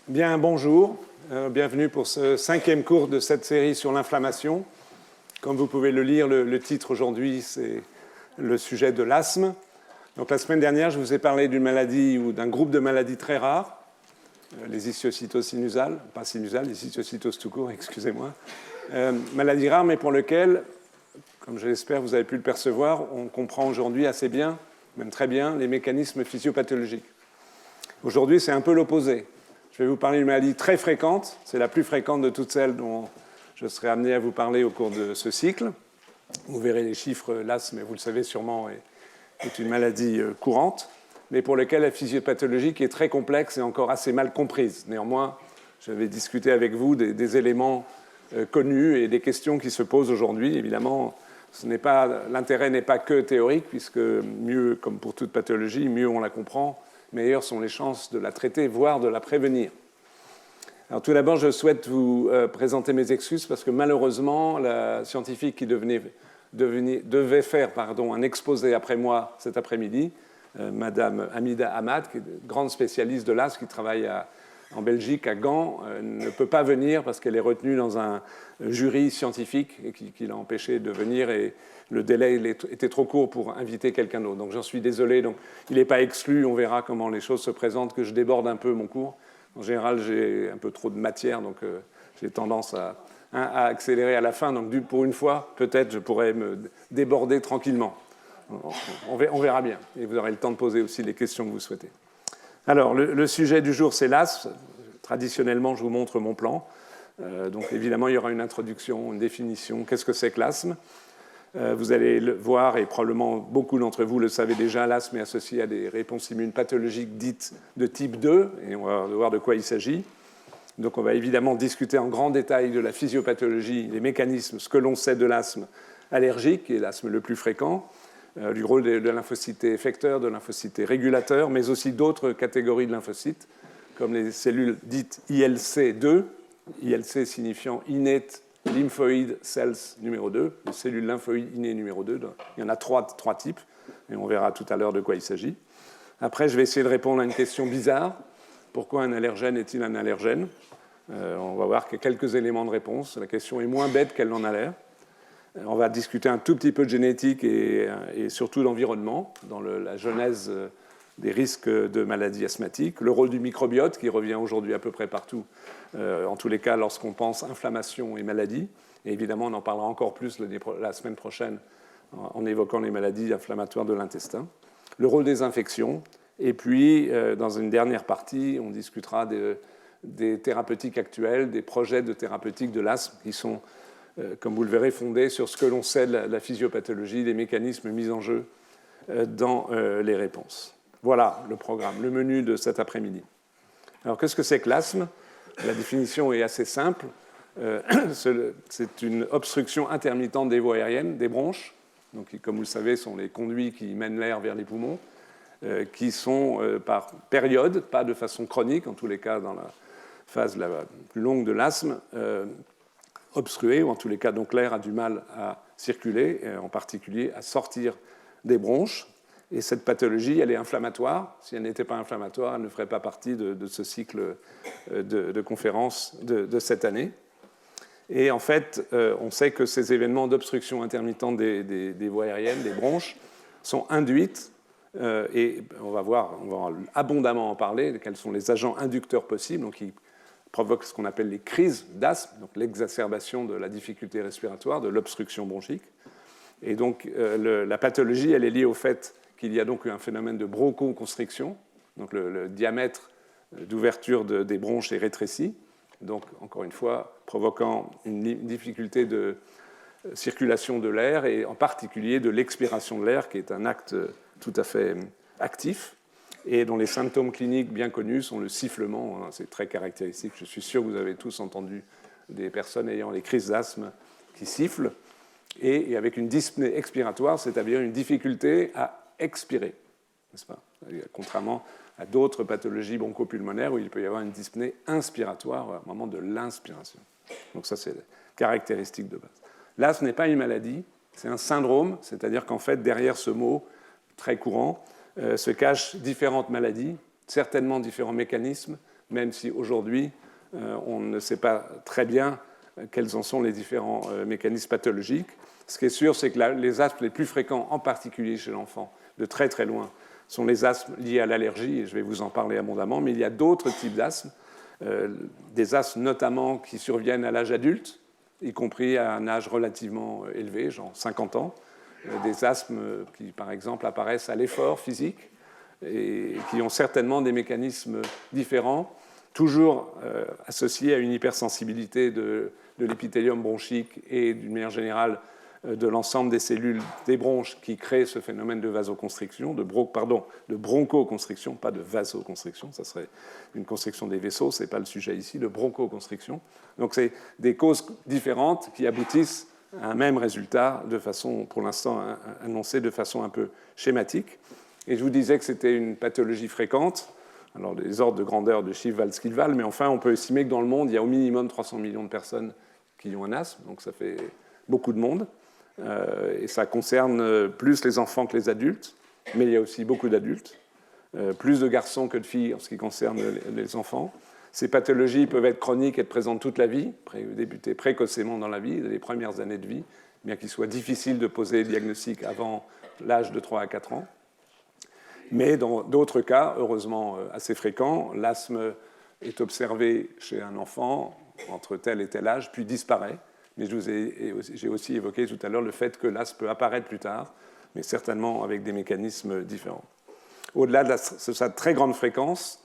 Bien, bonjour. Bienvenue pour ce 5e cours de cette série sur l'inflammation. Comme vous pouvez le lire, le titre aujourd'hui, c'est le sujet de l'asthme. Donc, la semaine dernière, je vous ai parlé d'une maladie ou d'un groupe de maladies très rares, les histiocytoses sinusales, pas sinusales, les histiocytoses tout court, excusez-moi. Maladies rares, mais pour lesquelles, comme je l'espère, vous avez pu le percevoir, on comprend aujourd'hui assez bien, même très bien, les mécanismes physiopathologiques. Aujourd'hui, c'est un peu l'opposé. Je vais vous parler d'une maladie très fréquente. C'est la plus fréquente de toutes celles dont je serai amené à vous parler au cours de ce cycle. Vous verrez les chiffres, l'asthme, mais vous le savez sûrement, est une maladie courante, mais pour laquelle la physiopathologie est très complexe et encore assez mal comprise. Néanmoins, je vais discuter avec vous des éléments connus et des questions qui se posent aujourd'hui. Évidemment, l'intérêt n'est pas que théorique, puisque mieux, comme pour toute pathologie, mieux on la comprend, meilleures sont les chances de la traiter, voire de la prévenir. Alors, tout d'abord, je souhaite vous présenter mes excuses parce que malheureusement, la scientifique qui devait faire un exposé après moi cet après-midi, Madame Hamida Hamad, qui est une grande spécialiste de l'asthme, qui travaille en Belgique, à Gand, ne peut pas venir parce qu'elle est retenue dans un jury scientifique et qui l'a empêchée de venir. Et le délai était trop court pour inviter quelqu'un d'autre. Donc j'en suis désolé. Donc, il n'est pas exclu. On verra comment les choses se présentent, que je déborde un peu mon cours. En général, j'ai un peu trop de matière, donc j'ai tendance à accélérer à la fin. Donc pour une fois, peut-être, je pourrais me déborder tranquillement. On verra bien. Et vous aurez le temps de poser aussi les questions que vous souhaitez. Alors, le sujet du jour, c'est l'asthme. Traditionnellement, je vous montre mon plan. Donc, évidemment, il y aura une introduction, une définition. Qu'est-ce que c'est que l'asthme ? Vous allez le voir, et probablement beaucoup d'entre vous le savez déjà, l'asthme est associé à des réponses immunes pathologiques dites de type 2, et on va voir de quoi il s'agit. Donc, on va évidemment discuter en grand détail de la physiopathologie, les mécanismes, ce que l'on sait de l'asthme allergique, qui est l'asthme le plus fréquent, du rôle de lymphocytes T effecteurs, de lymphocytes T régulateurs, mais aussi d'autres catégories de lymphocytes, comme les cellules dites ILC2, ILC signifiant Innate Lymphoid Cells numéro 2, les cellules lymphoïdes innées numéro 2. Il y en a trois types, et on verra tout à l'heure de quoi il s'agit. Après, je vais essayer de répondre à une question bizarre. Pourquoi un allergène est-il un allergène ? On va voir qu'il y a quelques éléments de réponse. La question est moins bête qu'elle n'en a l'air. On va discuter un tout petit peu de génétique et surtout d'environnement dans la genèse des risques de maladies asthmatiques. Le rôle du microbiote qui revient aujourd'hui à peu près partout, en tous les cas lorsqu'on pense inflammation et maladie. Et évidemment, on en parlera encore plus la semaine prochaine en évoquant les maladies inflammatoires de l'intestin. Le rôle des infections. Et puis, dans une dernière partie, on discutera des thérapeutiques actuelles, des projets de thérapeutique de l'asthme qui sont, comme vous le verrez, fondés sur ce que l'on sait de la physiopathologie, des mécanismes mis en jeu dans les réponses. Voilà le programme, le menu de cet après-midi. Alors, qu'est-ce que c'est que l'asthme ? La définition est assez simple. C'est une obstruction intermittente des voies aériennes, des bronches, donc, qui, comme vous le savez, sont les conduits qui mènent l'air vers les poumons, qui sont par période, pas de façon chronique, en tous les cas dans la phase la plus longue de l'asthme, obstruée, ou en tous les cas, donc l'air a du mal à circuler, et en particulier à sortir des bronches. Et cette pathologie, elle est inflammatoire. Si elle n'était pas inflammatoire, elle ne ferait pas partie de ce cycle de conférences de cette année. Et en fait, on sait que ces événements d'obstruction intermittente des voies aériennes, des bronches, sont induites, et on va abondamment en parler, quels sont les agents inducteurs possibles, donc qui provoquent ce qu'on appelle les crises d'asthme, donc l'exacerbation de la difficulté respiratoire, de l'obstruction bronchique. Et donc, la pathologie, elle est liée au fait qu'il y a donc un phénomène de bronchoconstriction, donc le diamètre d'ouverture des bronches est rétréci, donc encore une fois provoquant une difficulté de circulation de l'air et en particulier de l'expiration de l'air, qui est un acte tout à fait actif et dont les symptômes cliniques bien connus sont le sifflement, c'est très caractéristique. Je suis sûr que vous avez tous entendu des personnes ayant les crises d'asthme qui sifflent, et avec une dyspnée expiratoire, c'est-à-dire une difficulté à expirer, n'est-ce pas ? Contrairement à d'autres pathologies bronchopulmonaires où il peut y avoir une dyspnée inspiratoire au moment de l'inspiration. Donc ça, c'est caractéristique de base. L'asthme n'est pas une maladie, c'est un syndrome, c'est-à-dire qu'en fait, derrière ce mot très courant, se cachent différentes maladies, certainement différents mécanismes, même si aujourd'hui, on ne sait pas très bien quels en sont les différents mécanismes pathologiques. Ce qui est sûr, c'est que les asthmes les plus fréquents, en particulier chez l'enfant, de très très loin, sont les asthmes liés à l'allergie, et je vais vous en parler abondamment, mais il y a d'autres types d'asthmes, des asthmes notamment qui surviennent à l'âge adulte, y compris à un âge relativement élevé, genre 50 ans, des asthmes qui, par exemple, apparaissent à l'effort physique et qui ont certainement des mécanismes différents, toujours associés à une hypersensibilité de l'épithélium bronchique et, d'une manière générale, de l'ensemble des cellules des bronches qui créent ce phénomène de vasoconstriction, de bronchoconstriction, pas de vasoconstriction, ça serait une constriction des vaisseaux, ce n'est pas le sujet ici, de bronchoconstriction. Donc c'est des causes différentes qui aboutissent à un même résultat de façon, pour l'instant, annoncée de façon un peu schématique. Et je vous disais que c'était une pathologie fréquente, alors les ordres de grandeur de chiffres valent ce qu'ils valent, mais enfin on peut estimer que dans le monde, il y a au minimum 300 millions de personnes qui ont un asthme, donc ça fait beaucoup de monde. Et ça concerne plus les enfants que les adultes, mais il y a aussi beaucoup d'adultes, plus de garçons que de filles en ce qui concerne les enfants. Ces pathologies peuvent être chroniques, être présentes toute la vie, débuter précocement dans la vie, les premières années de vie, bien qu'il soit difficile de poser le diagnostic avant l'âge de 3 à 4 ans. Mais dans d'autres cas, heureusement assez fréquents, l'asthme est observé chez un enfant entre tel et tel âge, puis disparaît. Mais j'ai aussi évoqué tout à l'heure le fait que l'asthme peut apparaître plus tard, mais certainement avec des mécanismes différents. Au-delà de sa très grande fréquence,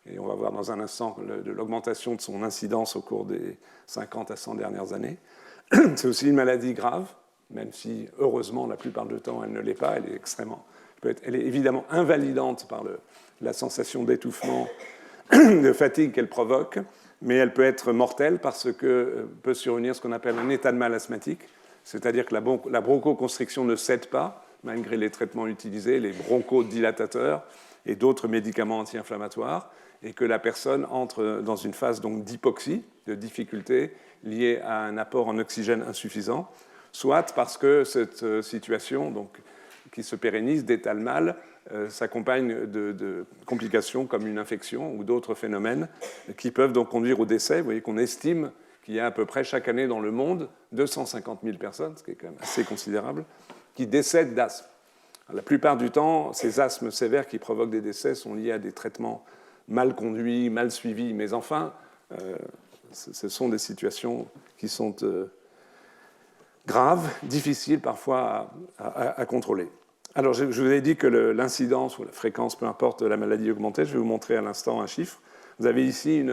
et on va voir dans un instant de l'augmentation de son incidence au cours des 50 à 100 dernières années, c'est aussi une maladie grave, même si, heureusement, la plupart du temps, elle ne l'est pas. Elle est évidemment invalidante par la sensation d'étouffement, de fatigue qu'elle provoque, mais elle peut être mortelle parce que peut survenir ce qu'on appelle un état de mal asthmatique, c'est-à-dire que la bronchoconstriction ne cède pas, malgré les traitements utilisés, les bronchodilatateurs et d'autres médicaments anti-inflammatoires, et que la personne entre dans une phase d'hypoxie, de difficulté liée à un apport en oxygène insuffisant, soit parce que cette situation qui se pérennise, d'étale mal, s'accompagne de complications comme une infection ou d'autres phénomènes qui peuvent donc conduire au décès. Vous voyez qu'on estime qu'il y a à peu près chaque année dans le monde 250 000 personnes, ce qui est quand même assez considérable, qui décèdent d'asthme. La plupart du temps, ces asthmes sévères qui provoquent des décès sont liés à des traitements mal conduits, mal suivis, mais enfin, ce sont des situations qui sont graves, difficiles parfois à contrôler. Alors, je vous ai dit que l'incidence ou la fréquence, peu importe, de la maladie augmentait. Je vais vous montrer à l'instant un chiffre. Vous avez ici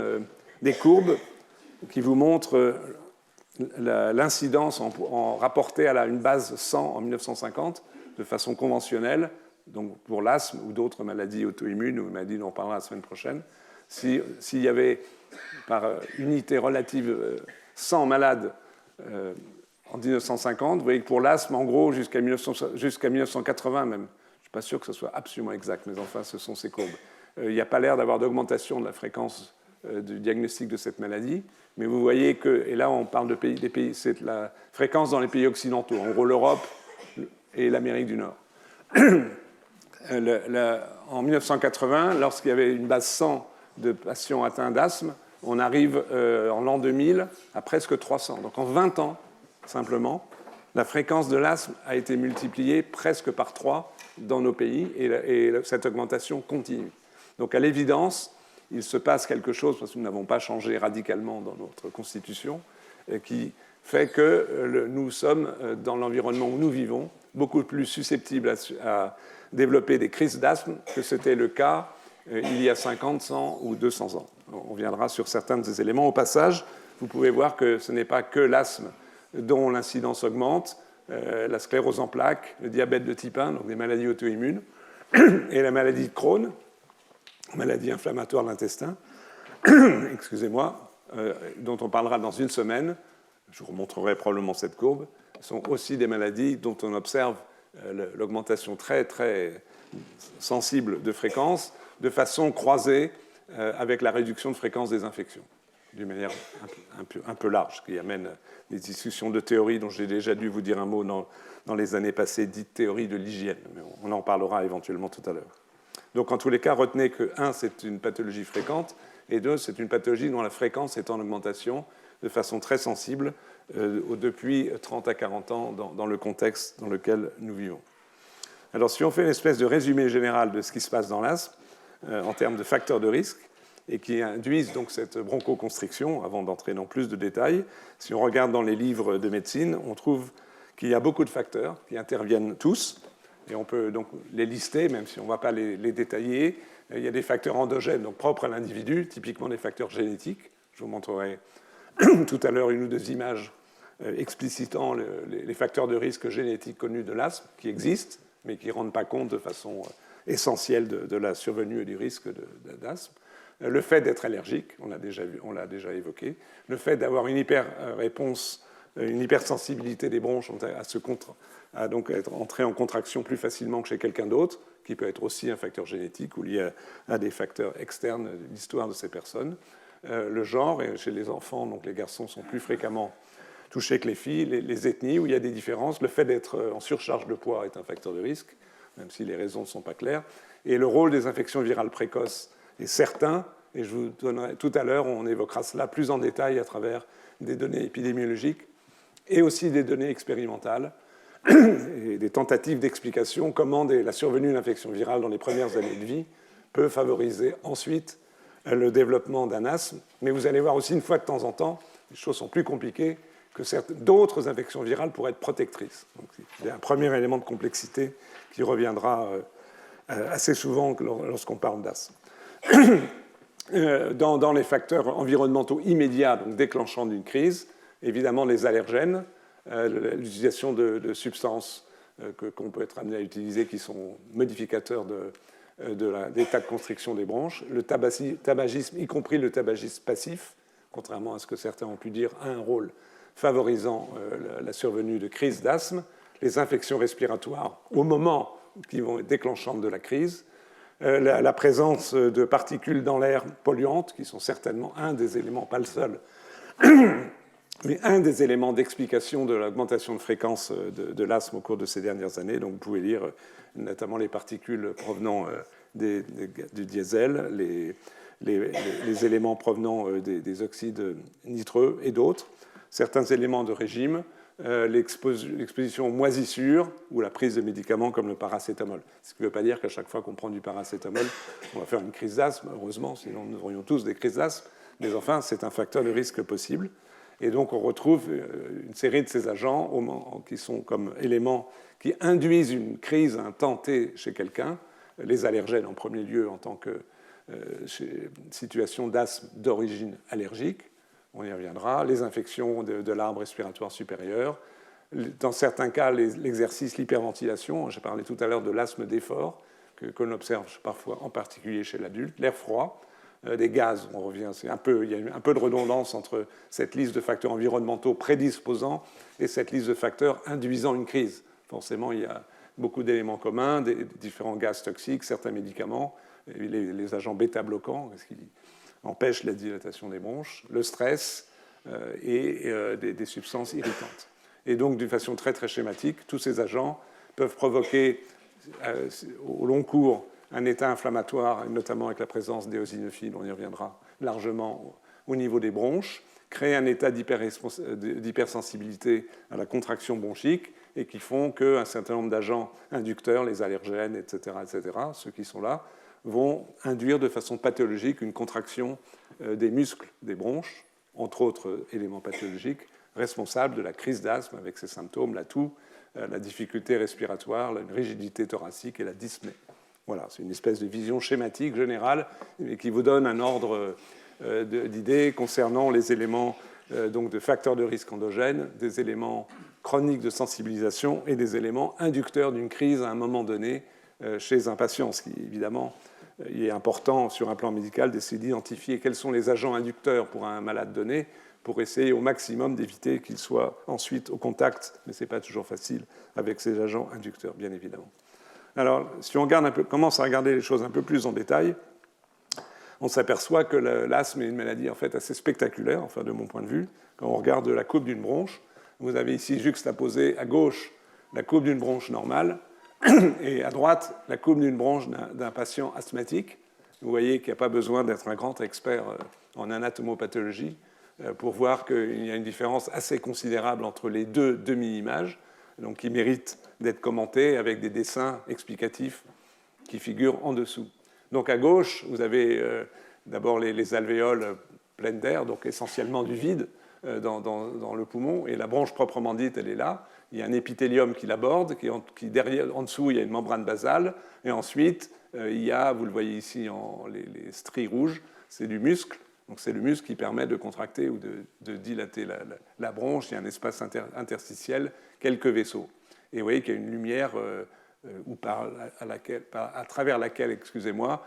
des courbes qui vous montrent l'incidence en rapportée à une base 100 en 1950 de façon conventionnelle, donc pour l'asthme ou d'autres maladies auto-immunes ou maladies dont on parlera la semaine prochaine. S'il y avait par unité relative 100 malades en 1950, vous voyez que pour l'asthme, en gros, jusqu'à 1980 même, je ne suis pas sûr que ce soit absolument exact, mais enfin, ce sont ces courbes. Il n'y a pas l'air d'avoir d'augmentation de la fréquence du diagnostic de cette maladie, mais vous voyez que, et là on parle des pays, c'est la fréquence dans les pays occidentaux, en gros l'Europe et l'Amérique du Nord. En 1980, lorsqu'il y avait une base 100 de patients atteints d'asthme, on arrive en l'an 2000 à presque 300. Donc en 20 ans, simplement, la fréquence de l'asthme a été multipliée presque par 3 dans nos pays et cette augmentation continue. Donc à l'évidence, il se passe quelque chose, parce que nous n'avons pas changé radicalement dans notre constitution, qui fait que nous sommes, dans l'environnement où nous vivons, beaucoup plus susceptibles à développer des crises d'asthme que c'était le cas il y a 50, 100 ou 200 ans. On viendra sur certains de ces éléments. Au passage, vous pouvez voir que ce n'est pas que l'asthme dont l'incidence augmente, la sclérose en plaques, le diabète de type 1, donc des maladies auto-immunes, et la maladie de Crohn, maladie inflammatoire de l'intestin, excusez-moi, dont on parlera dans une semaine, je vous remontrerai probablement cette courbe, sont aussi des maladies dont on observe l'augmentation très, très sensible de fréquence, de façon croisée avec la réduction de fréquence des infections, d'une manière un peu large, qui amène des discussions de théorie dont j'ai déjà dû vous dire un mot dans les années passées, dites théorie de l'hygiène, mais on en parlera éventuellement tout à l'heure. Donc en tous les cas, retenez que, 1, c'est une pathologie fréquente, et 2, c'est une pathologie dont la fréquence est en augmentation de façon très sensible depuis 30 à 40 ans dans le contexte dans lequel nous vivons. Alors, si on fait une espèce de résumé général de ce qui se passe dans l'asthme en termes de facteurs de risque et qui induisent donc cette bronchoconstriction, avant d'entrer dans plus de détails, si on regarde dans les livres de médecine, on trouve qu'il y a beaucoup de facteurs qui interviennent tous, et on peut donc les lister, même si on ne va pas les détailler. Il y a des facteurs endogènes, donc propres à l'individu, typiquement des facteurs génétiques. Je vous montrerai tout à l'heure une ou deux images explicitant les facteurs de risque génétiques connus de l'asthme, qui existent, mais qui ne rendent pas compte de façon essentielle de la survenue et du risque d'asthme. Le fait d'être allergique, on l'a déjà évoqué. Le fait d'avoir une hyper-réponse, une hypersensibilité des bronches à donc être entré en contraction plus facilement que chez quelqu'un d'autre, qui peut être aussi un facteur génétique ou lié à des facteurs externes de l'histoire de ces personnes. Le genre, et chez les enfants, donc les garçons sont plus fréquemment touchés que les filles, les ethnies où il y a des différences. Le fait d'être en surcharge de poids est un facteur de risque, même si les raisons ne sont pas claires. Et le rôle des infections virales précoces est certain, et je vous donnerai tout à l'heure, on évoquera cela plus en détail à travers des données épidémiologiques et aussi des données expérimentales et des tentatives d'explication comment la survenue d'une infection virale dans les premières années de vie peut favoriser ensuite le développement d'un asthme. Mais vous allez voir aussi une fois de temps en temps, les choses sont plus compliquées, que d'autres infections virales pourraient être protectrices. Donc, c'est un premier élément de complexité qui reviendra assez souvent lorsqu'on parle d'asthme. Dans les facteurs environnementaux immédiats, donc déclenchant d'une crise, évidemment les allergènes, l'utilisation de substances qu'on peut être amené à utiliser qui sont modificateurs de l'état de constriction des bronches, le tabagisme, y compris le tabagisme passif, contrairement à ce que certains ont pu dire, a un rôle favorisant la survenue de crises d'asthme, les infections respiratoires au moment qui vont être déclenchantes de la crise, la présence de particules dans l'air polluantes, qui sont certainement un des éléments, pas le seul, mais un des éléments d'explication de l'augmentation de fréquence de l'asthme au cours de ces dernières années. Donc vous pouvez lire notamment les particules provenant du diesel, les éléments provenant des oxydes nitreux et d'autres, certains éléments de régime, l'exposition aux moisissures ou la prise de médicaments comme le paracétamol. Ce qui ne veut pas dire qu'à chaque fois qu'on prend du paracétamol, on va faire une crise d'asthme, heureusement, sinon nous aurions tous des crises d'asthme, mais enfin, c'est un facteur de risque possible. Et donc, on retrouve une série de ces agents qui sont comme éléments qui induisent une crise à un temps T chez quelqu'un, les allergènes en premier lieu en tant que situation d'asthme d'origine allergique, on y reviendra, les infections de l'arbre respiratoire supérieur, dans certains cas, l'exercice, l'hyperventilation, j'ai parlé tout à l'heure de l'asthme d'effort, qu'on observe parfois en particulier chez l'adulte, l'air froid, des gaz, on revient, il y a un peu de redondance entre cette liste de facteurs environnementaux prédisposants et cette liste de facteurs induisant une crise. Forcément, il y a beaucoup d'éléments communs, des différents gaz toxiques, certains médicaments, les agents bêta-bloquants, ce qui empêche la dilatation des bronches, le stress et des substances irritantes. Et donc, d'une façon très, très schématique, tous ces agents peuvent provoquer au long cours un état inflammatoire, notamment avec la présence d'éosinophiles, on y reviendra largement au niveau des bronches, créer un état d'hypersensibilité à la contraction bronchique et qui font qu'un certain nombre d'agents inducteurs, les allergènes, etc., ceux qui sont là, vont induire de façon pathologique une contraction des muscles des bronches, entre autres éléments pathologiques, responsables de la crise d'asthme avec ses symptômes, la toux, la difficulté respiratoire, la rigidité thoracique et la dyspnée. Voilà, c'est une espèce de vision schématique générale mais qui vous donne un ordre d'idées concernant les éléments donc de facteurs de risque endogènes, des éléments chroniques de sensibilisation et des éléments inducteurs d'une crise à un moment donné chez un patient. Ce qui, évidemment, il est important sur un plan médical d'essayer d'identifier quels sont les agents inducteurs pour un malade donné pour essayer au maximum d'éviter qu'il soit ensuite au contact, mais ce n'est pas toujours facile, avec ces agents inducteurs, bien évidemment. Alors, si on commence à regarder les choses un peu plus en détail, on s'aperçoit que l'asthme est une maladie en fait assez spectaculaire, enfin de mon point de vue. Quand on regarde la courbe d'une bronche, vous avez ici juxtaposé à gauche la courbe d'une bronche normale et à droite la courbe d'une bronche d'un patient asthmatique. vous voyez qu'il n'y a pas besoin d'être un grand expert en anatomopathologie pour voir qu'il y a une différence assez considérable entre les deux demi-images, donc qui méritent d'être commentées avec des dessins explicatifs qui figurent en dessous. Donc à gauche, vous avez d'abord les alvéoles pleines d'air, donc essentiellement du vide dans le poumon, et la bronche proprement dite, elle est là. Il y a un épithélium qui l'aborde, qui derrière, en dessous, il y a une membrane basale, et ensuite, il y a, vous le voyez ici, les stries rouges, c'est du muscle. Donc c'est le muscle qui permet de contracter ou de dilater la bronche. Il y a un espace interstitiel, quelques vaisseaux. Et vous voyez qu'il y a une lumière à travers laquelle, excusez-moi,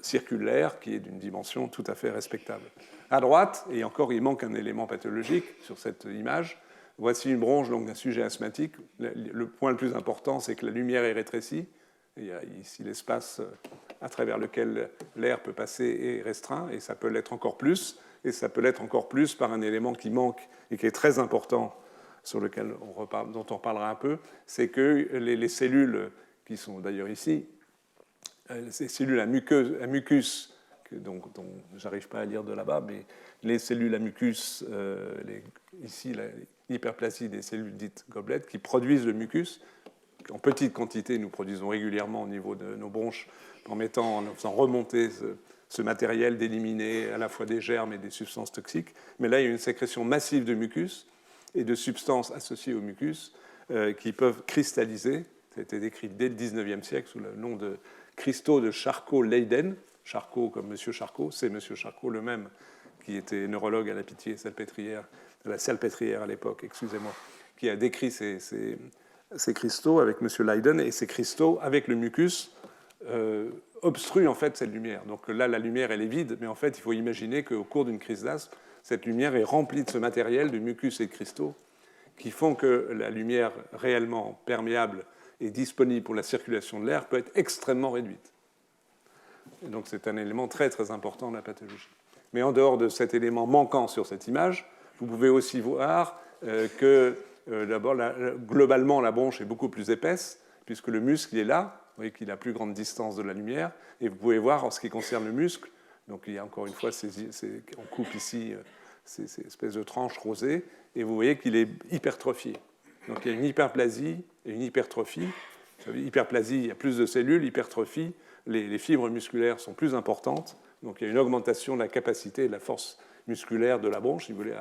circule l'air, qui est d'une dimension tout à fait respectable. À droite, et encore il manque un élément pathologique sur cette image, voici une bronche d'un sujet asthmatique. Le point le plus important, c'est que la lumière est rétrécie. Il y a ici l'espace à travers lequel l'air peut passer est restreint, et ça peut l'être encore plus, et ça peut l'être encore plus par un élément qui manque et qui est très important, sur lequel dont on reparlera un peu, c'est que les cellules qui sont d'ailleurs ici, ces cellules à mucus, dont j'arrive pas à lire de là-bas, mais les cellules à mucus, ici l'hyperplasie des cellules dites gobelettes, qui produisent le mucus, en petite quantité, nous produisons régulièrement au niveau de nos bronches, en faisant remonter ce matériel, d'éliminer à la fois des germes et des substances toxiques. Mais là, il y a une sécrétion massive de mucus et de substances associées au mucus qui peuvent cristalliser. Ça a été décrit dès le XIXe siècle sous le nom de cristaux de Charcot-Leyden. Charcot comme M. Charcot, c'est M. Charcot le même qui était neurologue à la Salpêtrière à l'époque, excusez-moi, qui a décrit ces cristaux avec M. Leyden, et ces cristaux, avec le mucus, obstruent en fait cette lumière. Donc là, la lumière, elle est vide, mais en fait, il faut imaginer qu'au cours d'une crise d'asthme, cette lumière est remplie de ce matériel, de mucus et de cristaux, qui font que la lumière réellement perméable et disponible pour la circulation de l'air peut être extrêmement réduite. Et donc c'est un élément très très important de la pathologie. Mais en dehors de cet élément manquant sur cette image, vous pouvez aussi voir que d'abord, globalement, la bronche est beaucoup plus épaisse, puisque le muscle est là, vous voyez qu'il a plus grande distance de la lumière, et vous pouvez voir en ce qui concerne le muscle, donc il y a encore une fois, on coupe ici ces espèces de tranches rosées, et vous voyez qu'il est hypertrophié. Donc il y a une hyperplasie et une hypertrophie. Hyperplasie, il y a plus de cellules, hypertrophie, les fibres musculaires sont plus importantes, donc il y a une augmentation de la capacité et de la force musculaire de la bronche, si vous voulez,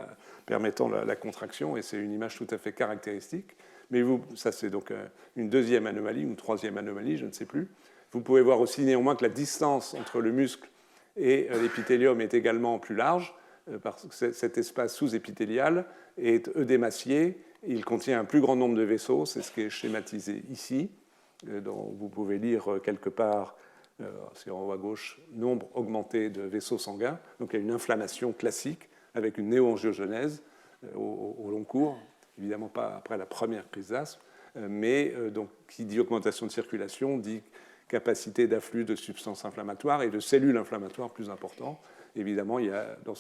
permettant la contraction, et c'est une image tout à fait caractéristique. Mais ça c'est donc une deuxième anomalie, une troisième anomalie, je ne sais plus. Vous pouvez voir aussi néanmoins que la distance entre le muscle et l'épithélium est également plus large, parce que cet espace sous-épithélial est œdémacié, il contient un plus grand nombre de vaisseaux, c'est ce qui est schématisé ici, dont vous pouvez lire quelque part, c'est en haut à gauche, nombre augmenté de vaisseaux sanguins. Donc il y a une inflammation classique avec une néoangiogenèse au long cours, évidemment pas après la première crise d'asthme, mais donc, qui dit augmentation de circulation, dit capacité d'afflux de substances inflammatoires et de cellules inflammatoires plus importantes. Évidemment, il y a dans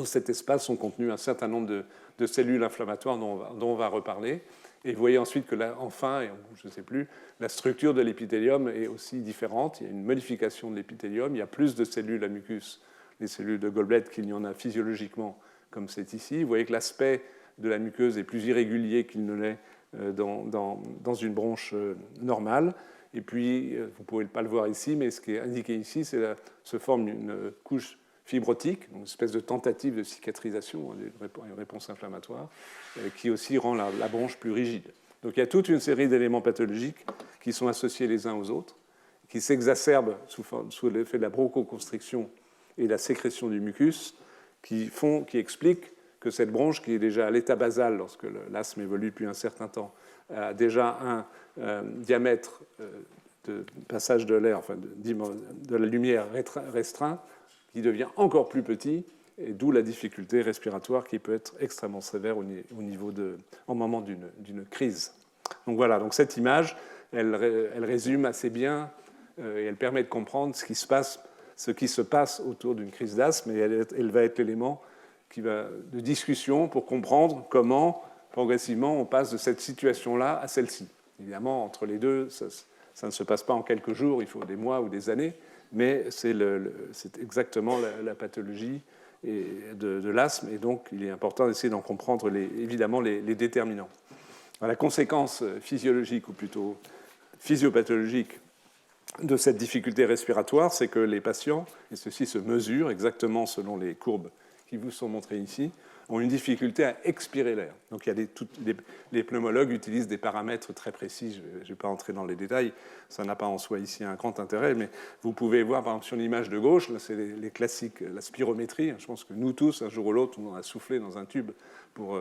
cet espace sont contenus un certain nombre de cellules inflammatoires dont on va reparler. Et vous voyez ensuite que là, enfin, je ne sais plus, la structure de l'épithélium est aussi différente. Il y a une modification de l'épithélium. Il y a plus de cellules à mucus, les cellules de Goldblatt, qu'il y en a physiologiquement, comme c'est ici. Vous voyez que l'aspect de la muqueuse est plus irrégulier qu'il ne l'est dans une bronche normale. Et puis, vous ne pouvez pas le voir ici, mais ce qui est indiqué ici, c'est se forme une couche fibrotique, une espèce de tentative de cicatrisation, une réponse inflammatoire, qui aussi rend la bronche plus rigide. Donc il y a toute une série d'éléments pathologiques qui sont associés les uns aux autres, qui s'exacerbent sous l'effet de la bronchoconstriction et la sécrétion du mucus, qui expliquent que cette bronche, qui est déjà à l'état basal lorsque l'asthme évolue depuis un certain temps, a déjà un diamètre de passage de l'air, enfin de la lumière restreint, qui devient encore plus petit, et d'où la difficulté respiratoire qui peut être extrêmement sévère au moment d'une crise. Donc voilà, donc cette image, elle résume assez bien et elle permet de comprendre ce qui se passe autour d'une crise d'asthme, et elle va être l'élément de discussion pour comprendre comment, progressivement, on passe de cette situation-là à celle-ci. Évidemment, entre les deux, ça ne se passe pas en quelques jours, il faut des mois ou des années, mais c'est exactement la pathologie de l'asthme, et donc il est important d'essayer d'en comprendre évidemment les déterminants. Alors, la conséquence physiologique, ou plutôt physiopathologique, de cette difficulté respiratoire, c'est que les patients, et ceci se mesure exactement selon les courbes qui vous sont montrées ici, ont une difficulté à expirer l'air. Donc il y a les pneumologues utilisent des paramètres très précis, je ne vais pas entrer dans les détails, ça n'a pas en soi ici un grand intérêt, mais vous pouvez voir par exemple sur l'image de gauche, là c'est les classiques, la spirométrie, je pense que nous tous, un jour ou l'autre, on a soufflé dans un tube pour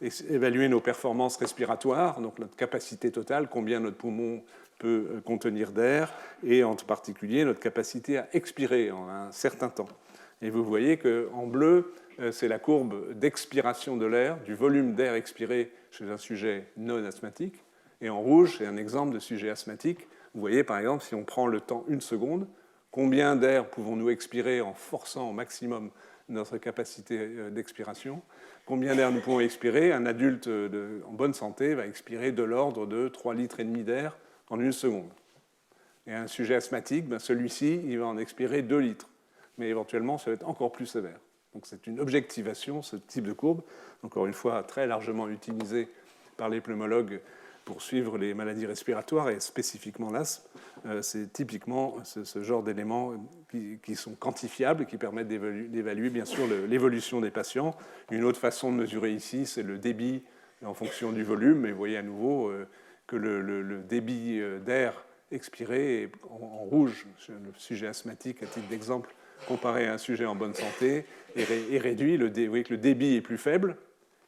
évaluer nos performances respiratoires, donc notre capacité totale, combien notre poumon peut contenir d'air, et en particulier notre capacité à expirer en un certain temps. Et vous voyez qu'en bleu, c'est la courbe d'expiration de l'air, du volume d'air expiré chez un sujet non asthmatique. Et en rouge, c'est un exemple de sujet asthmatique. Vous voyez, par exemple, si on prend le temps 1 seconde, combien d'air pouvons-nous expirer en forçant au maximum notre capacité d'expiration? Combien d'air nous pouvons expirer? Un adulte en bonne santé va expirer de l'ordre de 3,5 litres d'air en 1 seconde. Et un sujet asthmatique, celui-ci, il va en expirer 2 litres. Mais éventuellement, ça va être encore plus sévère. Donc c'est une objectivation, ce type de courbe, encore une fois très largement utilisé par les pneumologues pour suivre les maladies respiratoires et spécifiquement l'asthme. C'est typiquement ce genre d'éléments qui sont quantifiables et qui permettent d'évaluer bien sûr l'évolution des patients. Une autre façon de mesurer ici, c'est le débit en fonction du volume, mais vous voyez à nouveau que le débit d'air expiré est en rouge, le sujet asthmatique à titre d'exemple, comparé à un sujet en bonne santé, est réduit. Vous voyez que le débit est plus faible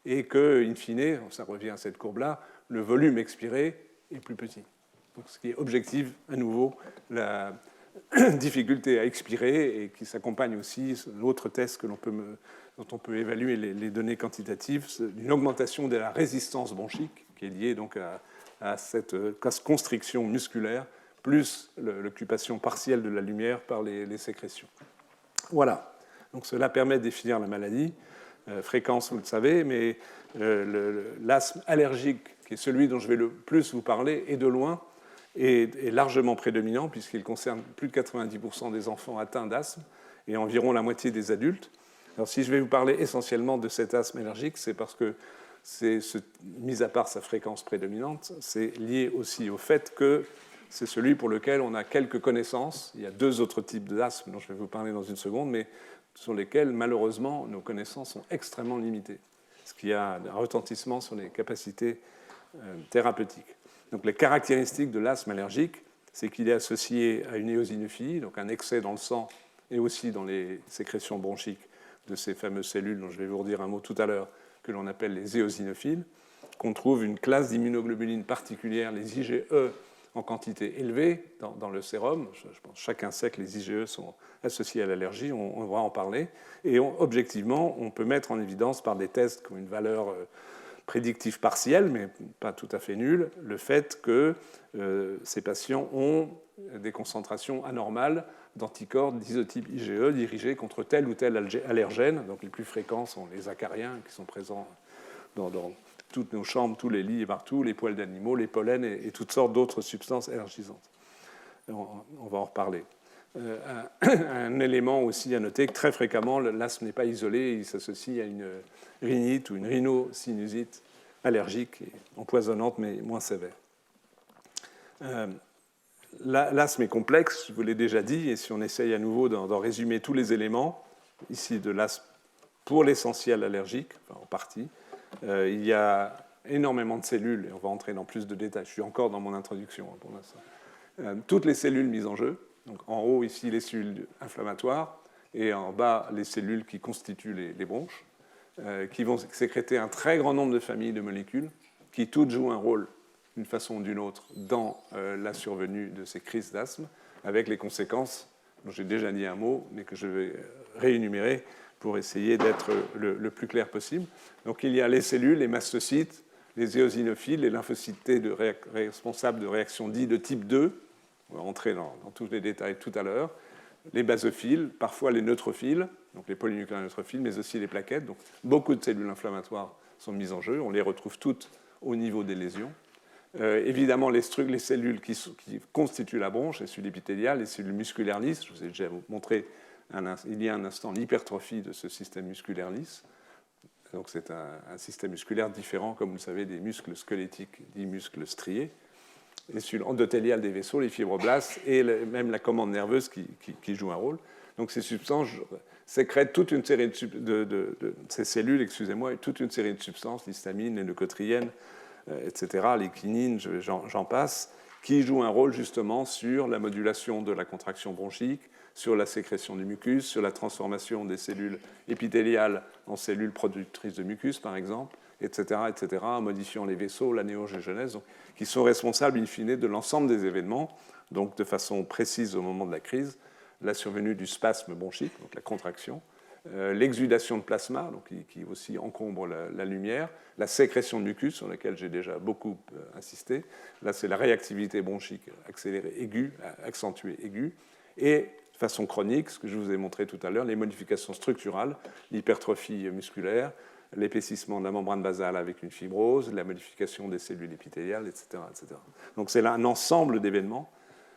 et que, in fine, ça revient à cette courbe-là, le volume expiré est plus petit. Donc, ce qui est objectif, à nouveau, la difficulté à expirer et qui s'accompagne aussi, l'autre test dont on peut évaluer les données quantitatives, d'une augmentation de la résistance bronchique qui est liée donc à cette constriction musculaire, plus l'occupation partielle de la lumière par les sécrétions. Voilà, donc cela permet de définir la maladie. Fréquence, vous le savez, mais l'asthme allergique, qui est celui dont je vais le plus vous parler, et de loin, est largement prédominant, puisqu'il concerne plus de 90% des enfants atteints d'asthme et environ la moitié des adultes. Alors si je vais vous parler essentiellement de cet asthme allergique, c'est parce que, mis à part sa fréquence prédominante, c'est lié aussi au fait que c'est celui pour lequel on a quelques connaissances. Il y a 2 autres types d'asthme dont je vais vous parler dans une seconde, mais sur lesquels, malheureusement, nos connaissances sont extrêmement limitées, ce qui a un retentissement sur les capacités thérapeutiques. Donc, les caractéristiques de l'asthme allergique, c'est qu'il est associé à une éosinophilie, donc un excès dans le sang et aussi dans les sécrétions bronchiques de ces fameuses cellules dont je vais vous redire un mot tout à l'heure, que l'on appelle les éosinophiles, qu'on trouve une classe d'immunoglobulines particulière, les IgE, en quantité élevée dans le sérum. Je pense que chacun sait que les IgE sont associés à l'allergie, on va en parler. Et objectivement, on peut mettre en évidence par des tests qui ont une valeur prédictive partielle, mais pas tout à fait nulle, le fait que ces patients ont des concentrations anormales d'anticorps d'isotype IgE dirigés contre tel ou tel allergène. Donc les plus fréquents sont les acariens qui sont présents dans toutes nos chambres, tous les lits et partout, les poils d'animaux, les pollens et toutes sortes d'autres substances allergisantes. On va en reparler. Un élément aussi à noter que très fréquemment, l'asthme n'est pas isolé, il s'associe à une rhinite ou une rhinosinusite allergique, empoisonnante mais moins sévère. L'asthme est complexe, je vous l'ai déjà dit, et si on essaye à nouveau d'en résumer tous les éléments, ici de l'asthme pour l'essentiel allergique, enfin en partie, il y a énormément de cellules, et on va entrer dans plus de détails, je suis encore dans mon introduction pour l'instant. Toutes les cellules mises en jeu, donc en haut ici les cellules inflammatoires, et en bas les cellules qui constituent les bronches, qui vont sécréter un très grand nombre de familles de molécules, qui toutes jouent un rôle d'une façon ou d'une autre dans la survenue de ces crises d'asthme, avec les conséquences dont j'ai déjà dit un mot, mais que je vais réénumérer pour essayer d'être le plus clair possible. Donc il y a les cellules, les mastocytes, les éosinophiles, les lymphocytes T responsables de réactions dites de type 2, on va entrer dans tous les détails tout à l'heure, les basophiles, parfois les neutrophiles, donc les polynucléaires neutrophiles, mais aussi les plaquettes. Donc beaucoup de cellules inflammatoires sont mises en jeu, on les retrouve toutes au niveau des lésions. Évidemment, les cellules qui constituent la bronche, les cellules épithéliales, les cellules musculaires lisses. Je vous ai déjà montré il y a un instant l'hypertrophie de ce système musculaire lisse. Donc c'est un système musculaire différent, comme vous le savez, des muscles squelettiques, dits muscles striés. Les cellules endothéliales des vaisseaux, les fibroblastes, et même la commande nerveuse qui joue un rôle. Donc ces substances sécrètent toute une série ces cellules, excusez-moi, toute une série de substances, l'histamine, les leucotriènes, etc., les quinines, j'en passe, qui jouent un rôle justement sur la modulation de la contraction bronchique, sur la sécrétion du mucus, sur la transformation des cellules épithéliales en cellules productrices de mucus, par exemple, etc., en modifiant les vaisseaux, l'anéogenèse, qui sont responsables, in fine, de l'ensemble des événements, donc de façon précise au moment de la crise, la survenue du spasme bronchique, donc la contraction, l'exudation de plasma, donc qui aussi encombre la lumière, la sécrétion de mucus, sur laquelle j'ai déjà beaucoup insisté. Là, c'est la réactivité bronchique accélérée aiguë, accentuée aiguë, et de façon chronique, ce que je vous ai montré tout à l'heure, les modifications structurales, l'hypertrophie musculaire, l'épaississement de la membrane basale avec une fibrose, la modification des cellules épithéliales, etc. Donc c'est là un ensemble d'événements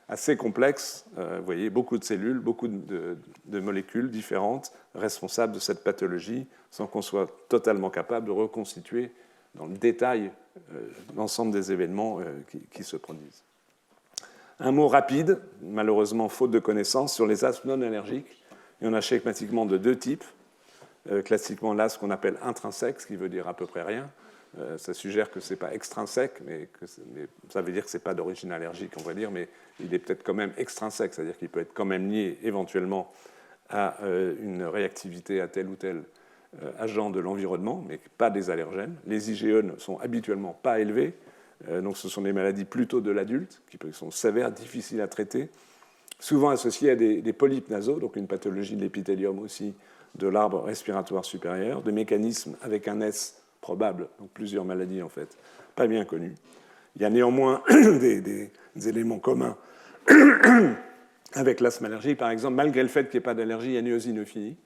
assez complexe, vous voyez, beaucoup de cellules, beaucoup de molécules différentes responsables de cette pathologie, sans qu'on soit totalement capable de reconstituer dans le détail l'ensemble des événements qui se produisent. Un mot rapide, malheureusement faute de connaissances, sur les asthmes non allergiques. Il y en a schématiquement de deux types. Classiquement, l'asthme qu'on appelle intrinsèque, ce qui veut dire à peu près rien. Ça suggère que ce n'est pas extrinsèque, mais ça veut dire que ce n'est pas d'origine allergique, on va dire, mais il est peut-être quand même extrinsèque, c'est-à-dire qu'il peut être quand même lié éventuellement à une réactivité à tel ou tel agent de l'environnement, mais pas des allergènes. Les IgE ne sont habituellement pas élevés, donc ce sont des maladies plutôt de l'adulte, qui sont sévères, difficiles à traiter, souvent associées à des polypes nasaux, donc une pathologie de l'épithélium aussi, de l'arbre respiratoire supérieur, de mécanismes avec un S probable, donc plusieurs maladies en fait, pas bien connues. Il y a néanmoins des éléments communs avec l'asthme allergique, par exemple, malgré le fait qu'il n'y ait pas d'allergie, il y a une éosinophilie.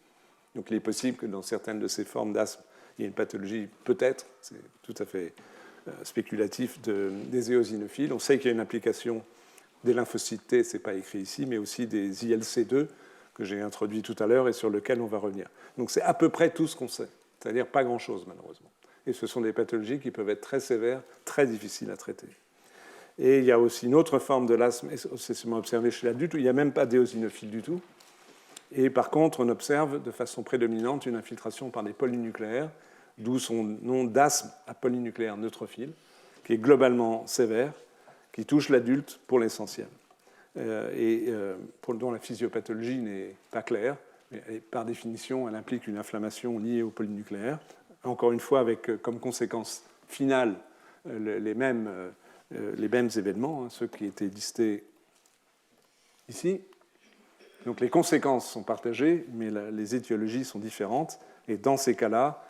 Donc il est possible que dans certaines de ces formes d'asthme, il y ait une pathologie, peut-être, c'est tout à fait spéculatif, des éosinophiles. On sait qu'il y a une application des lymphocytes T, ce n'est pas écrit ici, mais aussi des ILC2, que j'ai introduit tout à l'heure et sur lequel on va revenir. Donc c'est à peu près tout ce qu'on sait, c'est-à-dire pas grand-chose malheureusement. Et ce sont des pathologies qui peuvent être très sévères, très difficiles à traiter. Et il y a aussi une autre forme de l'asthme essentiellement observée chez l'adulte où il n'y a même pas d'éosinophile du tout. Et par contre, on observe de façon prédominante une infiltration par des polynucléaires, d'où son nom d'asthme à polynucléaire neutrophile, qui est globalement sévère, qui touche l'adulte pour l'essentiel. Dont la physiopathologie n'est pas claire, mais par définition, elle implique une inflammation liée au polynucléaire. Encore une fois, avec comme conséquence finale les mêmes événements, ceux qui étaient listés ici. Donc les conséquences sont partagées, mais les étiologies sont différentes. Et dans ces cas-là,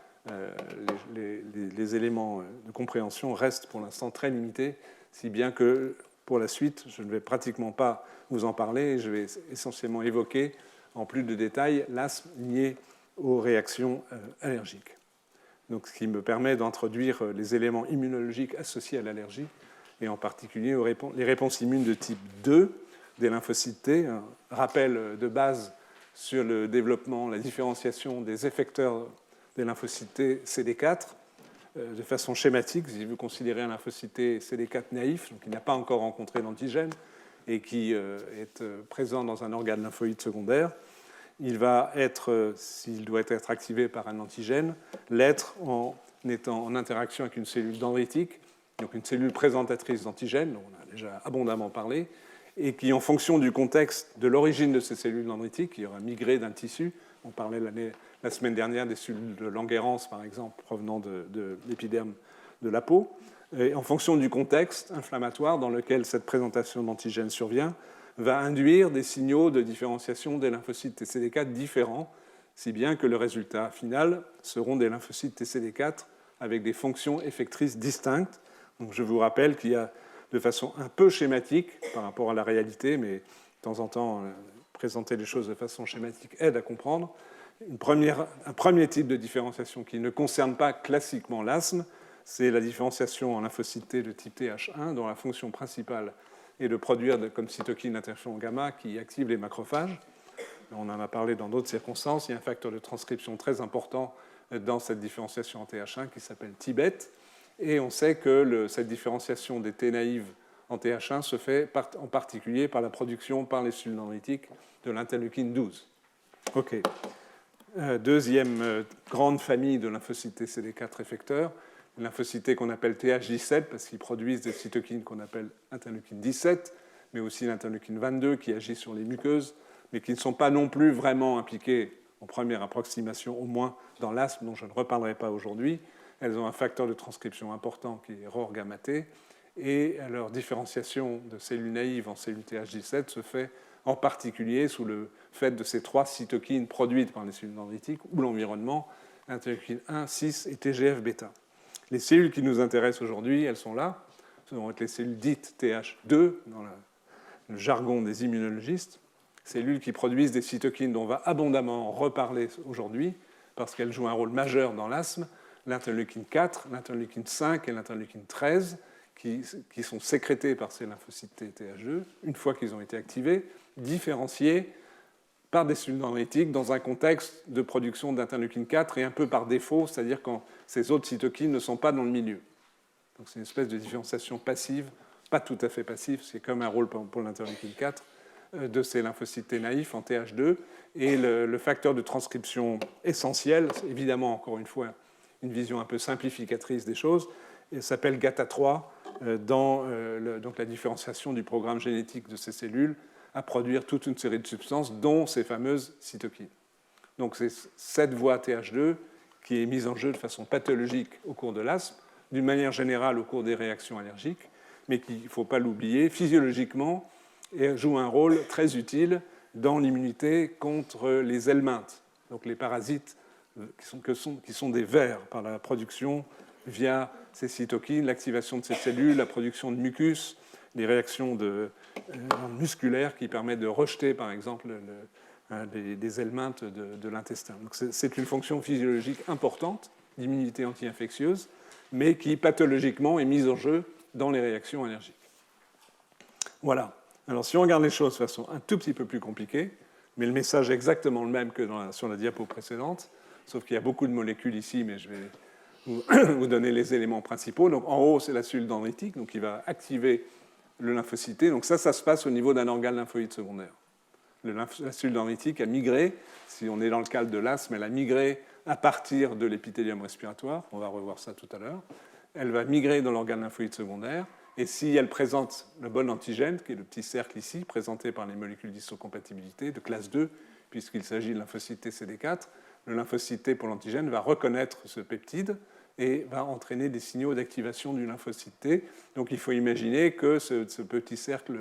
les éléments de compréhension restent pour l'instant très limités, si bien que pour la suite, je ne vais pratiquement pas vous en parler. Je vais essentiellement évoquer, en plus de détails, l'asthme lié aux réactions allergiques. Donc, ce qui me permet d'introduire les éléments immunologiques associés à l'allergie, et en particulier les réponses immunes de type 2 des lymphocytes T. Un rappel de base sur le développement, la différenciation des effecteurs des lymphocytes T CD4. De façon schématique, si vous considérez un lymphocyte T CD4 naïf, donc qui n'a pas encore rencontré d'antigène et qui est présent dans un organe lymphoïde secondaire, il va être, s'il doit être activé par un antigène, l'être en étant en interaction avec une cellule dendritique, donc une cellule présentatrice d'antigène, dont on a déjà abondamment parlé, et qui, en fonction du contexte de l'origine de ces cellules dendritiques, qui aura migré d'un tissu, on parlait la semaine dernière des cellules de Langerhans, par exemple, provenant de l'épiderme de la peau, et en fonction du contexte inflammatoire dans lequel cette présentation d'antigène survient, va induire des signaux de différenciation des lymphocytes TCD4 différents, si bien que le résultat final seront des lymphocytes TCD4 avec des fonctions effectrices distinctes. Donc je vous rappelle qu'il y a, de façon un peu schématique par rapport à la réalité, mais de temps en temps, présenter les choses de façon schématique aide à comprendre, un premier type de différenciation qui ne concerne pas classiquement l'asthme, c'est la différenciation en lymphocytes T de type Th1, dont la fonction principale est de produire comme cytokine l'interféron gamma qui active les macrophages. On en a parlé dans d'autres circonstances. Il y a un facteur de transcription très important dans cette différenciation en Th1 qui s'appelle Tibet. Et on sait que cette différenciation des T naïves en Th1 se fait en particulier par la production par les cellules dendritiques de l'interleukine 12. OK. Deuxième grande famille de lymphocytes T CD4 effecteurs, les lymphocytes T qu'on appelle Th17 parce qu'ils produisent des cytokines qu'on appelle interleukine 17, mais aussi l'interleukine 22 qui agit sur les muqueuses, mais qui ne sont pas non plus vraiment impliquées en première approximation, au moins dans l'asthme, dont je ne reparlerai pas aujourd'hui. Elles ont un facteur de transcription important qui est ROR gamma T, et leur différenciation de cellules naïves en cellules Th17 se fait en particulier sous le fait de ces 3 cytokines produites par les cellules dendritiques ou l'environnement, interleukine 1, 6 et TGF-bêta. Les cellules qui nous intéressent aujourd'hui, elles sont là. Ce vont être les cellules dites Th2 dans le jargon des immunologistes, cellules qui produisent des cytokines dont on va abondamment reparler aujourd'hui parce qu'elles jouent un rôle majeur dans l'asthme, l'interleukine 4, l'interleukine 5 et l'interleukine 13, qui sont sécrétés par ces lymphocytes T Th2, une fois qu'ils ont été activés, différenciés par des cellules dendritiques dans un contexte de production d'interleukine 4 et un peu par défaut, c'est-à-dire quand ces autres cytokines ne sont pas dans le milieu. Donc c'est une espèce de différenciation passive, pas tout à fait passive, c'est comme un rôle pour l'interleukine 4, de ces lymphocytes T naïfs en Th2. Et le facteur de transcription essentiel, c'est évidemment, encore une fois, une vision un peu simplificatrice des choses, et s'appelle GATA3 dans donc la différenciation du programme génétique de ces cellules à produire toute une série de substances, dont ces fameuses cytokines. Donc c'est cette voie Th2 qui est mise en jeu de façon pathologique au cours de l'asthme, d'une manière générale au cours des réactions allergiques, mais qui, il ne faut pas l'oublier, physiologiquement, joue un rôle très utile dans l'immunité contre les helminthes, donc les parasites qui sont des vers par la production via ces cytokines, l'activation de ces cellules, la production de mucus, les réactions musculaires qui permettent de rejeter, par exemple, des helminthes de l'intestin. Donc c'est une fonction physiologique importante d'immunité anti-infectieuse, mais qui pathologiquement est mise en jeu dans les réactions allergiques. Voilà. Alors si on regarde les choses de façon un tout petit peu plus compliquée, mais le message est exactement le même que sur la diapo précédente, sauf qu'il y a beaucoup de molécules ici, mais je vais vous donner les éléments principaux. Donc en haut, c'est la cellule dendritique, donc qui va activer le lymphocyte T. Donc ça se passe au niveau d'un organe lymphoïde secondaire. La cellule dendritique a migré, si on est dans le cadre de l'asthme, elle a migré à partir de l'épithélium respiratoire, on va revoir ça tout à l'heure. Elle va migrer dans l'organe lymphoïde secondaire, et si elle présente le bon antigène, qui est le petit cercle ici, présenté par les molécules d'histocompatibilité de classe 2, puisqu'il s'agit de lymphocyte T CD4, le lymphocyte T pour l'antigène va reconnaître ce peptide et va entraîner des signaux d'activation du lymphocyte T. Donc il faut imaginer que ce petit cercle,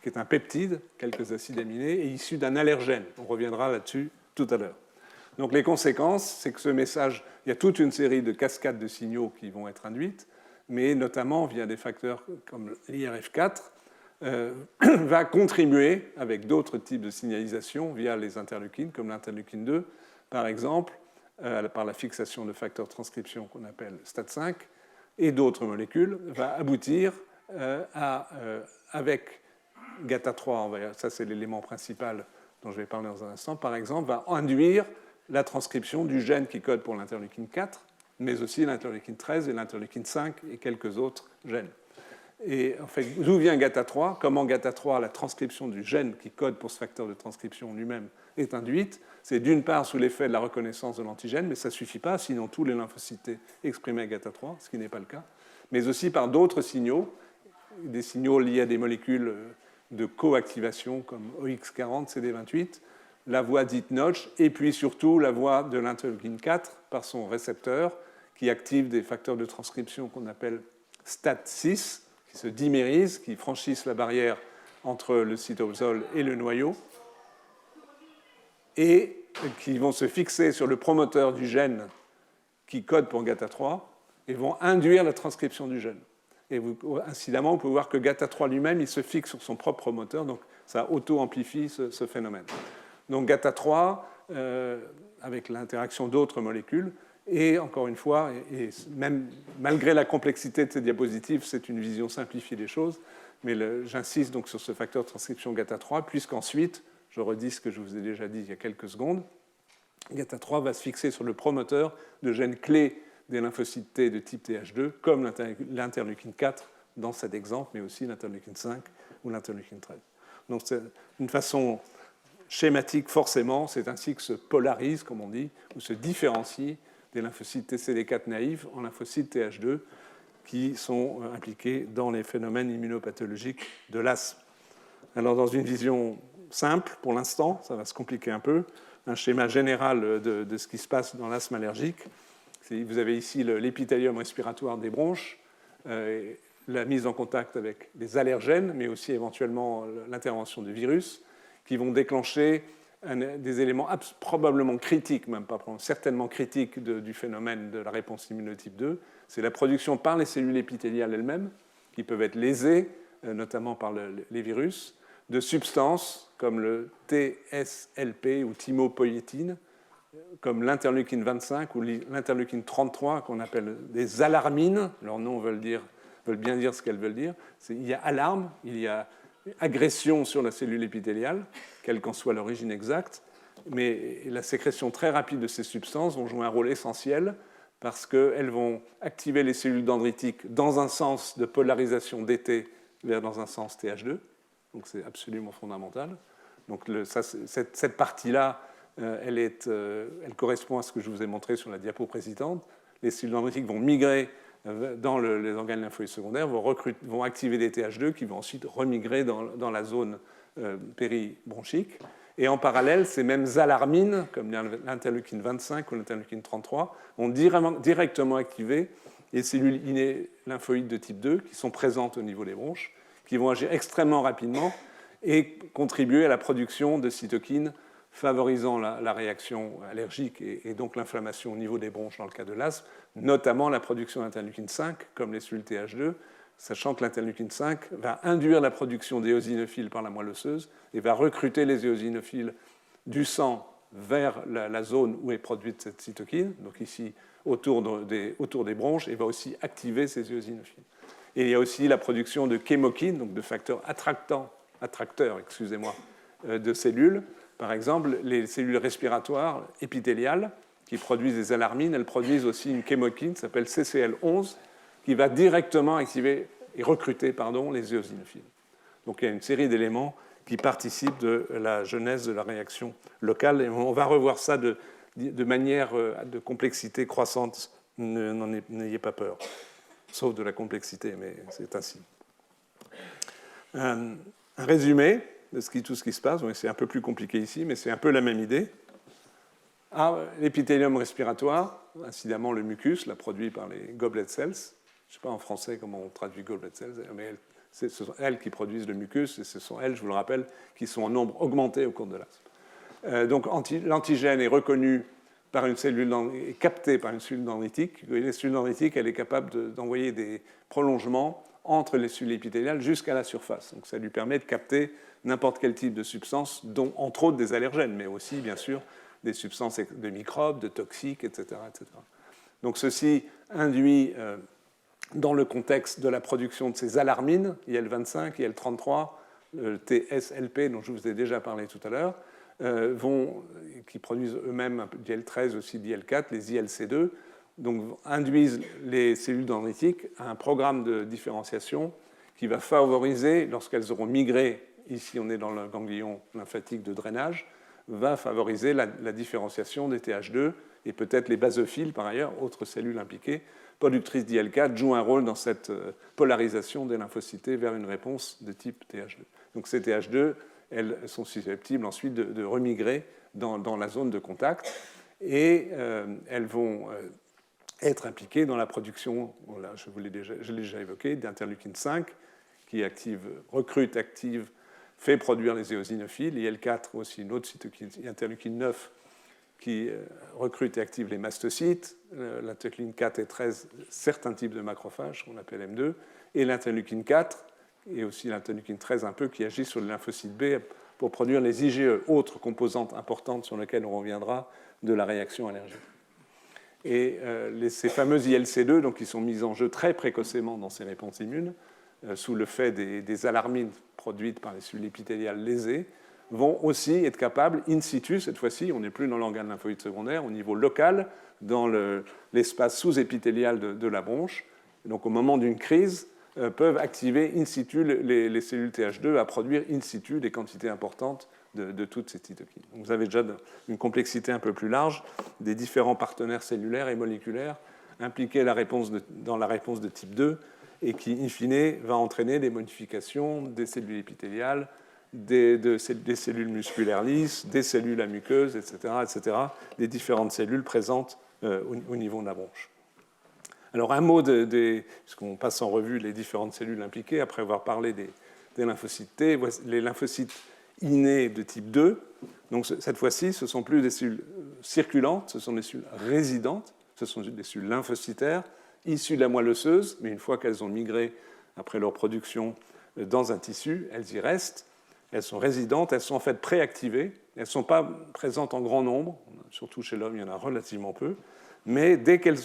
qui est un peptide, quelques acides aminés, est issu d'un allergène. On reviendra là-dessus tout à l'heure. Donc les conséquences, c'est que ce message, il y a toute une série de cascades de signaux qui vont être induites, mais notamment via des facteurs comme l'IRF4, va contribuer avec d'autres types de signalisation via les interleukines, comme l'interleukine 2, par exemple, par la fixation de facteurs de transcription qu'on appelle STAT5, et d'autres molécules, va aboutir avec GATA3, ça c'est l'élément principal dont je vais parler dans un instant, par exemple, va induire la transcription du gène qui code pour l'interleukine 4, mais aussi l'interleukine 13 et l'interleukine 5 et quelques autres gènes. Et en fait, d'où vient GATA3 ? Comment GATA3, la transcription du gène qui code pour ce facteur de transcription lui-même, est induite ? C'est d'une part sous l'effet de la reconnaissance de l'antigène, mais ça ne suffit pas, sinon tous les lymphocytes exprimaient GATA3, ce qui n'est pas le cas, mais aussi par d'autres signaux, des signaux liés à des molécules de coactivation comme OX40, CD28, la voie dite Notch, et puis surtout la voie de l'interleukine 4 par son récepteur qui active des facteurs de transcription qu'on appelle STAT6, qui se dimérisent, qui franchissent la barrière entre le cytosol et le noyau, et qui vont se fixer sur le promoteur du gène qui code pour GATA3 et vont induire la transcription du gène. Et incidemment, vous pouvez voir que GATA3 lui-même, il se fixe sur son propre promoteur, donc ça auto-amplifie ce phénomène. Donc GATA3, avec l'interaction d'autres molécules, Et encore une fois, et même malgré la complexité de ces diapositives, c'est une vision simplifiée des choses, mais j'insiste donc sur ce facteur de transcription GATA3, puisqu'ensuite, je redis ce que je vous ai déjà dit il y a quelques secondes, GATA3 va se fixer sur le promoteur de gènes clés des lymphocytes T de type Th2, comme l'interleukine 4 dans cet exemple, mais aussi l'interleukine 5 ou l'interleukine 13. Donc c'est une façon schématique, forcément, c'est ainsi que se polarise, comme on dit, ou se différencie des lymphocytes TCD4 naïfs en lymphocytes Th2 qui sont impliqués dans les phénomènes immunopathologiques de l'asthme. Alors, dans une vision simple, pour l'instant, ça va se compliquer un peu, un schéma général de ce qui se passe dans l'asthme allergique. Vous avez ici l'épithélium respiratoire des bronches, la mise en contact avec les allergènes, mais aussi éventuellement l'intervention de virus, qui vont déclencher des éléments probablement critiques, même pas certainement critiques du phénomène de la réponse immunotype 2. C'est la production par les cellules épithéliales elles-mêmes, qui peuvent être lésées, notamment par les virus, de substances comme le TSLP ou thymopoïétine, comme l'interleukine 25 ou l'interleukine 33, qu'on appelle des alarmines. Leurs noms veulent bien dire ce qu'elles veulent dire. Il y a alarme, il y a agression sur la cellule épithéliale, quelle qu'en soit l'origine exacte, mais la sécrétion très rapide de ces substances vont jouer un rôle essentiel parce qu'elles vont activer les cellules dendritiques dans un sens de polarisation DT vers dans un sens TH2, donc c'est absolument fondamental. Donc cette partie-là, elle correspond à ce que je vous ai montré sur la diapo précédente. Les cellules dendritiques vont migrer dans les organes lymphoïdes secondaires, vont activer des TH2 qui vont ensuite remigrer dans la zone péribronchique. Et en parallèle, ces mêmes alarmines, comme l'interleukine 25 ou l'interleukine 33, vont directement activer les cellules innées lymphoïdes de type 2 qui sont présentes au niveau des bronches, qui vont agir extrêmement rapidement et contribuer à la production de cytokines favorisant la réaction allergique et donc l'inflammation au niveau des bronches dans le cas de l'asthme, notamment la production d'interleukine 5, comme les cellules Th2, sachant que l'interleukine 5 va induire la production d'éosinophiles par la moelle osseuse et va recruter les éosinophiles du sang vers la zone où est produite cette cytokine, donc ici autour des bronches, et va aussi activer ces éosinophiles. Et il y a aussi la production de chémokines, donc de facteurs attracteurs de cellules. Par exemple, les cellules respiratoires épithéliales qui produisent des alarmines, elles produisent aussi une chémokine qui s'appelle CCL11 qui va directement activer et recruter les éosinophiles. Donc il y a une série d'éléments qui participent de la genèse de la réaction locale et on va revoir ça de manière de complexité croissante. N'ayez pas peur, sauf de la complexité, mais c'est ainsi. Un résumé de tout ce qui se passe. C'est un peu plus compliqué ici, mais c'est un peu la même idée. L'épithélium respiratoire, incidemment le mucus, là, produit par les goblet cells. Je ne sais pas en français comment on traduit goblet cells, mais ce sont elles qui produisent le mucus, et ce sont elles, je vous le rappelle, qui sont en nombre augmenté au cours de l'asthme. Donc l'antigène est reconnu par une cellule, est capté par une cellule dendritique. Et les cellules dendritiques, elle est capable d'envoyer des prolongements entre les cellules épithéliales jusqu'à la surface. Donc ça lui permet de capter n'importe quel type de substance, dont entre autres des allergènes, mais aussi, bien sûr, des substances de microbes, de toxiques, etc. etc. Donc ceci induit, dans le contexte de la production de ces alarmines, IL-25, IL-33, le TSLP, dont je vous ai déjà parlé tout à l'heure, qui produisent eux-mêmes d'IL-13, aussi d'IL-4, les ILC2, donc induisent les cellules dendritiques à un programme de différenciation qui va favoriser, lorsqu'elles auront migré, ici on est dans le ganglion lymphatique de drainage, va favoriser la différenciation des TH2 et peut-être les basophiles, par ailleurs, autres cellules impliquées, productrices d'IL4, jouent un rôle dans cette polarisation des lymphocytes vers une réponse de type TH2. Donc ces TH2, elles sont susceptibles ensuite de remigrer dans la zone de contact et elles vont être impliquées dans la production, là, je l'ai déjà évoqué, d'interleukine 5 qui recrute, active, fait produire les éosinophiles, IL-4 aussi une autre cytokine, interleukine 9 qui recrute et active les mastocytes, l'interleukine 4 et 13, certains types de macrophages qu'on appelle M2, et l'interleukine 4 et aussi l'interleukine 13 un peu qui agit sur le lymphocyte B pour produire les IgE, autres composantes importantes sur lesquelles on reviendra de la réaction allergique. Et ces fameuses ILC2, donc, qui sont mises en jeu très précocement dans ces réponses immunes, sous le fait des alarmines produites par les cellules épithéliales lésées, vont aussi être capables, in situ, cette fois-ci, on n'est plus dans l'organe lymphoïde secondaire, au niveau local, dans l'espace sous-épithélial de la bronche. Donc, au moment d'une crise, peuvent activer in situ les cellules Th2 à produire in situ des quantités importantes de toutes ces cytokines. Donc, vous avez déjà une complexité un peu plus large des différents partenaires cellulaires et moléculaires impliqués dans la réponse de type 2 et qui, in fine, va entraîner des modifications des cellules épithéliales, des cellules musculaires lisses, des cellules à muqueuses, etc., des différentes cellules présentes au niveau de la bronche. Alors, un mot puisqu'on passe en revue les différentes cellules impliquées, après avoir parlé des lymphocytes T, les lymphocytes innés de type 2. Donc, cette fois-ci, ce ne sont plus des cellules circulantes, ce sont des cellules résidentes, ce sont des cellules lymphocytaires issues de la moelle osseuse, mais une fois qu'elles ont migré après leur production dans un tissu, elles y restent, elles sont résidentes, elles sont en fait préactivées, elles ne sont pas présentes en grand nombre, surtout chez l'homme, il y en a relativement peu, mais dès qu'elles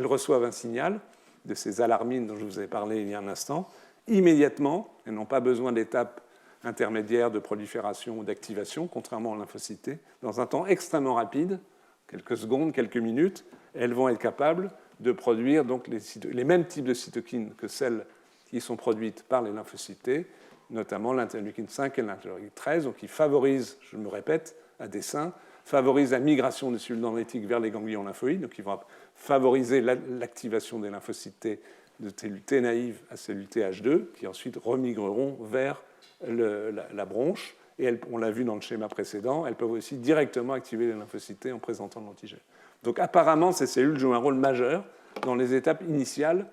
reçoivent un signal de ces alarmines dont je vous ai parlé il y a un instant, immédiatement, elles n'ont pas besoin d'étapes intermédiaires de prolifération ou d'activation, contrairement aux lymphocytes T. Dans un temps extrêmement rapide, quelques secondes, quelques minutes, elles vont être capables de produire donc les mêmes types de cytokines que celles qui sont produites par les lymphocytes T, notamment l'interleukine 5 et l'interleukine 13, donc qui favorisent, je me répète, à dessein, favorisent la migration des cellules dendritiques vers les ganglions lymphoïdes, donc ils vont favoriser l'activation des lymphocytes T de cellules T naïves à cellules Th2, qui ensuite remigreront vers la bronche. Et on l'a vu dans le schéma précédent, elles peuvent aussi directement activer les lymphocytes T en présentant de l'antigène. Donc apparemment, ces cellules jouent un rôle majeur dans les étapes initiales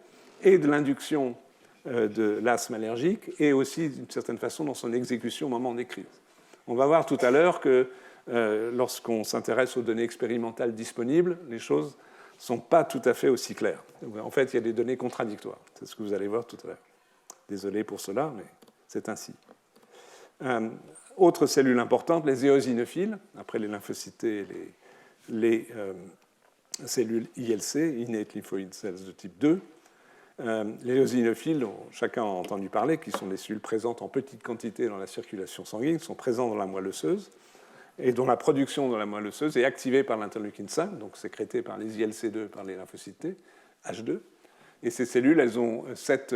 et de l'induction de l'asthme allergique et aussi, d'une certaine façon, dans son exécution au moment des crises. On va voir tout à l'heure que lorsqu'on s'intéresse aux données expérimentales disponibles, les choses ne sont pas tout à fait aussi claires. En fait, il y a des données contradictoires. C'est ce que vous allez voir tout à l'heure. Désolé pour cela, mais c'est ainsi. Autre cellule importante, les éosinophiles, après les lymphocytes et les cellules ILC, Innate Lymphoid Cells de type 2. Les éosinophiles, dont chacun a entendu parler, qui sont des cellules présentes en petite quantité dans la circulation sanguine, sont présentes dans la moelle osseuse, et dont la production dans la moelle osseuse est activée par l'interleukine 5, donc sécrétée par les ILC2, par les lymphocytes T, H2. Et ces cellules, elles ont cette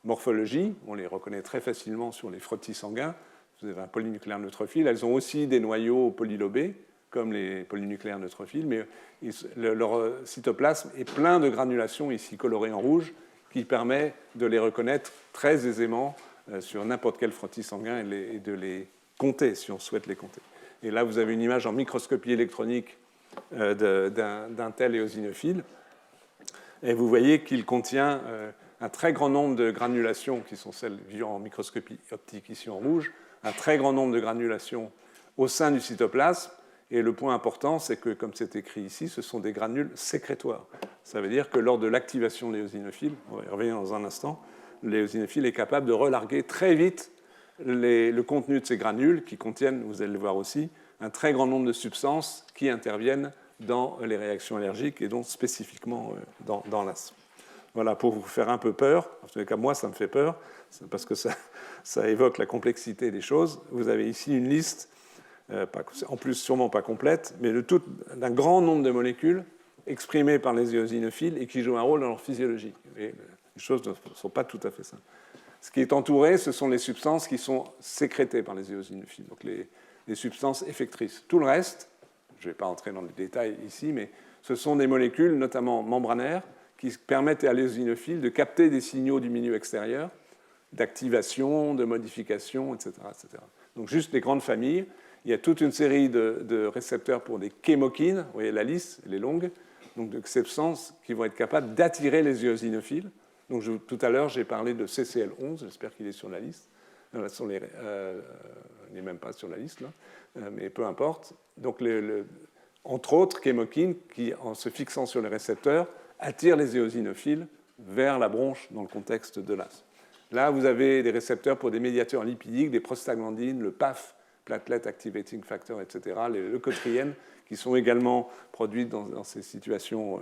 morphologie, on les reconnaît très facilement sur les frottis sanguins, vous avez un polynucléaire neutrophile, elles ont aussi des noyaux polylobés, comme les polynucléaires neutrophiles, mais leur cytoplasme est plein de granulations, ici colorées en rouge, qui permet de les reconnaître très aisément sur n'importe quel frottis sanguin et de les compter, si on souhaite les compter. Et là, vous avez une image en microscopie électronique d'un tel éosinophile, et vous voyez qu'il contient un très grand nombre de granulations, qui sont celles vues en microscopie optique ici en rouge, un très grand nombre de granulations au sein du cytoplasme. Et le point important, c'est que, comme c'est écrit ici, ce sont des granules sécrétoires. Ça veut dire que lors de l'activation de l'éosinophile, on va y revenir dans un instant, l'éosinophile est capable de relarguer très vite le contenu de ces granules qui contiennent, vous allez le voir aussi, un très grand nombre de substances qui interviennent dans les réactions allergiques et donc spécifiquement dans l'asthme. Voilà, pour vous faire un peu peur, en tout cas moi ça me fait peur, parce que ça évoque la complexité des choses. Vous avez ici une liste, en plus sûrement pas complète, mais d'un grand nombre de molécules exprimées par les éosinophiles et qui jouent un rôle dans leur physiologie. Et les choses ne sont pas tout à fait simples. Ce qui est entouré, ce sont les substances qui sont sécrétées par les éosinophiles, donc les substances effectrices. Tout le reste, je ne vais pas entrer dans les détails ici, mais ce sont des molécules, notamment membranaires, qui permettent à l'éosinophile de capter des signaux du milieu extérieur, d'activation, de modification, etc., etc. Donc juste les grandes familles. Il y a toute une série de récepteurs pour des chémokines, vous voyez la liste, elle est longue, donc de substances qui vont être capables d'attirer les éosinophiles. Donc tout à l'heure, j'ai parlé de CCL11, j'espère qu'il est sur la liste. Il n'est même pas sur la liste, là, mais peu importe. Donc, entre autres, chémokines qui, en se fixant sur les récepteurs, attirent les éosinophiles vers la bronche dans le contexte de l'asthme. Là, vous avez des récepteurs pour des médiateurs lipidiques, des prostaglandines, le PAF, Platelet Activating Factor, etc., les leucotriènes, qui sont également produites dans ces situations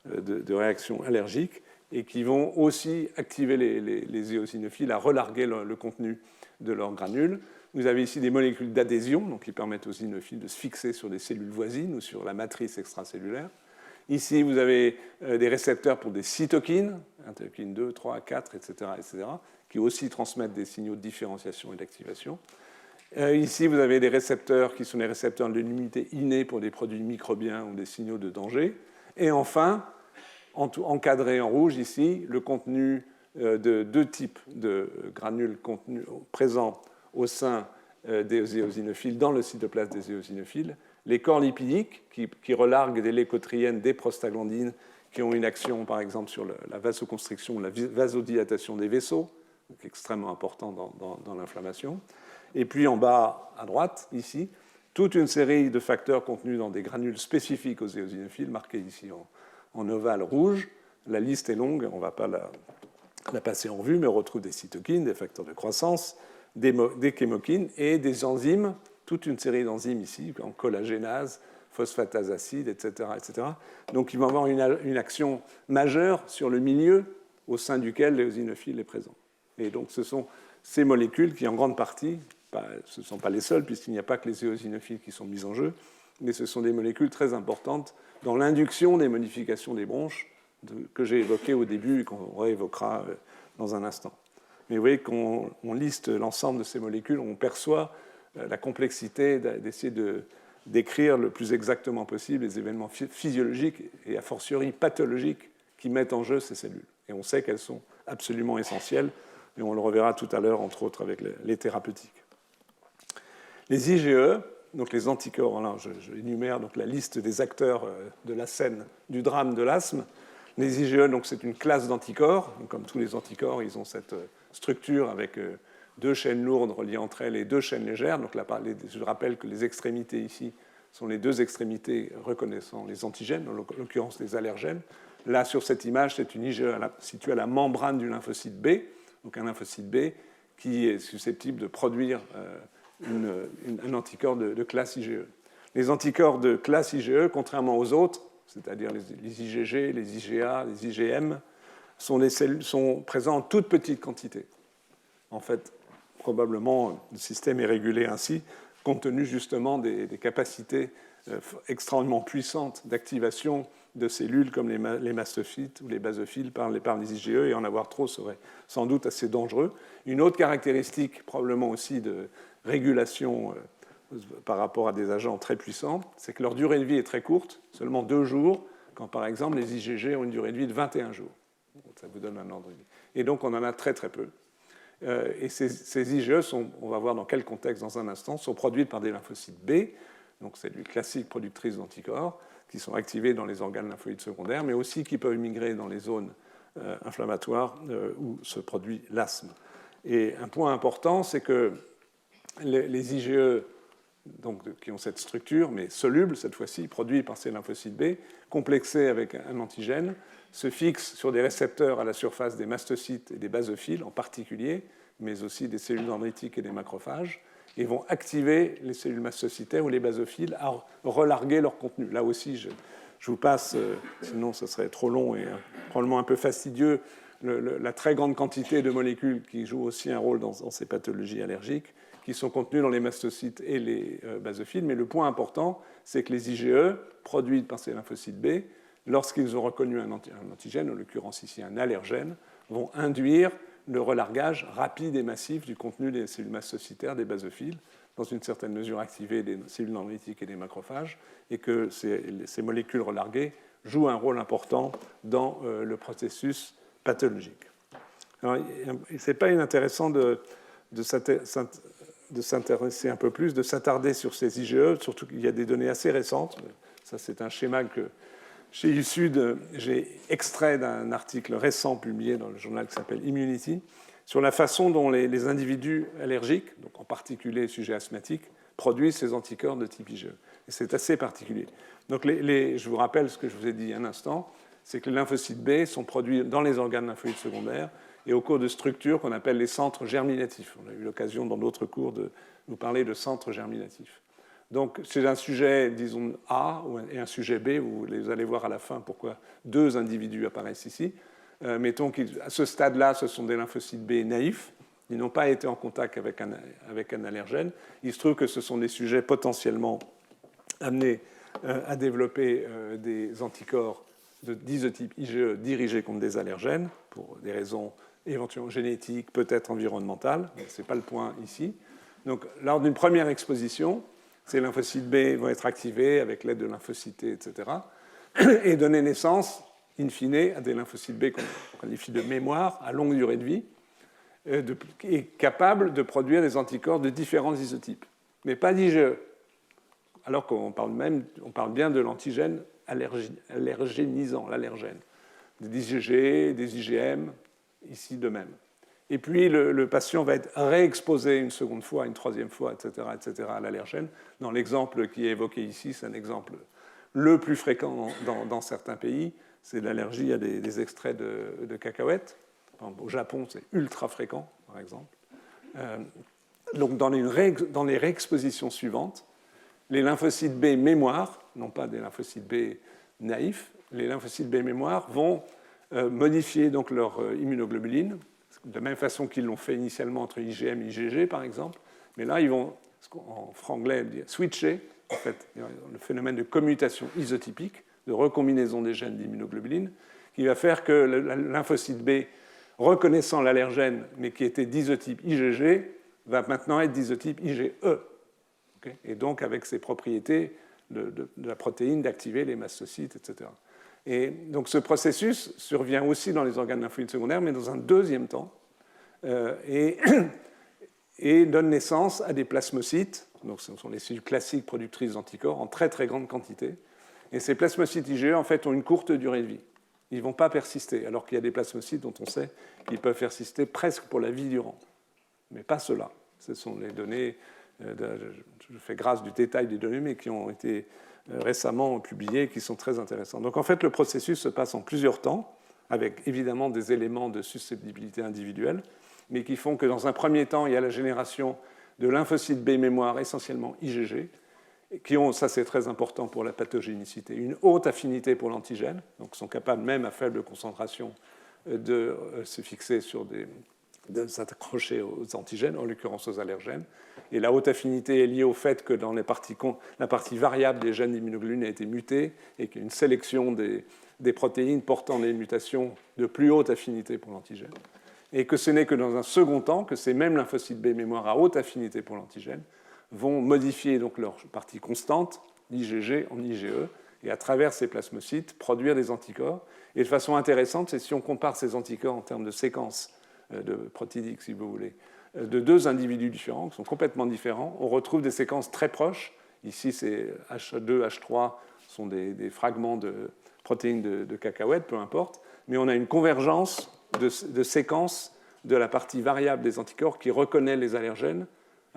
de réactions allergiques et qui vont aussi activer les éosinophiles à relarguer le contenu de leurs granules. Vous avez ici des molécules d'adhésion, donc qui permettent aux éosinophiles de se fixer sur des cellules voisines ou sur la matrice extracellulaire. Ici, vous avez des récepteurs pour des cytokines, interleukines 2, 3, 4, etc., qui aussi transmettent des signaux de différenciation et d'activation. Ici, vous avez des récepteurs qui sont des récepteurs de l'immunité innée pour des produits microbiens ou des signaux de danger. Et enfin, encadré en rouge ici, le contenu de deux types de granules présents au sein des éosinophiles, dans le cytoplasme des éosinophiles, les corps lipidiques qui relarguent des leucotriènes, des prostaglandines, qui ont une action, par exemple, sur la vasoconstriction, la vasodilatation des vaisseaux, donc extrêmement important dans l'inflammation. Et puis en bas à droite, ici, toute une série de facteurs contenus dans des granules spécifiques aux éosinophiles, marqués ici en ovale rouge. La liste est longue, on ne va pas la passer en revue, mais on retrouve des cytokines, des facteurs de croissance, des chémokines et des enzymes, toute une série d'enzymes ici, en collagénase, phosphatase acide, etc., etc. Donc, ils vont avoir une action majeure sur le milieu au sein duquel l'éosinophile est présent. Et donc, ce sont ces molécules qui, en grande partie, ce ne sont pas les seules, puisqu'il n'y a pas que les éosinophiles qui sont mis en jeu, mais ce sont des molécules très importantes dans l'induction des modifications des bronches que j'ai évoquées au début et qu'on réévoquera dans un instant. Mais vous voyez qu'on liste l'ensemble de ces molécules, on perçoit la complexité d'essayer de décrire le plus exactement possible les événements physiologiques et a fortiori pathologiques qui mettent en jeu ces cellules. Et on sait qu'elles sont absolument essentielles, et on le reverra tout à l'heure, entre autres, avec les thérapeutiques. Les IgE, donc les anticorps, là, je énumère donc la liste des acteurs de la scène du drame de l'asthme. Les IgE, donc, c'est une classe d'anticorps. Comme tous les anticorps, ils ont cette structure avec deux chaînes lourdes reliées entre elles et deux chaînes légères. Donc là, je rappelle que les extrémités ici sont les deux extrémités reconnaissant les antigènes, en l'occurrence les allergènes. Là, sur cette image, c'est une IgE située à la membrane du lymphocyte B, donc un lymphocyte B qui est susceptible de produire un anticorps de classe IgE. Les anticorps de classe IgE, contrairement aux autres, c'est-à-dire les IgG, les IgA, les IgM, sont présents en toute petite quantité. En fait, probablement, le système est régulé ainsi, compte tenu justement des capacités extrêmement puissantes d'activation de cellules comme les mastophytes ou les basophiles par les IgE, et en avoir trop serait sans doute assez dangereux. Une autre caractéristique, probablement aussi de régulation par rapport à des agents très puissants, c'est que leur durée de vie est très courte, seulement 2 jours, quand par exemple les IgG ont une durée de vie de 21 jours. Ça vous donne un ordre de vie. Et donc on en a très très peu. Et ces IgE on va voir dans quel contexte dans un instant, sont produites par des lymphocytes B, donc cellules classiques productrices d'anticorps, qui sont activées dans les organes lymphoïdes secondaires, mais aussi qui peuvent migrer dans les zones inflammatoires où se produit l'asthme. Et un point important, c'est que les IgE, donc, qui ont cette structure, mais solubles cette fois-ci, produits par ces lymphocytes B, complexés avec un antigène, se fixent sur des récepteurs à la surface des mastocytes et des basophiles en particulier, mais aussi des cellules dendritiques et des macrophages, et vont activer les cellules mastocytaires ou les basophiles à relarguer leur contenu. Là aussi, je vous passe, sinon ce serait trop long et probablement un peu fastidieux, la très grande quantité de molécules qui jouent aussi un rôle dans ces pathologies allergiques, qui sont contenues dans les mastocytes et les basophiles. Mais le point important, c'est que les IgE, produites par ces lymphocytes B, lorsqu'ils ont reconnu un antigène, en l'occurrence ici un allergène, vont induire le relargage rapide et massif du contenu des cellules mastocytaires, des basophiles, dans une certaine mesure activées des cellules dendritiques et des macrophages, et que ces molécules relarguées jouent un rôle important dans le processus pathologique. Alors, ce n'est pas inintéressant de s'intéresser un peu plus, de s'attarder sur ces IgE, surtout qu'il y a des données assez récentes. Ça, c'est un schéma que chez USUD, j'ai extrait d'un article récent publié dans le journal qui s'appelle Immunity, sur la façon dont les individus allergiques, donc en particulier les sujets asthmatiques, produisent ces anticorps de type IgE. Et c'est assez particulier. Donc je vous rappelle ce que je vous ai dit un instant, c'est que les lymphocytes B sont produits dans les organes lymphoïdes secondaires et au cours de structures qu'on appelle les centres germinatifs. On a eu l'occasion dans d'autres cours de vous parler de centres germinatifs. Donc, c'est un sujet, disons, A et un sujet B. Vous allez voir à la fin pourquoi deux individus apparaissent ici. Mettons qu'à ce stade-là, ce sont des lymphocytes B naïfs. Ils n'ont pas été en contact avec un allergène. Il se trouve que ce sont des sujets potentiellement amenés à développer des anticorps d'isotype IgE dirigés contre des allergènes, pour des raisons éventuellement génétiques, peut-être environnementales. Ce n'est pas le point ici. Donc, lors d'une première exposition, ces lymphocytes B vont être activés avec l'aide de lymphocytes T, etc., et donner naissance, in fine, à des lymphocytes B qu'on qualifie de mémoire à longue durée de vie, et capables de produire des anticorps de différents isotypes, mais pas d'IgE, alors qu'on parle bien de l'antigène allergénisant, l'allergène, des IgG, des IgM, ici de même. Et puis le patient va être réexposé une seconde fois, une troisième fois, etc., à l'allergène. Dans l'exemple qui est évoqué ici, c'est un exemple le plus fréquent dans certains pays, c'est l'allergie à des extraits de cacahuètes. Au Japon, c'est ultra fréquent, par exemple. Donc dans les réexpositions suivantes, les lymphocytes B mémoire, non pas des lymphocytes B naïfs, les lymphocytes B mémoire vont modifier donc leur immunoglobuline, de la même façon qu'ils l'ont fait initialement entre IgM et IgG, par exemple. Mais là, ils vont, en franglais, switcher, en fait, le phénomène de commutation isotypique, de recombinaison des gènes d'immunoglobulines, qui va faire que le lymphocyte B, reconnaissant l'allergène, mais qui était d'isotype IgG, va maintenant être d'isotype IgE. Okay, et donc avec ces propriétés de la protéine d'activer les mastocytes, etc. Et donc ce processus survient aussi dans les organes lymphoïdes secondaires, mais dans un deuxième temps, et donne naissance à des plasmocytes. Donc ce sont les cellules classiques productrices d'anticorps en très très grande quantité. Et ces plasmocytes IgE en fait ont une courte durée de vie. Ils ne vont pas persister, alors qu'il y a des plasmocytes dont on sait qu'ils peuvent persister presque pour la vie durant. Mais pas ceux-là. Ce sont les données, je fais grâce du détail des données, mais qui ont été récemment publiées et qui sont très intéressantes. Donc en fait, le processus se passe en plusieurs temps, avec évidemment des éléments de susceptibilité individuelle, mais qui font que dans un premier temps, il y a la génération de lymphocytes B mémoire, essentiellement IgG, qui ont, ça c'est très important pour la pathogénicité, une haute affinité pour l'antigène, donc sont capables même à faible concentration de se fixer de s'accrocher aux antigènes, en l'occurrence aux allergènes. Et la haute affinité est liée au fait que dans la partie variable des gènes d'immunoglobulines a été mutée et qu'il y a une sélection des protéines portant des mutations de plus haute affinité pour l'antigène. Et que ce n'est que dans un second temps que ces mêmes lymphocytes B mémoire à haute affinité pour l'antigène vont modifier donc leur partie constante, l'IgG en IgE, et à travers ces plasmocytes, produire des anticorps. Et de façon intéressante, c'est si on compare ces anticorps en termes de séquences de protéidiques, si vous voulez, de deux individus différents, qui sont complètement différents, on retrouve des séquences très proches. Ici, c'est H2, H3, sont des fragments de protéines de cacahuètes, peu importe, mais on a une convergence de séquences de la partie variable des anticorps qui reconnaît les allergènes,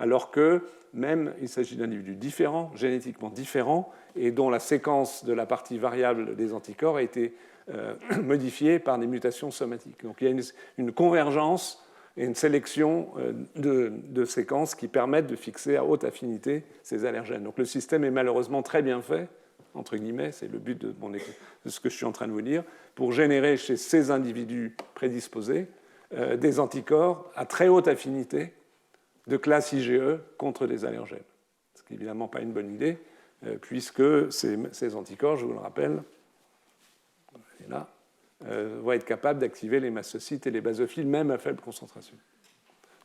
alors que même il s'agit d'individus différents, génétiquement différents, et dont la séquence de la partie variable des anticorps a été modifiée par des mutations somatiques. Donc il y a une convergence et une sélection de séquences qui permettent de fixer à haute affinité ces allergènes. Donc le système est malheureusement très bien fait, entre guillemets, c'est le but de ce que je suis en train de vous dire, pour générer chez ces individus prédisposés des anticorps à très haute affinité de classe IgE contre des allergènes. Ce qui n'est évidemment pas une bonne idée, puisque ces anticorps, je vous le rappelle, et là, vont être capables d'activer les mastocytes et les basophiles, même à faible concentration.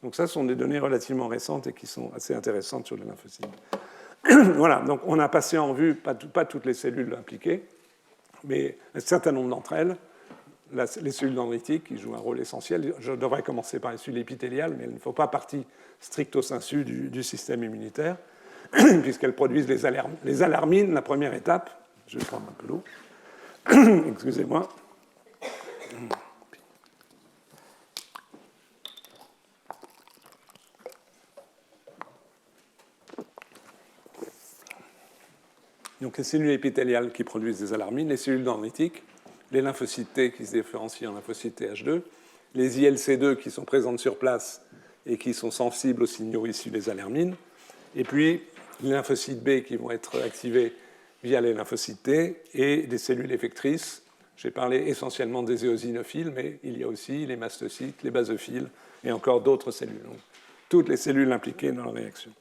Donc ça, ce sont des données relativement récentes et qui sont assez intéressantes sur les lymphocytes. Voilà, donc on a passé en revue, pas toutes les cellules impliquées, mais un certain nombre d'entre elles, les cellules dendritiques qui jouent un rôle essentiel. Je devrais commencer par les cellules épithéliales, mais elles ne font pas partie stricto sensu du système immunitaire, puisqu'elles produisent les alarmines, la première étape. Je vais prendre un peu l'eau. Excusez-moi. Donc les cellules épithéliales qui produisent des alarmines, les cellules dendritiques, les lymphocytes T qui se différencient en lymphocytes TH2, les ILC2 qui sont présentes sur place et qui sont sensibles aux signaux issus des alarmines, et puis les lymphocytes B qui vont être activés via les lymphocytes T et des cellules effectrices. J'ai parlé essentiellement des éosinophiles, mais il y a aussi les mastocytes, les basophiles et encore d'autres cellules. Donc, toutes les cellules impliquées dans la réaction.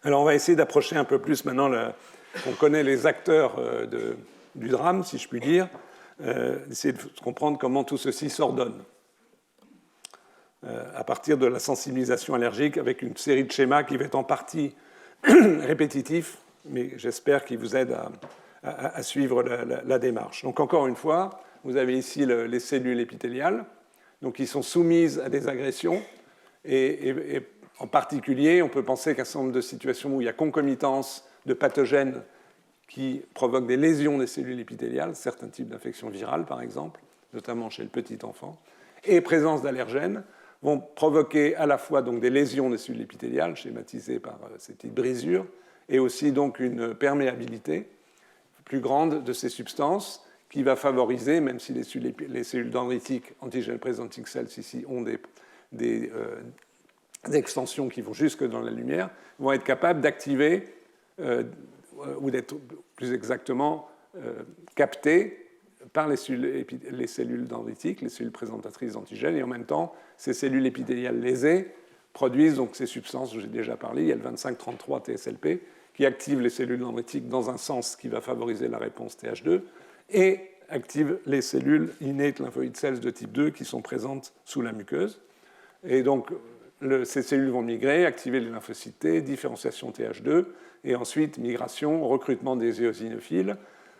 Alors, on va essayer d'approcher un peu plus maintenant. On connaît les acteurs du drame, si je puis dire, d'essayer de comprendre comment tout ceci s'ordonne. À partir de la sensibilisation allergique, avec une série de schémas qui va être en partie répétitifs, mais j'espère qu'ils vous aident à suivre la démarche. Donc, encore une fois, vous avez ici les cellules épithéliales, donc, qui sont soumises à des agressions. Et en particulier, on peut penser qu'un certain nombre de situations où il y a concomitance de pathogènes qui provoquent des lésions des cellules épithéliales, certains types d'infections virales, par exemple, notamment chez le petit enfant, et présence d'allergènes, vont provoquer à la fois donc, des lésions des cellules épithéliales, schématisées par ces petites brisures, et aussi donc une perméabilité plus grande de ces substances qui va favoriser, même si les cellules dendritiques antigènes presenting cells ici ont des extensions qui vont jusque dans la lumière, vont être capables d'activer ou d'être plus exactement captées par les cellules dendritiques, les cellules présentatrices d'antigènes, et en même temps, ces cellules épithéliales lésées produisent donc ces substances dont j'ai déjà parlé, il y a le 25-33 TSLP, qui active les cellules dendritiques dans un sens qui va favoriser la réponse Th2 et active les cellules innate lymphoid cells de type 2 qui sont présentes sous la muqueuse. Et donc, ces cellules vont migrer, activer les lymphocytes T, différenciation Th2, et ensuite migration, recrutement des éosinophiles,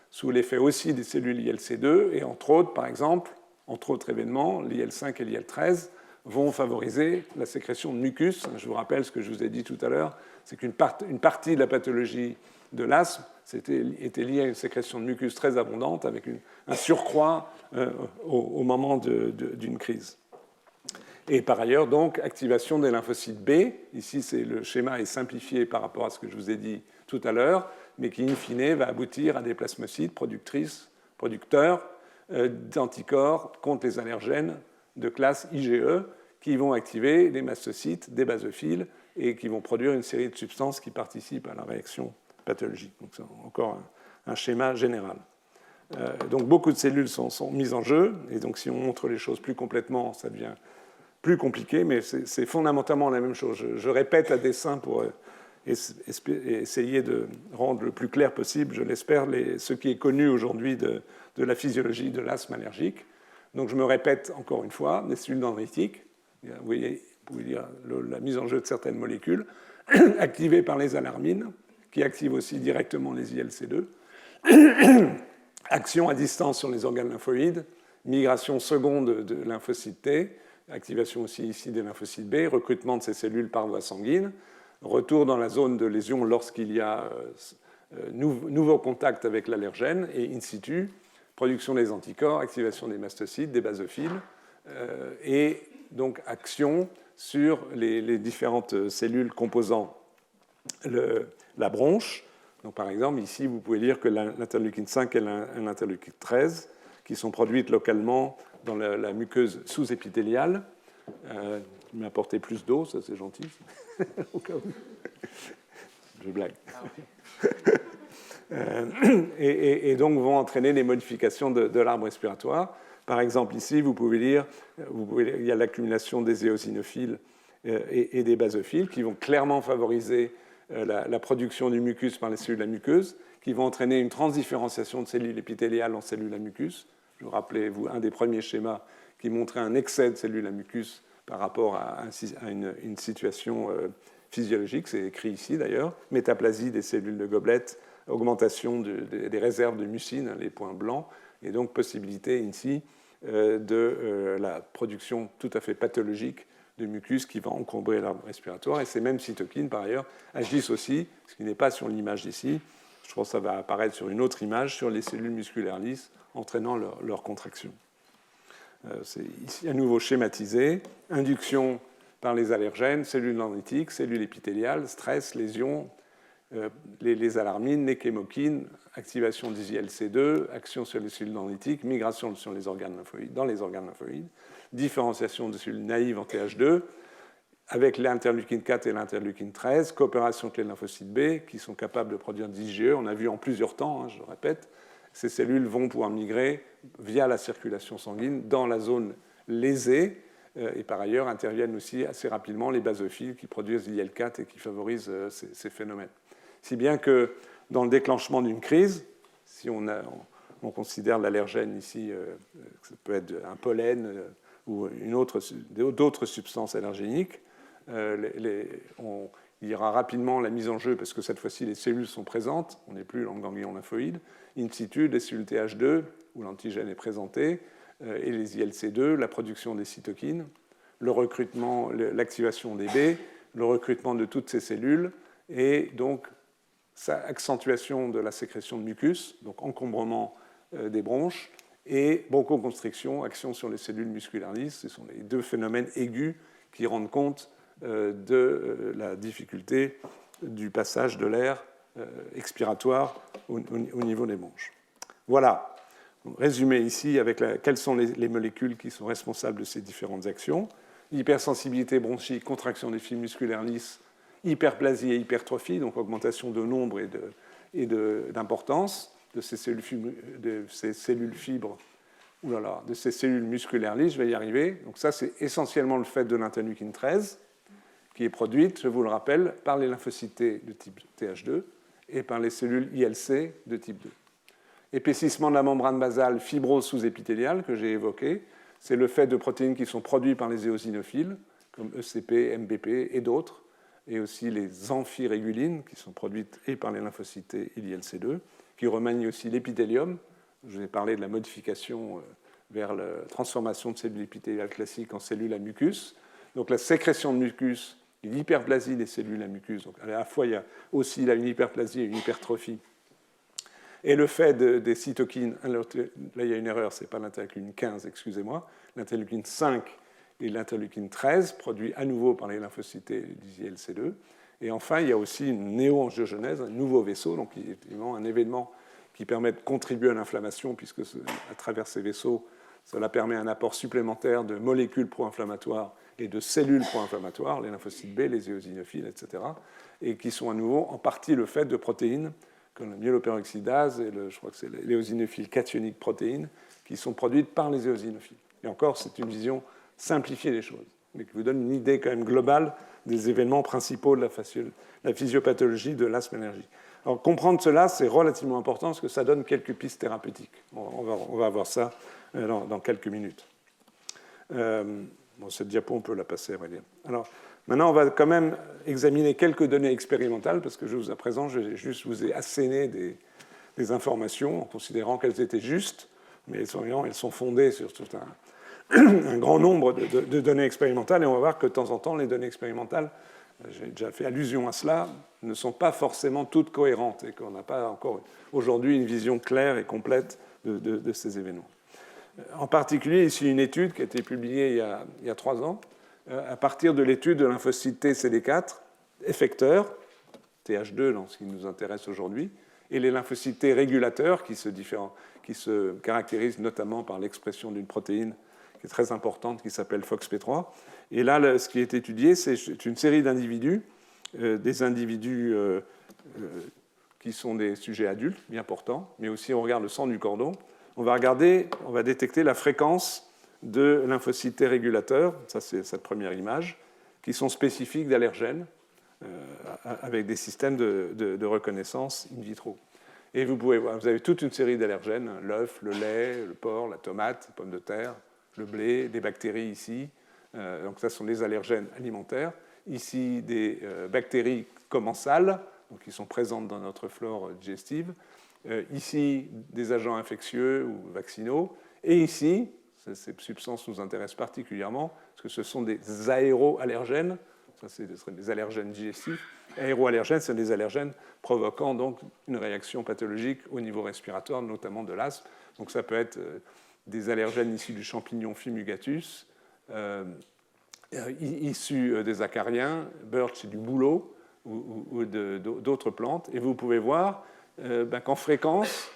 sous l'effet aussi des cellules ILC2, et entre autres, par exemple, entre autres événements, l'IL5 et l'IL13 vont favoriser la sécrétion de mucus. Je vous rappelle ce que je vous ai dit tout à l'heure, c'est qu'une partie de la pathologie de l'asthme était liée à une sécrétion de mucus très abondante, avec un surcroît au moment d'une crise. Et par ailleurs, donc, activation des lymphocytes B. Ici, le schéma est simplifié par rapport à ce que je vous ai dit tout à l'heure, mais qui, in fine, va aboutir à des plasmocytes producteurs d'anticorps contre les allergènes de classe IgE, qui vont activer des mastocytes, des basophiles, et qui vont produire une série de substances qui participent à la réaction pathologique. Donc, c'est encore un schéma général. Donc, beaucoup de cellules sont mises en jeu, et donc, si on montre les choses plus complètement, ça devient plus compliqué, mais c'est fondamentalement la même chose. Je répète à dessein pour essayer de rendre le plus clair possible, je l'espère, ce qui est connu aujourd'hui de la physiologie de l'asthme allergique. Donc je me répète encore une fois, les cellules dendritiques, vous pouvez lire la mise en jeu de certaines molécules, activées par les alarmines, qui activent aussi directement les ILC2, action à distance sur les organes lymphoïdes, migration seconde de lymphocytes T, activation aussi ici des lymphocytes B, recrutement de ces cellules par voie sanguine, retour dans la zone de lésion lorsqu'il y a nouveau contact avec l'allergène, et in situ, production des anticorps, activation des mastocytes, des basophiles, et donc action sur les différentes cellules composant la bronche. Donc, par exemple, ici, vous pouvez lire que l'interleukine 5 et l'interleukine 13, qui sont produites localement dans la muqueuse sous-épithéliale. Il m'a apporté plus d'eau, ça c'est gentil. Au cas où. Je blague. Et donc vont entraîner des modifications de l'arbre respiratoire. Par exemple, ici, vous pouvez lire, il y a l'accumulation des éosinophiles et des basophiles qui vont clairement favoriser la production du mucus par les cellules à muqueuse, qui vont entraîner une transdifférenciation de cellules épithéliales en cellules à mucus. Je vous rappelez-vous un des premiers schémas qui montrait un excès de cellules à mucus par rapport à une situation physiologique, c'est écrit ici d'ailleurs, métaplasie des cellules de gobelet, augmentation des réserves de mucine, les points blancs, et donc possibilité ici de la production tout à fait pathologique de mucus qui va encombrer l'arbre respiratoire. Et ces mêmes cytokines, par ailleurs, agissent aussi, ce qui n'est pas sur l'image d'ici, je pense que ça va apparaître sur une autre image, sur les cellules musculaires lisses, entraînant leur contraction. C'est ici à nouveau schématisé, induction par les allergènes, cellules dendritiques, cellules épithéliales, stress, lésions, les alarmines, les chémokines, activation des ILC2, action sur les cellules dendritiques, migration sur les organes lymphoïdes, dans les organes lymphoïdes, différenciation de cellules naïves en Th2, avec l'interleukine 4 et l'interleukine 13, coopération avec les lymphocytes B, qui sont capables de produire des IgE. On a vu en plusieurs temps, je le répète, ces cellules vont pouvoir migrer via la circulation sanguine dans la zone lésée, et par ailleurs interviennent aussi assez rapidement les basophiles qui produisent l'IL4 et qui favorisent ces phénomènes. Si bien que dans le déclenchement d'une crise, si on considère l'allergène ici, ça peut être un pollen ou d'autres substances allergéniques, il y aura rapidement la mise en jeu, parce que cette fois-ci les cellules sont présentes, on n'est plus dans le ganglion lymphoïde, in situ, les cellules Th2, où l'antigène est présenté, et les ILC2, la production des cytokines, le recrutement, l'activation des B, le recrutement de toutes ces cellules, et donc accentuation de la sécrétion de mucus, donc encombrement des bronches, et bronchoconstriction, action sur les cellules musculaires lisses. Ce sont les deux phénomènes aigus qui rendent compte de la difficulté du passage de l'air expiratoire au niveau des bronches. Voilà. Résumé ici avec quelles sont les molécules qui sont responsables de ces différentes actions. Hypersensibilité bronchique, contraction des fibres musculaires lisses, hyperplasie et hypertrophie, donc augmentation de nombre et d'importance de ces cellules fibres, de ces cellules musculaires lisses, je vais y arriver. Donc ça, c'est essentiellement le fait de l'interleukine 13, qui est produite, je vous le rappelle, par les lymphocytes T de type Th2 et par les cellules ILC de type 2. Épaississement de la membrane basale, fibrose sous-épithéliale, que j'ai évoqué, c'est le fait de protéines qui sont produites par les éosinophiles, comme ECP, MBP et d'autres, et aussi les amphirégulines, qui sont produites et par les lymphocytes T et l'ILC2, qui remanient aussi l'épithélium. Je vous ai parlé de la modification vers la transformation de cellules épithéliales classiques en cellules à mucus. Donc la sécrétion de mucus, l'hyperplasie des cellules à mucus, donc à la fois il y a aussi une hyperplasie et une hypertrophie. Et le fait des cytokines, là il y a une erreur, ce n'est pas l'interleukine 15, excusez-moi, l'interleukine 5 et l'interleukine 13, produits à nouveau par les lymphocytes du ILC2. Et enfin, il y a aussi une néo-angiogenèse, un nouveau vaisseau, donc effectivement un événement qui permet de contribuer à l'inflammation, puisque à travers ces vaisseaux, cela permet un apport supplémentaire de molécules pro-inflammatoires et de cellules pro-inflammatoires, les lymphocytes B, les éosinophiles, etc., et qui sont à nouveau en partie le fait de protéines comme la myéloperoxydase et je crois que c'est l'éosinophile cationique protéine, qui sont produites par les éosinophiles. Et encore, c'est une vision simplifiée des choses, mais qui vous donne une idée quand même globale des événements principaux de la physiopathologie de l'asthme allergique. Alors, comprendre cela, c'est relativement important parce que ça donne quelques pistes thérapeutiques. On va voir ça dans quelques minutes. Cette diapo, on peut la passer, à vrai dire. Alors, maintenant, on va quand même examiner quelques données expérimentales, parce que jusqu'à présent, je vous ai asséné des informations en considérant qu'elles étaient justes, mais elles sont fondées sur tout un grand nombre de données expérimentales, et on va voir que de temps en temps, les données expérimentales, j'ai déjà fait allusion à cela, ne sont pas forcément toutes cohérentes, et qu'on n'a pas encore aujourd'hui une vision claire et complète de ces événements. En particulier, ici, une étude qui a été publiée il y a 3 ans, à partir de l'étude de lymphocyte T CD4, effecteurs, TH2 dans ce qui nous intéresse aujourd'hui, et les lymphocytes T régulateurs qui se caractérisent notamment par l'expression d'une protéine qui est très importante qui s'appelle FOXP3. Et là, ce qui est étudié, c'est une série d'individus, des individus qui sont des sujets adultes, bien portants, mais aussi on regarde le sang du cordon. On va détecter la fréquence de lymphocytes T régulateurs, ça c'est cette première image, qui sont spécifiques d'allergènes avec des systèmes de reconnaissance in vitro. Et vous avez toute une série d'allergènes, l'œuf, le lait, le porc, la tomate, les pommes de terre, le blé, des bactéries ici. Donc ça sont les allergènes alimentaires. Ici, des bactéries commensales, donc qui sont présentes dans notre flore digestive. Ici, des agents infectieux ou vaccinaux. Et ici, ces substances nous intéressent particulièrement, parce que ce sont des aéroallergènes. Ça, ce seraient des allergènes digestifs. Aéroallergènes, c'est des allergènes provoquant donc une réaction pathologique au niveau respiratoire, notamment de l'asthme. Donc ça peut être des allergènes issus du champignon Fumigatus, issus des acariens, birch et du bouleau, ou d'autres plantes. Et vous pouvez voir qu'en fréquence,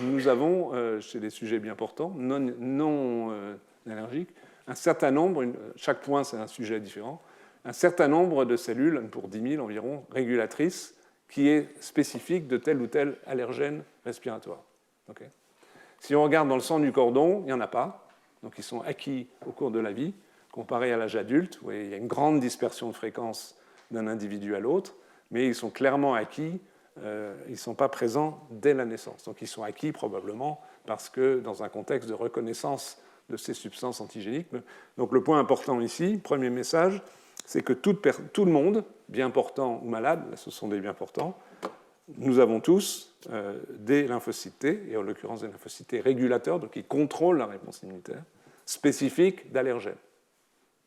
nous avons, chez des sujets bien portants, non allergiques, un certain nombre, chaque point c'est un sujet différent, un certain nombre de cellules, pour 10 000 environ, régulatrices, qui est spécifique de tel ou tel allergène respiratoire. Okay. Si on regarde dans le sang du cordon, il n'y en a pas. Donc ils sont acquis au cours de la vie. Comparé à l'âge adulte, vous voyez, il y a une grande dispersion de fréquence d'un individu à l'autre, mais ils sont clairement acquis, ils ne sont pas présents dès la naissance. Donc ils sont acquis probablement parce que dans un contexte de reconnaissance de ces substances antigéniques. Donc le point important ici, premier message, c'est que tout le monde, bien portant ou malade, là ce sont des bien portants, nous avons tous des lymphocytes T, et en l'occurrence des lymphocytes T régulateurs, donc qui contrôlent la réponse immunitaire, spécifiques d'allergènes.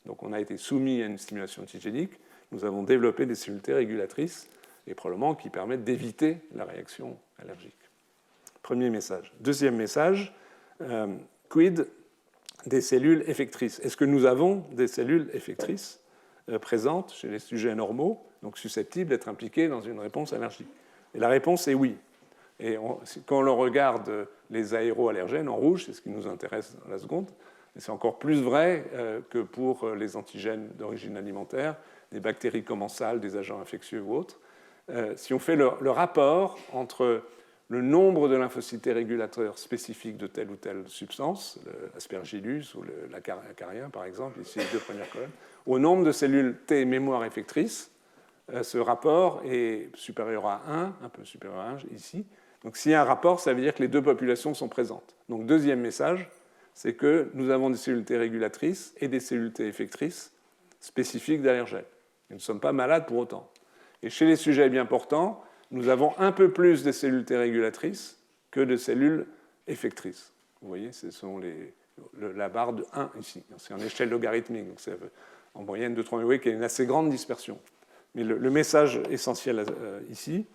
Donc on a été soumis à une stimulation antigénique, nous avons développé des cellules T régulatrices, et probablement qui permettent d'éviter la réaction allergique. Premier message. Deuxième message, quid des cellules effectrices? Est-ce que nous avons des cellules effectrices présentes chez les sujets normaux, donc susceptibles d'être impliquées dans une réponse allergique? Et la réponse est oui. Et quand on regarde les aéroallergènes en rouge, c'est ce qui nous intéresse dans la seconde, et c'est encore plus vrai que pour les antigènes d'origine alimentaire, des bactéries commensales, des agents infectieux ou autres. Si on fait le rapport entre le nombre de lymphocytes régulateurs spécifiques de telle ou telle substance, l'aspergillus ou l'acarien par exemple, ici les deux premières colonnes, au nombre de cellules T mémoire effectrices, ce rapport est supérieur à 1, un peu supérieur à 1 ici. Donc s'il y a un rapport, ça veut dire que les deux populations sont présentes. Donc deuxième message, c'est que nous avons des cellules T régulatrices et des cellules T effectrices spécifiques d'allergènes. Nous ne sommes pas malades pour autant. Et chez les sujets bien portants, nous avons un peu plus de cellules T régulatrices que de cellules effectrices. Vous voyez, ce sont la barre de 1 ici. C'est en échelle logarithmique, donc c'est en moyenne de 3. Vous voyez qu'il y a une assez grande dispersion. Mais le message essentiel ici,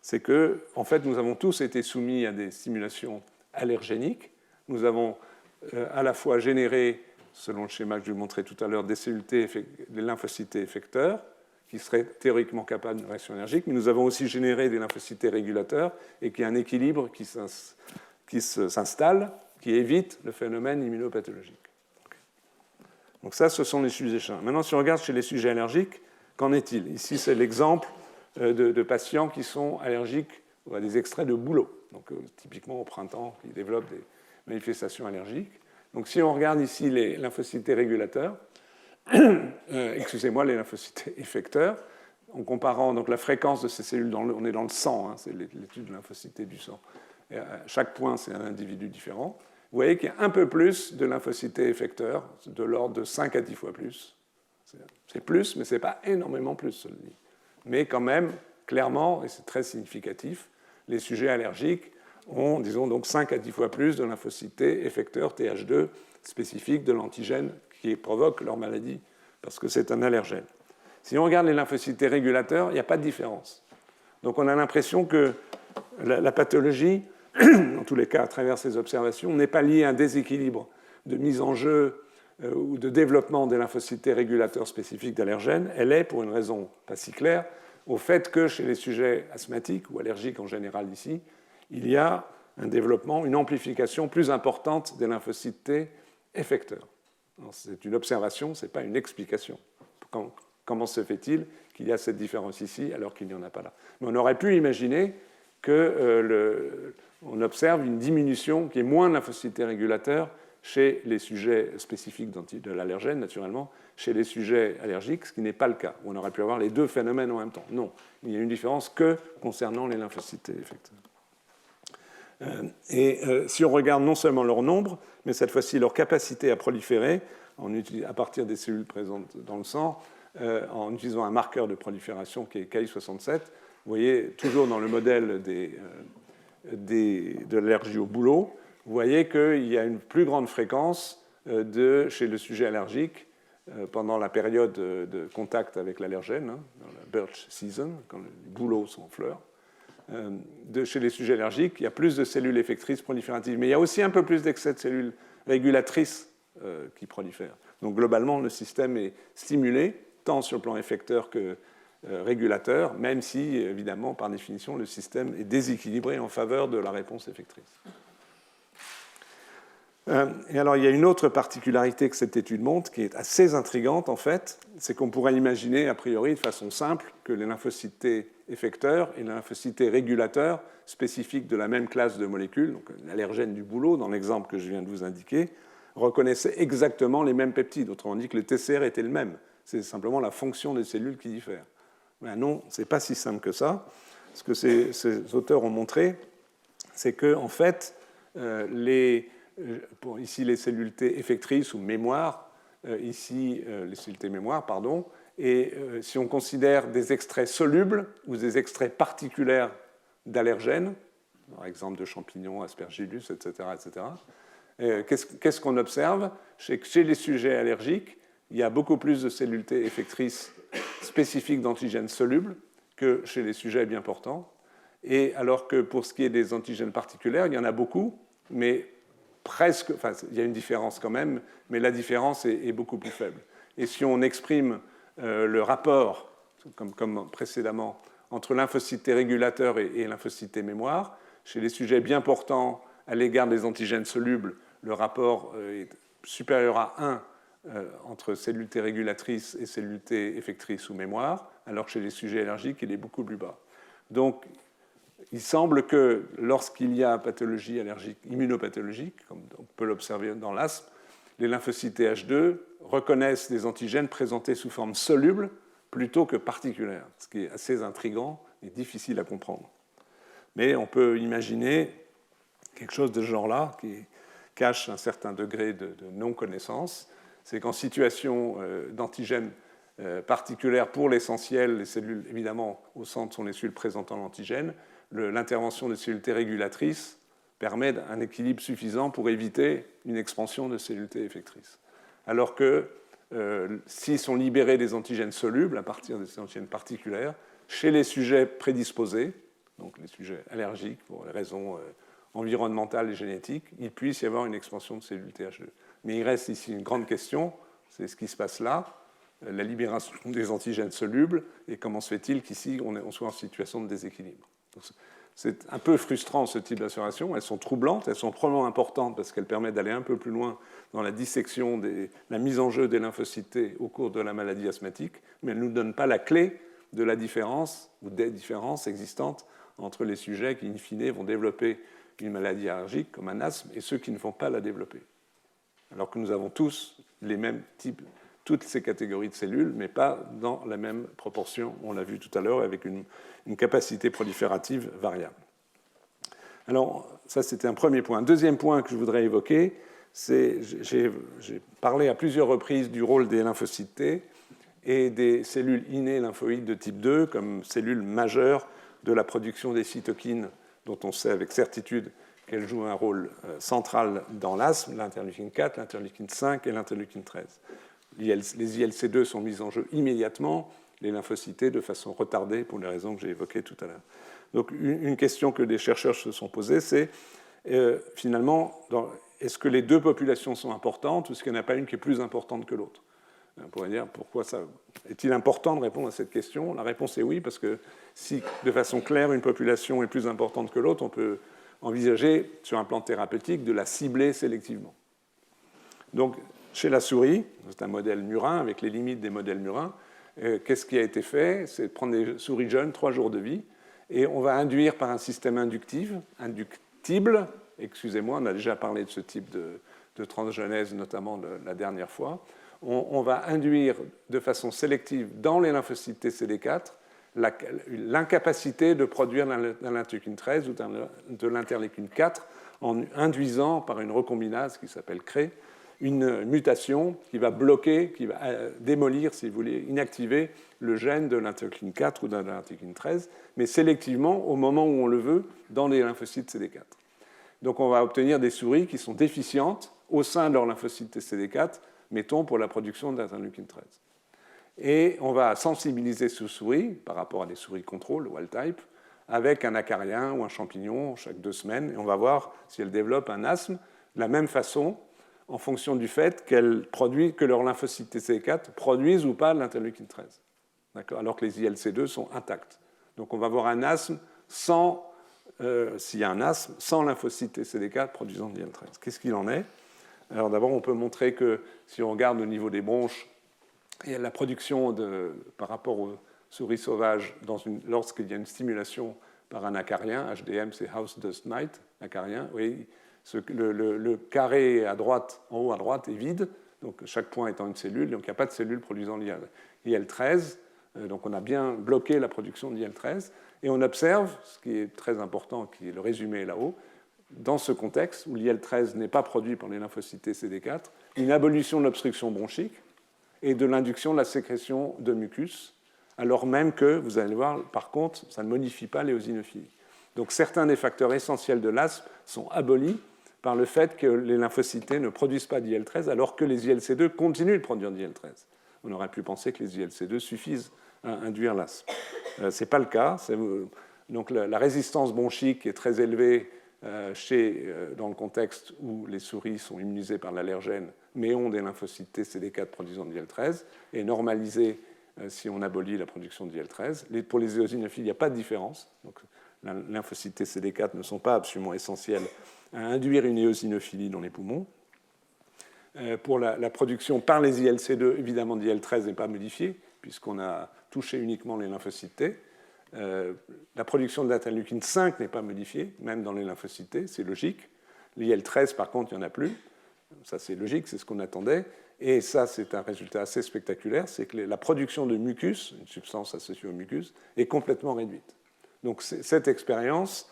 c'est que, en fait, nous avons tous été soumis à des stimulations allergéniques. Nous avons à la fois généré, selon le schéma que je vous montrais tout à l'heure, des cellules T, des lymphocytes T effecteurs, qui seraient théoriquement capables d'une réaction allergique, mais nous avons aussi généré des lymphocytes T régulateurs et qu'il y a un équilibre qui s'installe, qui évite le phénomène immunopathologique. Donc ça, ce sont les sujets sains. Maintenant, si on regarde chez les sujets allergiques, qu'en est-il? Ici, c'est l'exemple de patients qui sont allergiques à des extraits de bouleau, donc typiquement au printemps, qui développent des manifestations allergiques. Donc si on regarde ici les lymphocytes T régulateurs, excusez-moi, les lymphocytes effecteurs, en comparant donc la fréquence de ces cellules, on est dans le sang, hein, c'est l'étude de lymphocytes du sang. Et à chaque point, c'est un individu différent. Vous voyez qu'il y a un peu plus de lymphocytes effecteurs, de l'ordre de 5 à 10 fois plus. C'est plus, mais ce n'est pas énormément plus, cela dit. Mais quand même, clairement, et c'est très significatif, les sujets allergiques ont, disons, donc 5 à 10 fois plus de lymphocytes effecteurs Th2 spécifiques de l'antigène qui provoque leur maladie, parce que c'est un allergène. Si on regarde les lymphocytes régulateurs, il n'y a pas de différence. Donc on a l'impression que la pathologie, en tous les cas à travers ces observations, n'est pas liée à un déséquilibre de mise en jeu ou de développement des lymphocytes régulateurs spécifiques d'allergènes. Elle est, pour une raison pas si claire, au fait que chez les sujets asthmatiques ou allergiques en général ici, il y a un développement, une amplification plus importante des lymphocytes T effecteurs. C'est une observation, ce n'est pas une explication. Comment se fait-il qu'il y a cette différence ici alors qu'il n'y en a pas là? Mais on aurait pu imaginer qu'on observe une diminution qui est moins de lymphocytes T régulateurs chez les sujets spécifiques de l'allergène, naturellement, chez les sujets allergiques, ce qui n'est pas le cas. On aurait pu avoir les deux phénomènes en même temps. Non, il n'y a une différence que concernant les lymphocytes T effecteurs. Si on regarde non seulement leur nombre, mais cette fois-ci leur capacité à proliférer à partir des cellules présentes dans le sang, en utilisant un marqueur de prolifération qui est Ki67, vous voyez, toujours dans le modèle de l'allergie au bouleau, vous voyez qu'il y a une plus grande fréquence chez le sujet allergique pendant la période de contact avec l'allergène, hein, dans la birch season, quand les bouleaux sont en fleurs. Chez les sujets allergiques, il y a plus de cellules effectrices prolifératives, mais il y a aussi un peu plus d'excès de cellules régulatrices qui prolifèrent. Donc globalement, le système est stimulé, tant sur le plan effecteur que régulateur, même si, évidemment, par définition, le système est déséquilibré en faveur de la réponse effectrice. Et alors, il y a une autre particularité que cette étude montre, qui est assez intrigante en fait, c'est qu'on pourrait imaginer a priori de façon simple que les lymphocytes T effecteurs et les lymphocytes T régulateurs spécifiques de la même classe de molécules, donc l'allergène du boulot, dans l'exemple que je viens de vous indiquer, reconnaissaient exactement les mêmes peptides. Autrement dit que le TCR était le même. C'est simplement la fonction des cellules qui diffère. Ben non, ce n'est pas si simple que ça. Ce que ces auteurs ont montré, c'est que en fait, ici les cellules T effectrices ou mémoire, ici les cellules T mémoire, pardon, et si on considère des extraits solubles ou des extraits particuliers d'allergènes, par exemple de champignons, aspergillus, etc., qu'est-ce qu'on observe? C'est que chez les sujets allergiques, il y a beaucoup plus de cellules T effectrices spécifiques d'antigènes solubles que chez les sujets bien portants. Et alors que pour ce qui est des antigènes particuliers, il y en a beaucoup, mais presque, enfin, il y a une différence quand même, mais la différence est beaucoup plus faible. Et si on exprime le rapport, comme précédemment, entre lymphocytes T régulateurs et lymphocytes T mémoire, chez les sujets bien portants à l'égard des antigènes solubles, le rapport est supérieur à 1 entre cellules T régulatrices et cellules T effectrices ou mémoire, alors que chez les sujets allergiques, il est beaucoup plus bas. Donc, il semble que lorsqu'il y a pathologie allergique, immunopathologique, comme on peut l'observer dans l'asthme, les lymphocytes Th2 reconnaissent des antigènes présentés sous forme soluble plutôt que particulière, ce qui est assez intriguant et difficile à comprendre. Mais on peut imaginer quelque chose de ce genre-là qui cache un certain degré de non-connaissance. C'est qu'en situation d'antigène particulière, pour l'essentiel, les cellules, évidemment, au centre sont les cellules présentant l'antigène, l'intervention des cellules T régulatrices permet un équilibre suffisant pour éviter une expansion de cellules T effectrices. Alors que s'ils sont libérés des antigènes solubles à partir des antigènes particulières, chez les sujets prédisposés, donc les sujets allergiques pour les raisons environnementales et génétiques, il puisse y avoir une expansion de cellules Th2. Mais il reste ici une grande question, c'est ce qui se passe là, la libération des antigènes solubles, et comment se fait-il qu'ici on soit en situation de déséquilibre. C'est un peu frustrant ce type d'observations, elles sont troublantes, elles sont probablement importantes parce qu'elles permettent d'aller un peu plus loin dans la dissection, la mise en jeu des lymphocytes T au cours de la maladie asthmatique, mais elles ne nous donnent pas la clé de la différence ou des différences existantes entre les sujets qui, in fine, vont développer une maladie allergique comme un asthme et ceux qui ne vont pas la développer. Alors que nous avons tous les mêmes types, toutes ces catégories de cellules, mais pas dans la même proportion, on l'a vu tout à l'heure, avec une capacité proliférative variable. Alors, ça, c'était un premier point. Deuxième point que je voudrais évoquer, c'est j'ai parlé à plusieurs reprises du rôle des lymphocytes T et des cellules innées lymphoïdes de type 2 comme cellules majeures de la production des cytokines dont on sait avec certitude qu'elles jouent un rôle central dans l'asthme, l'interleukine 4, l'interleukine 5 et l'interleukine 13. Les ILC2 sont mis en jeu immédiatement, les lymphocytes T de façon retardée pour les raisons que j'ai évoquées tout à l'heure. Donc une question que des chercheurs se sont posées, c'est finalement, est-ce que les deux populations sont importantes ou est-ce qu'il n'y en a pas une qui est plus importante que l'autre? On pourrait dire, pourquoi ça est-il important de répondre à cette question? La réponse est oui, parce que si de façon claire une population est plus importante que l'autre, on peut envisager sur un plan thérapeutique de la cibler sélectivement. Donc chez la souris, c'est un modèle murin avec les limites des modèles murins, qu'est-ce qui a été fait? C'est de prendre des souris jeunes, 3 jours de vie, et on va induire par un système inductible, excusez-moi, on a déjà parlé de ce type de transgenèse, notamment la dernière fois, on va induire de façon sélective dans les lymphocytes TCD4 l'incapacité de produire de l'interleukine 13 ou de l'interleukine 4 en induisant par une recombinase qui s'appelle CRE une mutation qui va bloquer, qui va démolir, si vous voulez, inactiver le gène de l'interleukine 4 ou de l'interleukine 13, mais sélectivement au moment où on le veut dans les lymphocytes CD4. Donc on va obtenir des souris qui sont déficientes au sein de leur lymphocyte CD4, mettons pour la production d'interleukine 13. Et on va sensibiliser ces souris par rapport à des souris contrôle, wild type, avec un acarien ou un champignon chaque 2 semaines, et on va voir si elles développent un asthme de la même façon en fonction du fait que leurs lymphocytes TCD4 produisent ou pas l'interleukine 13, alors que les ILC2 sont intacts. Donc on va avoir un asthme s'il y a un asthme sans lymphocytes TCD4 produisant de l'IL13. Qu'est-ce qu'il en est? Alors d'abord, on peut montrer que si on regarde au niveau des bronches, il y a la production par rapport aux souris sauvages lorsqu'il y a une stimulation par un acarien. HDM, c'est House Dust Mite, acarien. Oui, le carré à droite, en haut à droite, est vide, donc chaque point étant une cellule, donc il n'y a pas de cellule produisant l'IL-13, donc on a bien bloqué la production d'IL-13, et on observe, ce qui est très important, qui est le résumé là-haut, dans ce contexte où l'IL-13 n'est pas produit par les lymphocytes CD4, une abolition de l'obstruction bronchique et de l'induction de la sécrétion de mucus, alors même que, vous allez voir, par contre, ça ne modifie pas l'éosinophilie. Donc certains des facteurs essentiels de l'asthme sont abolis par le fait que les lymphocytes ne produisent pas d'IL-13 alors que les ILC2 continuent de produire d'IL-13. On aurait pu penser que les ILC2 suffisent à induire l'asthme. Ce n'est pas le cas. Donc la résistance bronchique est très élevée dans le contexte où les souris sont immunisées par l'allergène mais ont des lymphocytes CD4 produisant d'IL-13 et normalisée si on abolit la production d'IL-13. Pour les éosinophiles, il n'y a pas de différence. Donc, les lymphocytes CD4 ne sont pas absolument essentiels à induire une éosinophilie dans les poumons. Pour la production par les ILC2, évidemment, d'IL-13 n'est pas modifiée, puisqu'on a touché uniquement les lymphocytes T. La production de l'interleukine 5 n'est pas modifiée, même dans les lymphocytes T, c'est logique. L'IL-13, par contre, il n'y en a plus. Ça, c'est logique, c'est ce qu'on attendait. Et ça, c'est un résultat assez spectaculaire, c'est que la production de mucus, une substance associée au mucus, est complètement réduite. Donc cette expérience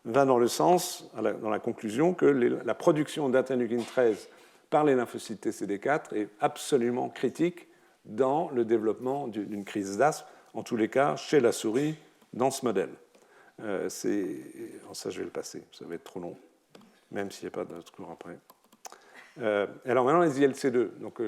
va dans le sens, dans la conclusion, que la production d'interleukine 13 par les lymphocytes CD4 est absolument critique dans le développement d'une crise d'asthme, en tous les cas chez la souris, dans ce modèle. Ça, je vais le passer, ça va être trop long, même s'il n'y a pas d'autre cours après. Alors maintenant, les ILC2. Donc,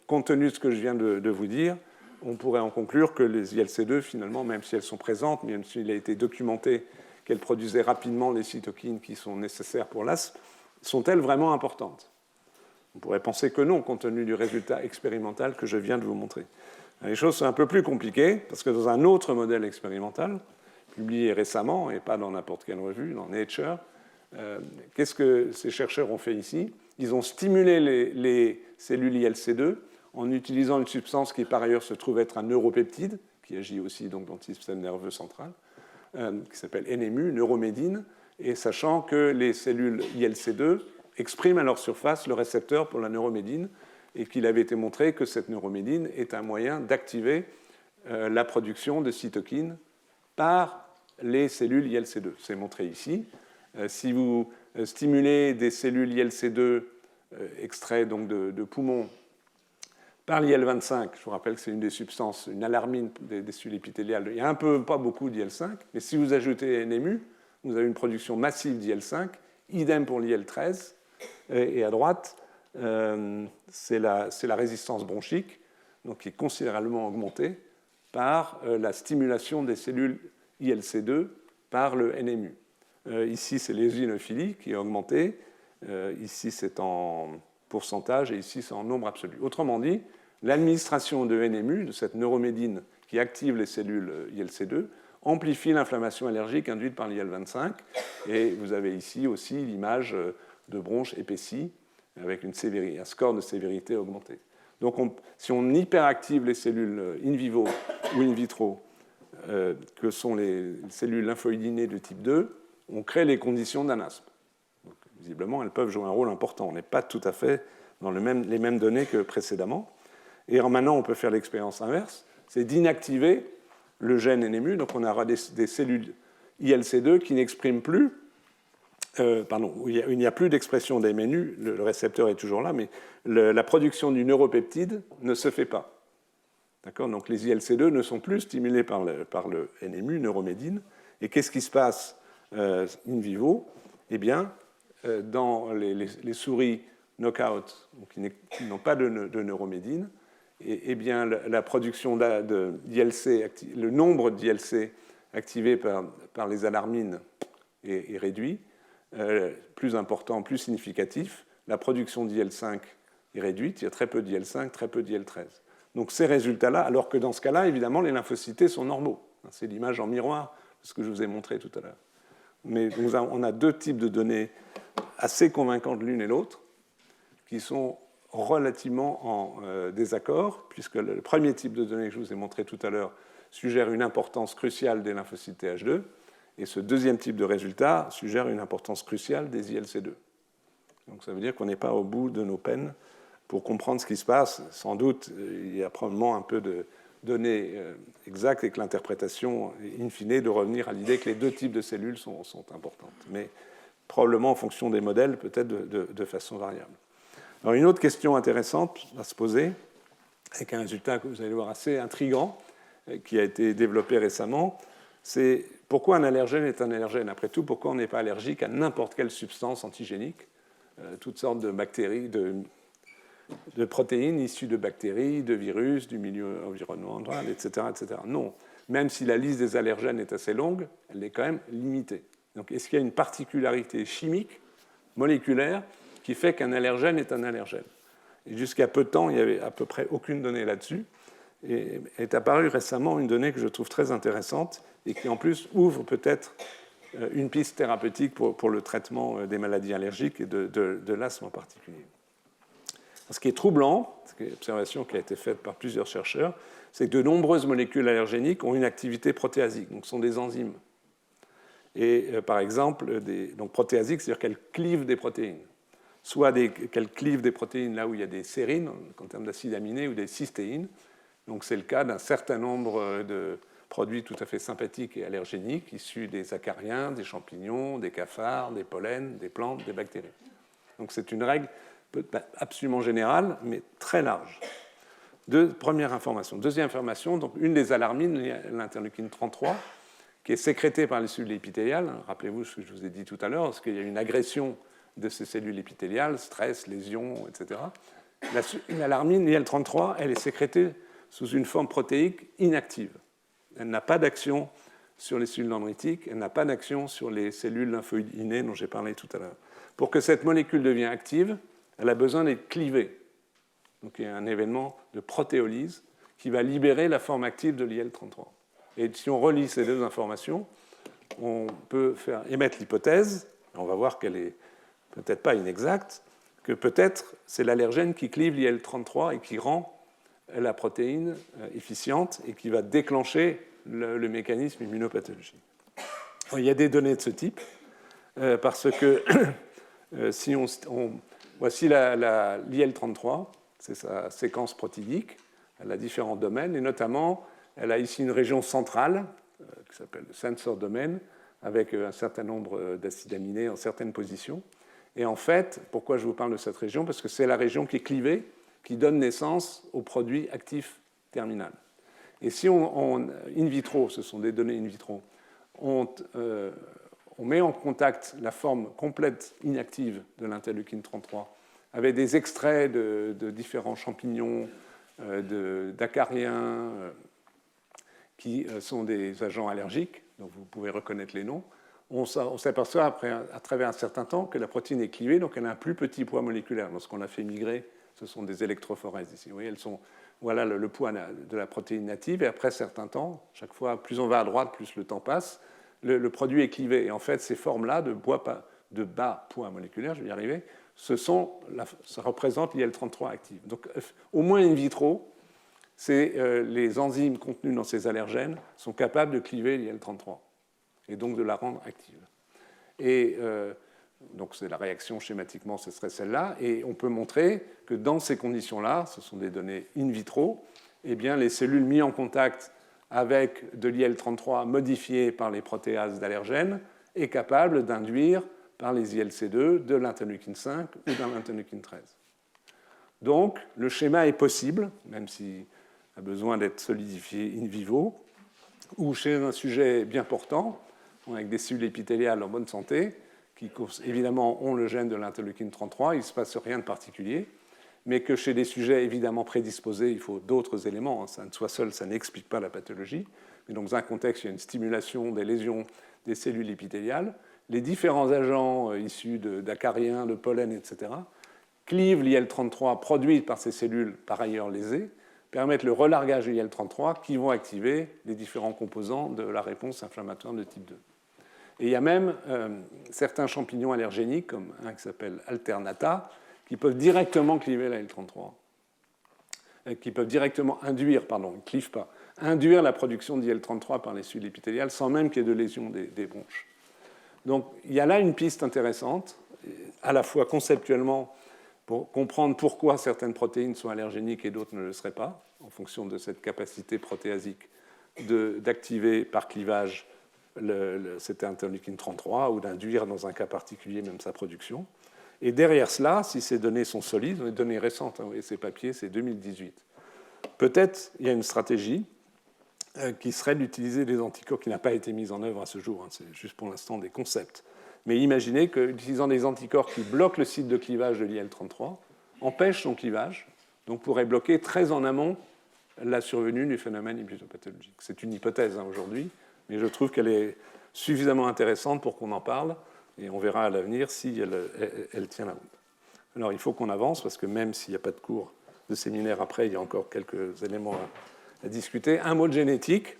compte tenu de ce que je viens de vous dire, on pourrait en conclure que les ILC2, finalement, même si elles sont présentes, même s'il a été documenté qu'elles produisaient rapidement les cytokines qui sont nécessaires pour l'asthme, sont-elles vraiment importantes? On pourrait penser que non, compte tenu du résultat expérimental que je viens de vous montrer. Les choses sont un peu plus compliquées, parce que dans un autre modèle expérimental, publié récemment, et pas dans n'importe quelle revue, dans Nature, qu'est-ce que ces chercheurs ont fait ici? Ils ont stimulé les cellules ILC2 en utilisant une substance qui, par ailleurs, se trouve être un neuropeptide, qui agit aussi donc, dans le système nerveux central, qui s'appelle NMU, neuromédine, et sachant que les cellules ILC2 expriment à leur surface le récepteur pour la neuromédine, et qu'il avait été montré que cette neuromédine est un moyen d'activer la production de cytokines par les cellules ILC2. C'est montré ici. Si vous stimulez des cellules ILC2 extraits donc de poumons par l'IL-25, je vous rappelle que c'est une des substances, une alarmine des cellules épithéliales, il y a un peu, pas beaucoup d'IL-5, mais si vous ajoutez NMU, vous avez une production massive d'IL-5, idem pour l'IL-13, et à droite, c'est la résistance bronchique, donc qui est considérablement augmentée par la stimulation des cellules ILC2 par le NMU. Ici, c'est l'éosinophilie qui est augmentée. Ici, c'est en pourcentage et ici, c'est en nombre absolu. Autrement dit, l'administration de NMU, de cette neuromédine qui active les cellules ILC2, amplifie l'inflammation allergique induite par l'IL-25. Et vous avez ici aussi l'image de bronches épaissis avec un score de sévérité augmenté. Donc, si on hyperactive les cellules in vivo ou in vitro, que sont les cellules lymphoïdinées de type 2, on crée les conditions d'un asthme. Donc, visiblement, elles peuvent jouer un rôle important. On n'est pas tout à fait dans les mêmes données que précédemment. Et maintenant, on peut faire l'expérience inverse, c'est d'inactiver le gène NMU. Donc, on aura des cellules ILC2 qui n'expriment plus, où il n'y a plus d'expression d'MNU, le récepteur est toujours là, mais la production du neuropeptide ne se fait pas. D'accord ? Donc, les ILC2 ne sont plus stimulés par le NMU, neuromédine. Et qu'est-ce qui se passe in vivo? Eh bien, dans les souris knockout, qui n'ont pas de neuromédine, eh bien, la production d'ILC, le nombre d'ILC activés par les alarmines est réduit, plus important, plus significatif. La production d'IL5 est réduite, il y a très peu d'IL5, très peu d'IL13. Donc ces résultats-là, alors que dans ce cas-là, évidemment, les lymphocytes sont normaux. C'est l'image en miroir de ce que je vous ai montré tout à l'heure. Mais on a deux types de données assez convaincantes l'une et l'autre. qui sont relativement en désaccord, puisque le premier type de données que je vous ai montré tout à l'heure suggère une importance cruciale des lymphocytes Th2, et ce deuxième type de résultat suggère une importance cruciale des ILC2. Donc ça veut dire qu'on n'est pas au bout de nos peines pour comprendre ce qui se passe. Sans doute, il y a probablement un peu de données exactes et que l'interprétation, in fine, de revenir à l'idée que les deux types de cellules sont importantes. Mais probablement en fonction des modèles, peut-être de façon variable. Alors une autre question intéressante à se poser, avec un résultat que vous allez voir assez intriguant, qui a été développé récemment, c'est pourquoi un allergène est un allergène. Après tout, pourquoi on n'est pas allergique à n'importe quelle substance antigénique, toutes sortes de bactéries, de protéines issues de bactéries, de virus, du milieu environnemental, etc., etc. Non. Même si la liste des allergènes est assez longue, elle est quand même limitée. Donc, est-ce qu'il y a une particularité chimique, moléculaire, qui fait qu'un allergène est un allergène? Et jusqu'à peu de temps, il n'y avait à peu près aucune donnée là-dessus. Et est apparue récemment une donnée que je trouve très intéressante et qui, en plus, ouvre peut-être une piste thérapeutique pour le traitement des maladies allergiques et de l'asthme en particulier. Ce qui est troublant, c'est une observation qui a été faite par plusieurs chercheurs, c'est que de nombreuses molécules allergéniques ont une activité protéasique, donc sont des enzymes. Et par exemple, donc protéasiques, c'est-à-dire qu'elles clivent des protéines. Soit qu'elles clivent des protéines là où il y a des sérines, en termes d'acides aminés, ou des cystéines. Donc c'est le cas d'un certain nombre de produits tout à fait sympathiques et allergéniques, issus des acariens, des champignons, des cafards, des pollens, des plantes, des bactéries. Donc c'est une règle absolument générale, mais très large. Première information. Deuxième information, donc une des alarmines, l'interleukine 33, qui est sécrétée par les cellules épithéliales. Rappelez-vous ce que je vous ai dit tout à l'heure, parce qu'il y a une agression de ces cellules épithéliales, stress, lésions, etc. L'alarmine, l'IL-33, elle est sécrétée sous une forme protéique inactive. Elle n'a pas d'action sur les cellules dendritiques, elle n'a pas d'action sur les cellules lymphoïdes innées dont j'ai parlé tout à l'heure. Pour que cette molécule devienne active, elle a besoin d'être clivée. Donc il y a un événement de protéolyse qui va libérer la forme active de l'IL-33. Et si on relie ces deux informations, on peut faire émettre l'hypothèse, on va voir qu'elle est peut-être pas inexacte, que peut-être c'est l'allergène qui clive l'IL-33 et qui rend la protéine efficiente et qui va déclencher le mécanisme immunopathologique. Alors, il y a des données de ce type, parce que si voici l'IL-33, c'est sa séquence protéique, elle a différents domaines, et notamment, elle a ici une région centrale, qui s'appelle le sensor domain, avec un certain nombre d'acides aminés en certaines positions. Et en fait, pourquoi je vous parle de cette région? Parce que c'est la région qui est clivée, qui donne naissance au produit actif terminal. Et si in vitro, ce sont des données in vitro, on met en contact la forme complète inactive de l'interleukine 33 avec des extraits de différents champignons, d'acariens, qui sont des agents allergiques, donc vous pouvez reconnaître les noms, on s'aperçoit à travers un certain temps que la protéine est clivée, donc elle a un plus petit poids moléculaire. Lorsqu'on la fait migrer, ce sont des électrophorèses ici. Vous voyez, voilà le poids de la protéine native, et après un certain temps, chaque fois, plus on va à droite, plus le temps passe, le produit est clivé. Et en fait, ces formes-là de bas poids moléculaire, je vais y arriver, ça représente l'IL-33 active. Donc, au moins in vitro, les enzymes contenues dans ces allergènes sont capables de cliver l'IL-33 et donc de la rendre active. Et donc, c'est la réaction schématiquement, ce serait celle-là. Et on peut montrer que dans ces conditions-là, ce sont des données in vitro, eh bien, les cellules mises en contact avec de l'IL-33 modifié par les protéases d'allergènes est capable d'induire par les ILC2 de l'interleukine 5 ou de l'interleukine 13. Donc, le schéma est possible, même s'il a besoin d'être solidifié in vivo, ou chez un sujet bien portant, avec des cellules épithéliales en bonne santé, qui évidemment ont le gène de l'interleukine 33, il ne se passe rien de particulier, mais que chez des sujets évidemment prédisposés, il faut d'autres éléments. Ça, de soi seul, ça n'explique pas la pathologie. Mais donc, dans un contexte, il y a une stimulation des lésions des cellules épithéliales. Les différents agents issus d'acariens, de pollen, etc., clivent l'IL-33 produit par ces cellules par ailleurs lésées, permettent le relargage de l'IL-33 qui vont activer les différents composants de la réponse inflammatoire de type 2. Et il y a même certains champignons allergéniques, comme un qui s'appelle Alternata, qui peuvent directement cliver la L33, qui peuvent directement induire, pardon, ils ne clivent pas, induire la production d'IL33 par les cellules épithéliales sans même qu'il y ait de lésion des bronches. Donc il y a là une piste intéressante, à la fois conceptuellement pour comprendre pourquoi certaines protéines sont allergéniques et d'autres ne le seraient pas, en fonction de cette capacité protéasique d'activer par clivage cette interleukine 33 ou d'induire dans un cas particulier même sa production. Et derrière cela, si ces données sont solides, les données récentes, hein, et ces papiers, c'est 2018, peut-être il y a une stratégie qui serait d'utiliser des anticorps qui n'a pas été mise en œuvre à ce jour, hein, c'est juste pour l'instant des concepts. Mais imaginez qu'utilisant des anticorps qui bloquent le site de clivage de l'IL33, empêchent son clivage, donc pourrait bloquer très en amont la survenue du phénomène immunopathologique. C'est une hypothèse hein, aujourd'hui, mais je trouve qu'elle est suffisamment intéressante pour qu'on en parle, et on verra à l'avenir si elle tient la route. Alors il faut qu'on avance, parce que même s'il n'y a pas de cours de séminaire après, il y a encore quelques éléments à discuter. Un mot de génétique,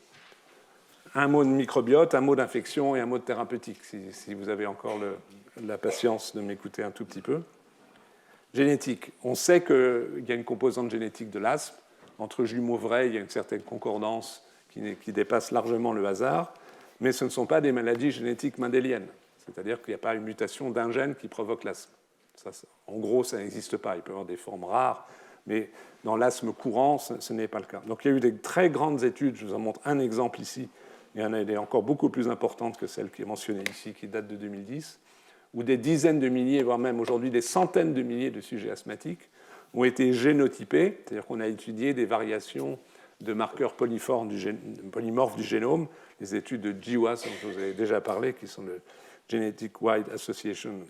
un mot de microbiote, un mot d'infection et un mot de thérapeutique, si vous avez encore la patience de m'écouter un tout petit peu. Génétique, on sait qu'il y a une composante génétique de l'asthme. Entre jumeaux vrais, il y a une certaine concordance qui dépasse largement le hasard, mais ce ne sont pas des maladies génétiques mendéliennes. C'est-à-dire qu'il n'y a pas une mutation d'un gène qui provoque l'asthme. En gros, ça n'existe pas. Il peut y avoir des formes rares, mais dans l'asthme courant, ce n'est pas le cas. Donc il y a eu des très grandes études, je vous en montre un exemple ici, il y en a des encore beaucoup plus importantes que celle qui est mentionnée ici, qui date de 2010, où des dizaines de milliers, voire même aujourd'hui des centaines de milliers de sujets asthmatiques ont été génotypés, c'est-à-dire qu'on a étudié des variations de marqueurs polymorphes du génome, les études de GWAS, dont je vous avais déjà parlé, qui sont le Genetic Wide Association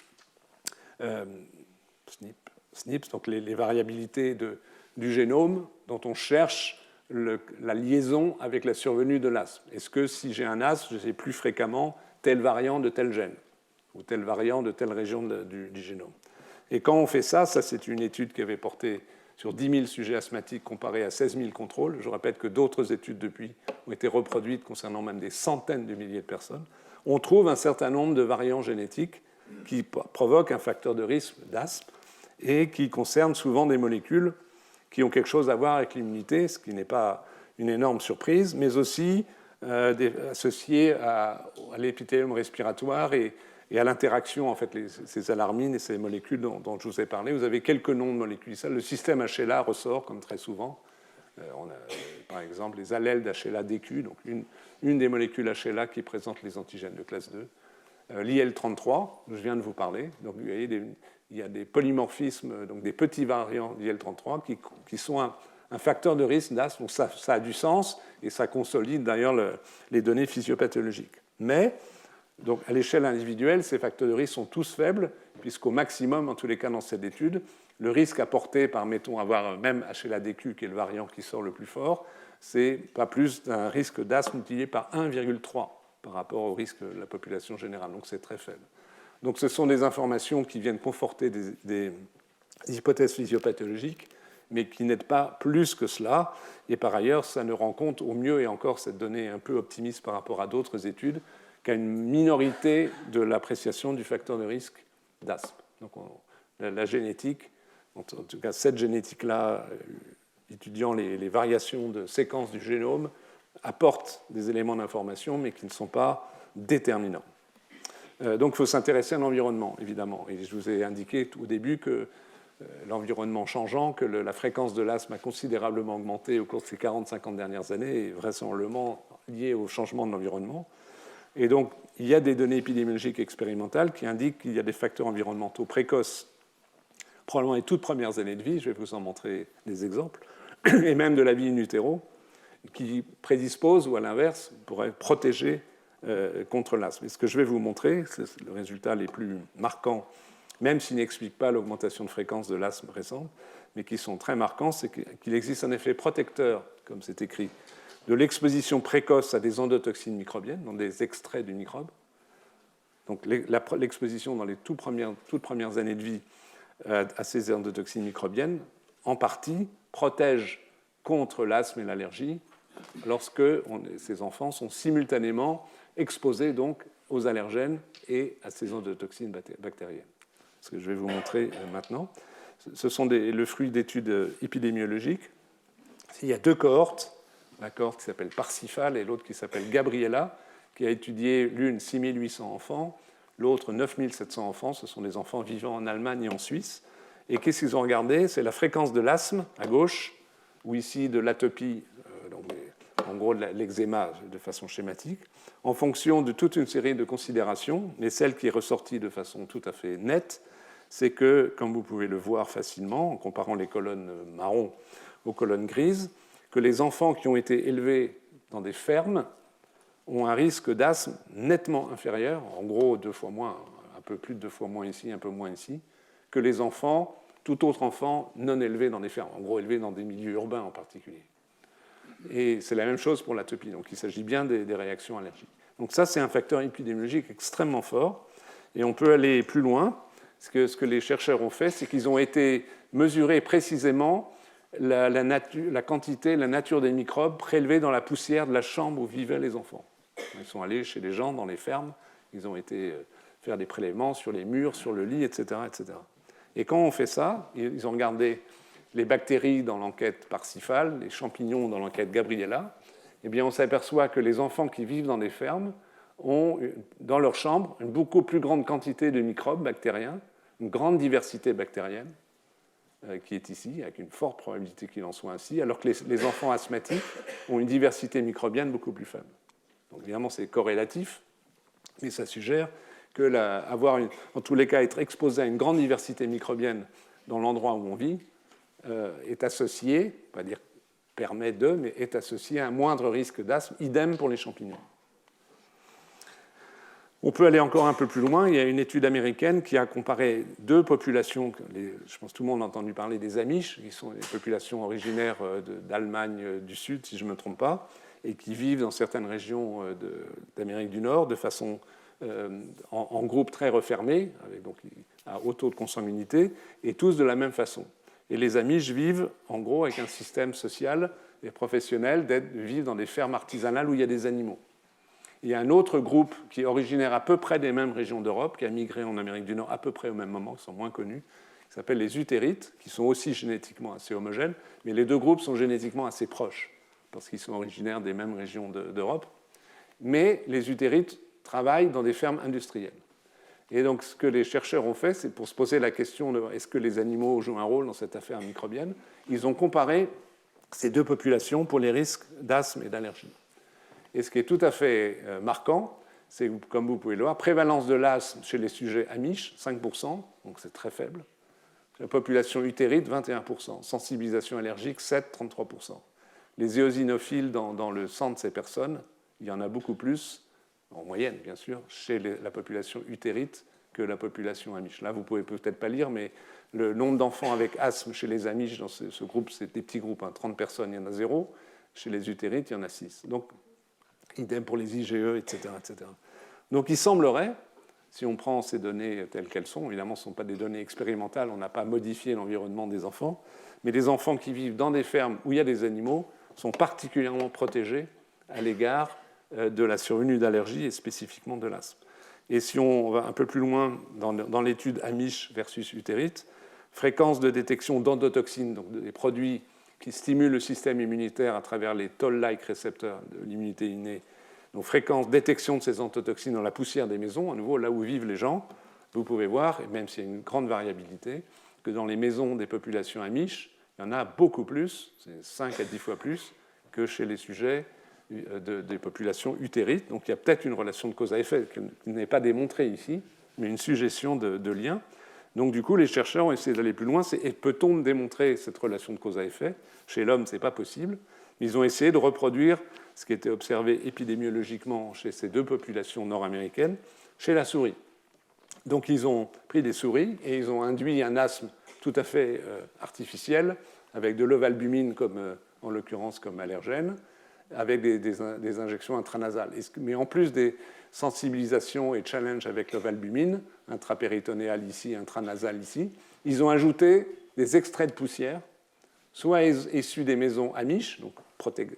SNPs, donc les variabilités du génome dont on cherche la liaison avec la survenue de l'asthme. Est-ce que si j'ai un asthme, j'ai plus fréquemment tel variant de tel gène ou tel variant de telle région du génome? Et quand on fait ça, c'est une étude qui avait porté sur 10 000 sujets asthmatiques comparés à 16 000 contrôles. Je répète que d'autres études depuis ont été reproduites concernant même des centaines de milliers de personnes. On trouve un certain nombre de variants génétiques qui provoquent un facteur de risque d'asthme et qui concernent souvent des molécules qui ont quelque chose à voir avec l'immunité, ce qui n'est pas une énorme surprise, mais aussi associées à l'épithélium respiratoire et à l'interaction, en fait, ces alarmines et ces molécules dont je vous ai parlé. Vous avez quelques noms de molécules. Le système HLA ressort, comme très souvent. On a, par exemple, les allèles d'HLA-DQ, donc une des molécules HLA qui présente les antigènes de classe 2. L'IL33, je viens de vous parler. Donc, vous voyez, il y a des polymorphismes, donc des petits variants d'IL33 qui sont un facteur de risque d'asthme. Donc, ça a du sens et ça consolide d'ailleurs les données physiopathologiques. Mais donc, à l'échelle individuelle, ces facteurs de risque sont tous faibles, puisqu'au maximum, en tous les cas dans cette étude, le risque apporté par, mettons, avoir même HLA-DQ, qui est le variant qui sort le plus fort, c'est pas plus d'un risque d'asthme multiplié par 1,3 par rapport au risque de la population générale. Donc, c'est très faible. Donc, ce sont des informations qui viennent conforter des hypothèses physiopathologiques, mais qui n'aident pas plus que cela. Et par ailleurs, ça ne rend compte au mieux, et encore cette donnée un peu optimiste par rapport à d'autres études, qu'à une minorité de l'appréciation du facteur de risque d'asthme. Donc la génétique, en tout cas cette génétique-là, étudiant les variations de séquences du génome, apporte des éléments d'information, mais qui ne sont pas déterminants. Donc il faut s'intéresser à l'environnement, évidemment. Et je vous ai indiqué au début que l'environnement changeant, que la fréquence de l'asthme a considérablement augmenté au cours de ces 40-50 dernières années, et vraisemblablement lié au changement de l'environnement. Et donc, il y a des données épidémiologiques expérimentales qui indiquent qu'il y a des facteurs environnementaux précoces, probablement les toutes premières années de vie, je vais vous en montrer des exemples, et même de la vie in utero, qui prédisposent, ou à l'inverse, pourraient protéger contre l'asthme. Et ce que je vais vous montrer, c'est le résultat les plus marquants, même s'ils n'expliquent pas l'augmentation de fréquence de l'asthme récente, mais qui sont très marquants, c'est qu'il existe un effet protecteur, comme c'est écrit, de l'exposition précoce à des endotoxines microbiennes, dans des extraits du microbe. Donc l'exposition dans les toutes premières années de vie à ces endotoxines microbiennes, en partie, protège contre l'asthme et l'allergie lorsque ces enfants sont simultanément exposés donc aux allergènes et à ces endotoxines bactériennes. Ce que je vais vous montrer maintenant. Ce sont le fruit d'études épidémiologiques. Il y a 2 cohortes, la cohorte qui s'appelle Parsifal et l'autre qui s'appelle Gabriella, qui a étudié l'une 6800 enfants, l'autre 9700 enfants. Ce sont des enfants vivant en Allemagne et en Suisse. Et qu'est-ce qu'ils ont regardé? C'est la fréquence de l'asthme à gauche, ou ici de l'atopie, en gros de l'eczéma de façon schématique, en fonction de toute une série de considérations. Mais celle qui est ressortie de façon tout à fait nette, c'est que, comme vous pouvez le voir facilement, en comparant les colonnes marron aux colonnes grises, que les enfants qui ont été élevés dans des fermes ont un risque d'asthme nettement inférieur, en gros 2 fois moins, un peu plus de 2 fois moins ici, un peu moins ici, que les enfants, tout autre enfant non élevé dans des fermes, en gros élevé dans des milieux urbains en particulier. Et c'est la même chose pour l'atopie, donc il s'agit bien des réactions allergiques. Donc ça, c'est un facteur épidémiologique extrêmement fort, et on peut aller plus loin. Ce que les chercheurs ont fait, c'est qu'ils ont été mesurer précisément la quantité, la nature des microbes prélevés dans la poussière de la chambre où vivaient les enfants. Ils sont allés chez les gens dans les fermes, ils ont été faire des prélèvements sur les murs, sur le lit, etc., etc. Et quand on fait ça, ils ont regardé les bactéries dans l'enquête Parsifal, les champignons dans l'enquête Gabriella, eh bien on s'aperçoit que les enfants qui vivent dans des fermes ont dans leur chambre une beaucoup plus grande quantité de microbes bactériens, une grande diversité bactérienne qui est ici, avec une forte probabilité qu'il en soit ainsi, alors que les enfants asthmatiques ont une diversité microbienne beaucoup plus faible. Donc évidemment c'est corrélatif, mais ça suggère que en tous les cas, être exposé à une grande diversité microbienne dans l'endroit où on vit est associé, pas dire permet de, mais est associé à un moindre risque d'asthme, idem pour les champignons. On peut aller encore un peu plus loin. Il y a une étude américaine qui a comparé 2 populations, je pense que tout le monde a entendu parler des Amish, qui sont des populations originaires d'Allemagne du Sud, si je ne me trompe pas, et qui vivent dans certaines régions d'Amérique du Nord de façon en groupe très refermé, avec donc à haut taux de consanguinité, et tous de la même façon. Et les Amish vivent en gros avec un système social et professionnel vivent dans des fermes artisanales où il y a des animaux. Il y a un autre groupe qui est originaire à peu près des mêmes régions d'Europe, qui a migré en Amérique du Nord à peu près au même moment, qui sont moins connus, qui s'appellent les Utérites, qui sont aussi génétiquement assez homogènes, mais les 2 groupes sont génétiquement assez proches, parce qu'ils sont originaires des mêmes régions d'Europe. Mais les Utérites travaillent dans des fermes industrielles. Et donc, ce que les chercheurs ont fait, c'est pour se poser la question de est-ce que les animaux jouent un rôle dans cette affaire microbienne, ils ont comparé ces 2 populations pour les risques d'asthme et d'allergie. Et ce qui est tout à fait marquant, c'est, comme vous pouvez le voir, prévalence de l'asthme chez les sujets Amish, 5%, donc c'est très faible. La population utérite, 21%. Sensibilisation allergique, 7, 33%. Les éosinophiles dans le sang de ces personnes, il y en a beaucoup plus, en moyenne bien sûr, chez la population utérite que la population Amish. Là, vous ne pouvez peut-être pas lire, mais le nombre d'enfants avec asthme chez les Amish, dans ce groupe, c'est des petits groupes, 30 personnes, il y en a 0. Chez les utérites, il y en a 6. Donc, idem pour les IgE, etc., etc. Donc il semblerait, si on prend ces données telles qu'elles sont, évidemment ce ne sont pas des données expérimentales, on n'a pas modifié l'environnement des enfants, mais les enfants qui vivent dans des fermes où il y a des animaux sont particulièrement protégés à l'égard de la survenue d'allergies et spécifiquement de l'asthme. Et si on va un peu plus loin dans l'étude Amish versus utérite, fréquence de détection d'endotoxines, donc des produits qui stimulent le système immunitaire à travers les toll-like récepteurs de l'immunité innée, donc fréquence, détection de ces endotoxines dans la poussière des maisons, à nouveau là où vivent les gens, vous pouvez voir, et même s'il y a une grande variabilité, que dans les maisons des populations Amish, il y en a beaucoup plus, c'est 5 à 10 fois plus, que chez les sujets des populations utérites. Donc il y a peut-être une relation de cause à effet qui n'est pas démontrée ici, mais une suggestion de lien. Donc du coup, les chercheurs ont essayé d'aller plus loin. Peut-on démontrer cette relation de cause à effet? Chez l'homme, ce n'est pas possible. Mais ils ont essayé de reproduire ce qui était observé épidémiologiquement chez ces 2 populations nord-américaines, chez la souris. Donc ils ont pris des souris et ils ont induit un asthme tout à fait artificiel, avec de l'ovalbumine, en l'occurrence comme allergène, avec des injections intranasales. Mais en plus des sensibilisations et challenges avec l'ovalbumine, intrapéritonéal ici, intranasal ici, ils ont ajouté des extraits de poussière, soit issus des maisons Amish, donc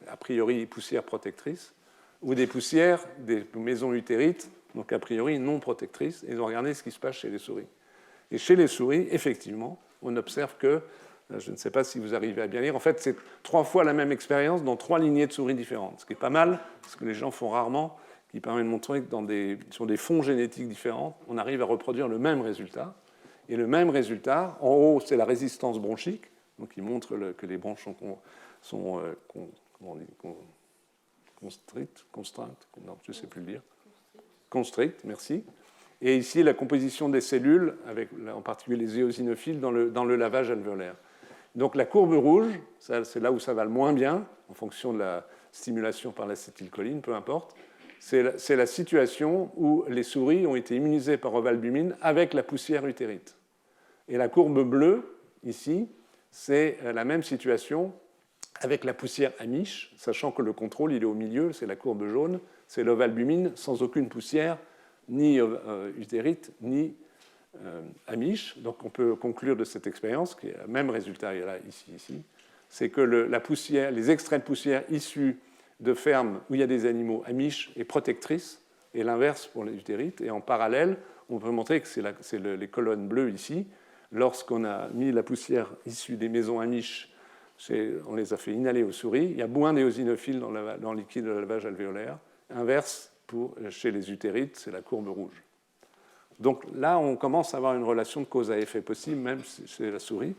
a priori poussière protectrice, ou des poussières des maisons utérites, donc a priori non protectrices, et ils ont regardé ce qui se passe chez les souris. Et chez les souris, effectivement, on observe que, je ne sais pas si vous arrivez à bien lire, en fait, c'est 3 fois la même expérience dans 3 lignées de souris différentes, ce qui est pas mal, parce que les gens font rarement, qui permet de montrer que sur des fonds génétiques différents, on arrive à reproduire le même résultat. Et le même résultat, en haut, c'est la résistance bronchique, donc il montre que les bronches sont constreintes, non, je ne sais plus le dire, constrictes, merci. Et ici, la composition des cellules, avec en particulier les éosinophiles, dans le lavage alvéolaire. Donc la courbe rouge, c'est là où ça va le moins bien, en fonction de la stimulation par l'acétylcholine, peu importe. C'est la situation où les souris ont été immunisées par ovalbumine avec la poussière utérite. Et la courbe bleue, ici, c'est la même situation avec la poussière amiche, sachant que le contrôle, il est au milieu, c'est la courbe jaune, c'est l'ovalbumine sans aucune poussière, ni utérite, ni amiche. Donc on peut conclure de cette expérience, qui est le même résultat là, ici, c'est que la poussière, les extraits de poussière issus de fermes où il y a des animaux amiches est protectrice, et l'inverse pour les utérites. Et en parallèle, on peut montrer que c'est les colonnes bleues ici. Lorsqu'on a mis la poussière issue des maisons amiches, on les a fait inhaler aux souris, il y a moins d'éosinophiles dans le liquide de lavage alvéolaire. Inverse, chez les utérites, c'est la courbe rouge. Donc là, on commence à avoir une relation de cause à effet possible, même chez la souris,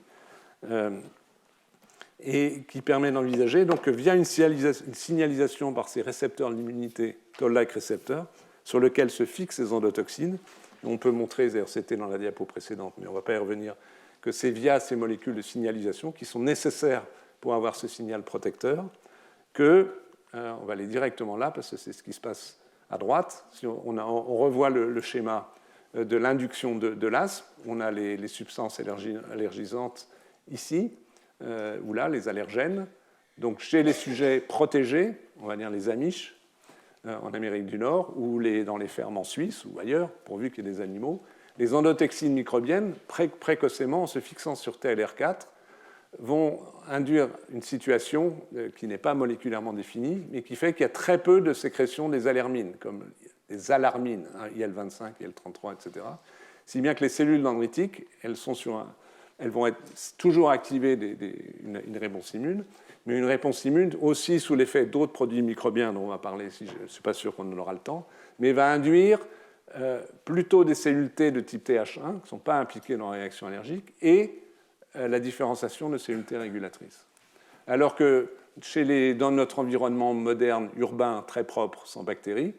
et qui permet d'envisager, donc, via une signalisation par ces récepteurs de l'immunité, toll-like récepteurs, sur lesquels se fixent les endotoxines. On peut montrer, c'était dans la diapo précédente, mais on ne va pas y revenir, que c'est via ces molécules de signalisation qui sont nécessaires pour avoir ce signal protecteur, que, on va aller directement là, parce que c'est ce qui se passe à droite. Si on revoit le schéma de l'induction de l'asthme, on a les substances allergisantes ici, ou là, les allergènes. Donc chez les sujets protégés, on va dire les amiches, en Amérique du Nord, ou dans les fermes en Suisse ou ailleurs, pourvu qu'il y ait des animaux, les endotoxines microbiennes, précocement, en se fixant sur TLR4, vont induire une situation qui n'est pas moléculairement définie, mais qui fait qu'il y a très peu de sécrétion des alarmines, comme les alarmines, IL-25, IL-33, etc. Si bien que les cellules dendritiques, elles vont être toujours activer une réponse immune, mais une réponse immune aussi sous l'effet d'autres produits microbiens dont on va parler, si je ne suis pas sûr qu'on en aura le temps, mais va induire plutôt des cellules T de type TH1, qui ne sont pas impliquées dans la réaction allergique, et la différenciation de cellules T régulatrices. Alors que dans notre environnement moderne, urbain, très propre, sans bactéries,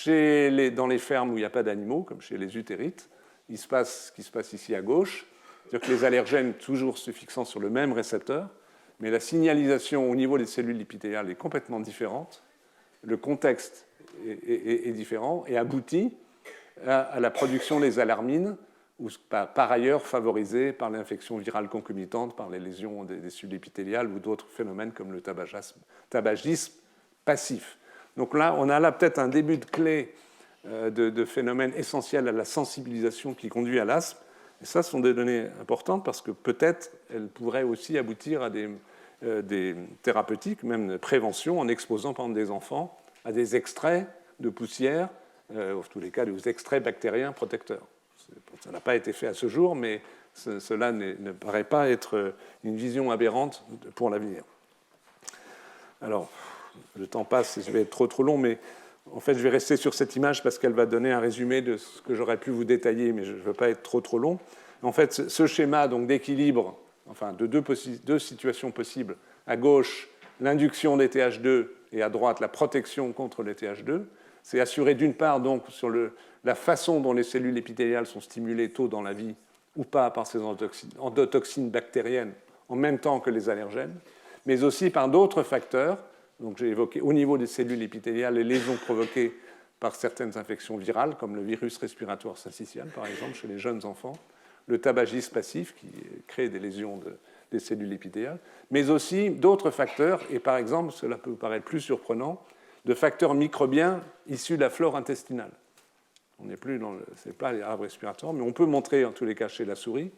dans les fermes où il n'y a pas d'animaux, comme chez les utérites, il se passe ce qui se passe ici à gauche, c'est-à-dire que les allergènes toujours se fixant sur le même récepteur, mais la signalisation au niveau des cellules épithéliales est complètement différente, le contexte est différent et aboutit à la production des alarmines, ou par ailleurs favorisée par l'infection virale concomitante, par les lésions des cellules épithéliales ou d'autres phénomènes comme le tabagisme passif. Donc là, on a là peut-être un début de clé de phénomènes essentiels à la sensibilisation qui conduit à l'asthme. Et ça, ce sont des données importantes parce que peut-être elles pourraient aussi aboutir à des thérapeutiques, même de prévention, en exposant par exemple des enfants à des extraits de poussière, en tous les cas des extraits bactériens protecteurs. Ça n'a pas été fait à ce jour, mais cela ne paraît pas être une vision aberrante pour l'avenir. Alors, le temps passe et je vais être trop long, mais en fait, je vais rester sur cette image parce qu'elle va donner un résumé de ce que j'aurais pu vous détailler, mais je ne veux pas être trop long. En fait, ce schéma d'équilibre, enfin de deux situations possibles, à gauche, l'induction des TH2 et à droite, la protection contre les TH2, c'est assuré d'une part donc sur la façon dont les cellules épithéliales sont stimulées tôt dans la vie ou pas par ces endotoxines bactériennes en même temps que les allergènes, mais aussi par d'autres facteurs. Donc j'ai évoqué au niveau des cellules épithéliales les lésions provoquées par certaines infections virales, comme le virus respiratoire syncytial, par exemple, chez les jeunes enfants, le tabagisme passif, qui crée des lésions des cellules épithéliales, mais aussi d'autres facteurs, et par exemple, cela peut vous paraître plus surprenant, de facteurs microbiens issus de la flore intestinale. On n'est plus c'est pas les arbres respiratoires, mais on peut montrer, en tous les cas chez la souris,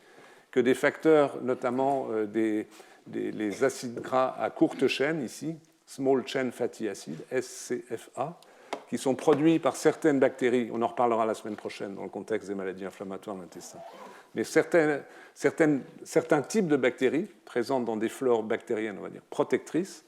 que des facteurs, notamment les acides gras à courte chaîne, ici, Small Chain Fatty Acid, SCFA, qui sont produits par certaines bactéries, on en reparlera la semaine prochaine dans le contexte des maladies inflammatoires de l'intestin, mais certains types de bactéries présentes dans des flores bactériennes, on va dire, protectrices,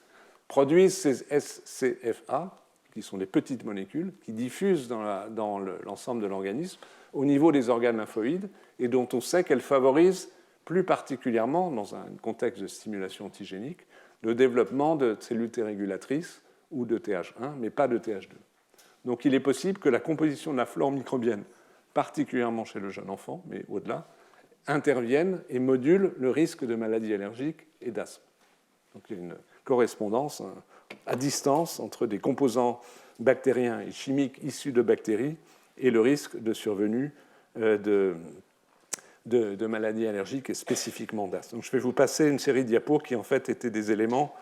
produisent ces SCFA, qui sont des petites molécules, qui diffusent dans l'ensemble de l'organisme au niveau des organes lymphoïdes, et dont on sait qu'elles favorisent plus particulièrement, dans un contexte de stimulation antigénique, le développement de cellules T régulatrices ou de TH1, mais pas de TH2. Donc il est possible que la composition de la flore microbienne, particulièrement chez le jeune enfant, mais au-delà, intervienne et module le risque de maladies allergiques et d'asthme. Donc il y a une correspondance à distance entre des composants bactériens et chimiques issus de bactéries et le risque de survenue de maladies allergiques et spécifiquement d'asthme. Donc je vais vous passer une série de diapos qui en fait étaient des éléments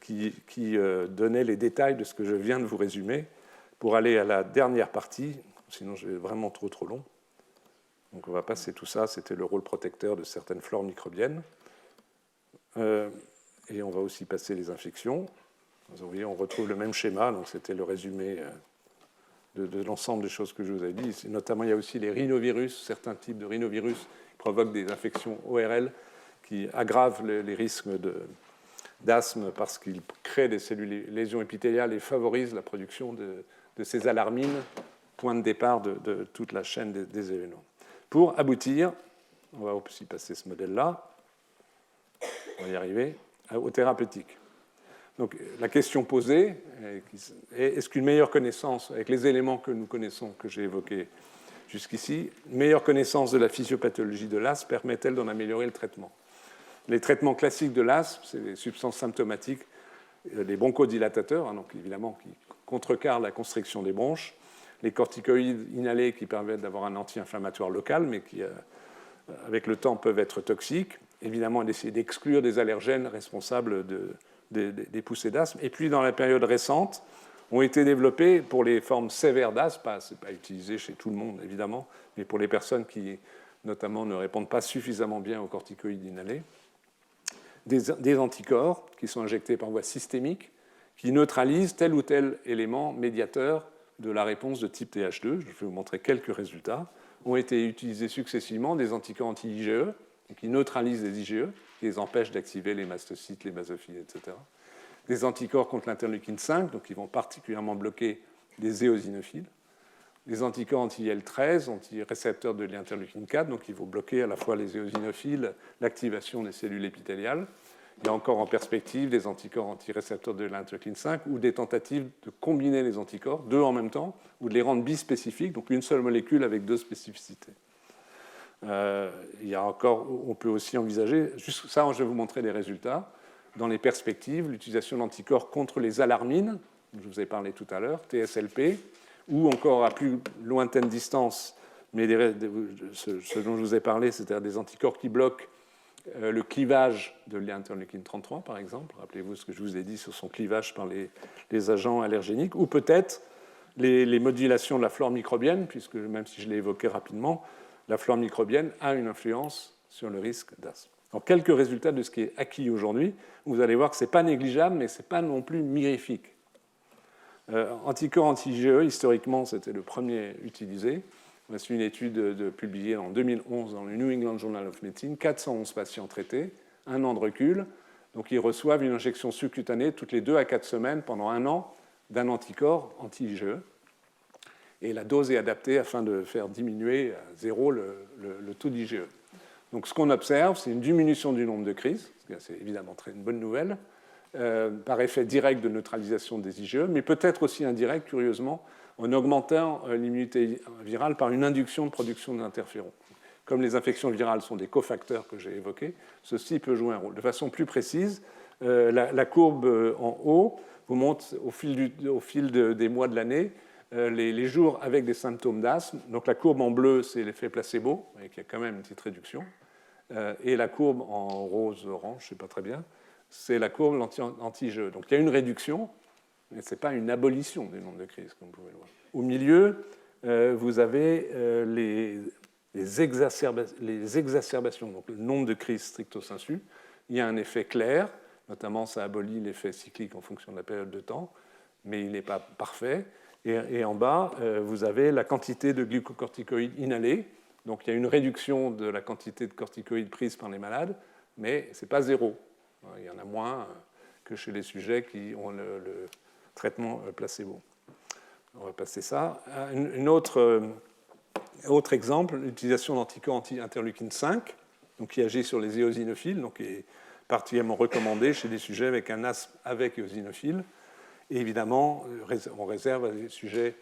qui donnaient les détails de ce que je viens de vous résumer pour aller à la dernière partie, sinon je vais vraiment trop long. Donc on va passer tout ça, c'était le rôle protecteur de certaines flores microbiennes. Et on va aussi passer les infections. Vous voyez, on retrouve le même schéma, donc c'était le résumé de l'ensemble des choses que je vous ai dit. Notamment, il y a aussi les rhinovirus, certains types de rhinovirus qui provoquent des infections ORL qui aggravent les risques d'asthme parce qu'ils créent des cellules lésions épithéliales et favorisent la production de ces alarmines, point de départ de toute la chaîne des événements. Pour aboutir, on va aussi passer ce modèle-là, on va y arriver, aux thérapeutiques. Donc la question posée est est-ce qu'une meilleure connaissance, avec les éléments que nous connaissons, que j'ai évoqués jusqu'ici, une meilleure connaissance de la physiopathologie de l'asthme permet-elle d'en améliorer le traitement? Les traitements classiques de l'asthme, c'est les substances symptomatiques, les bronchodilatateurs, donc évidemment qui contrecarrent la constriction des bronches, les corticoïdes inhalés qui permettent d'avoir un anti-inflammatoire local, mais qui, avec le temps, peuvent être toxiques. Évidemment, d'essayer d'exclure des allergènes responsables des poussées d'asthme. Et puis, dans la période récente, ont été développés pour les formes sévères d'asthme, ce n'est pas utilisé chez tout le monde, évidemment, mais pour les personnes qui, notamment, ne répondent pas suffisamment bien aux corticoïdes inhalés, des anticorps qui sont injectés par voie systémique, qui neutralisent tel ou tel élément médiateur de la réponse de type TH2. Je vais vous montrer quelques résultats. Ont été utilisés successivement des anticorps anti-IgE, qui neutralisent les IgE, qui les empêchent d'activer les mastocytes, les basophiles, etc. Des anticorps contre l'interleukine 5, donc qui vont particulièrement bloquer les éosinophiles. Des anticorps anti-IL-13, anti-récepteurs de l'interleukine 4, donc qui vont bloquer à la fois les éosinophiles, l'activation des cellules épithéliales. Il y a encore en perspective des anticorps anti-récepteurs de l'interleukine 5 ou des tentatives de combiner les anticorps, deux en même temps, ou de les rendre bispécifiques, donc une seule molécule avec deux spécificités. Il y a encore, on peut aussi envisager, juste ça, je vais vous montrer des résultats. Dans les perspectives, l'utilisation d'anticorps contre les alarmines, dont je vous ai parlé tout à l'heure, TSLP, ou encore à plus lointaine distance, mais ce dont je vous ai parlé, c'est-à-dire des anticorps qui bloquent le clivage de l'interleukine 33, par exemple. Rappelez-vous ce que je vous ai dit sur son clivage par les agents allergéniques, ou peut-être les modulations de la flore microbienne, puisque même si je l'ai évoqué rapidement, la flore microbienne a une influence sur le risque d'asthme. Donc, quelques résultats de ce qui est acquis aujourd'hui. Vous allez voir que ce n'est pas négligeable, mais ce n'est pas non plus mirifique. Anticorps anti-IgE, historiquement, c'était le premier utilisé. C'est une étude publiée en 2011 dans le New England Journal of Medicine, 411 patients traités, 1 an de recul. Donc, ils reçoivent une injection subcutanée toutes les 2 à 4 semaines pendant 1 an d'un anticorps anti-IgE. Et la dose est adaptée afin de faire diminuer à zéro le taux d'IgE. Donc, ce qu'on observe, c'est une diminution du nombre de crises, c'est évidemment une bonne nouvelle, par effet direct de neutralisation des IgE, mais peut-être aussi indirect, curieusement, en augmentant l'immunité virale par une induction de production d'interférons. Comme les infections virales sont des cofacteurs que j'ai évoqués, ceci peut jouer un rôle. De façon plus précise, la courbe en haut vous montre au fil des mois de l'année les jours avec des symptômes d'asthme. Donc la courbe en bleu, c'est l'effet placebo, avec il y a quand même une petite réduction. Et la courbe en rose-orange, je ne sais pas très bien, c'est la courbe anti-IgE. Donc il y a une réduction, mais ce n'est pas une abolition du nombre de crises, comme vous pouvez le voir. Au milieu, vous avez les exacerbations, donc le nombre de crises stricto sensu. Il y a un effet clair, notamment ça abolit l'effet cyclique en fonction de la période de temps, mais il n'est pas parfait. Et en bas, vous avez la quantité de glucocorticoïdes inhalés, Donc il y a une réduction de la quantité de corticoïdes prises par les malades, mais ce n'est pas zéro. Il y en a moins que chez les sujets qui ont le traitement placebo. On va passer ça. Autre exemple, l'utilisation d'anticorps anti-interleukine 5, donc qui agit sur les éosinophiles, donc qui est particulièrement recommandé chez des sujets avec un asthme avec éosinophiles. Et évidemment, on réserve à des sujets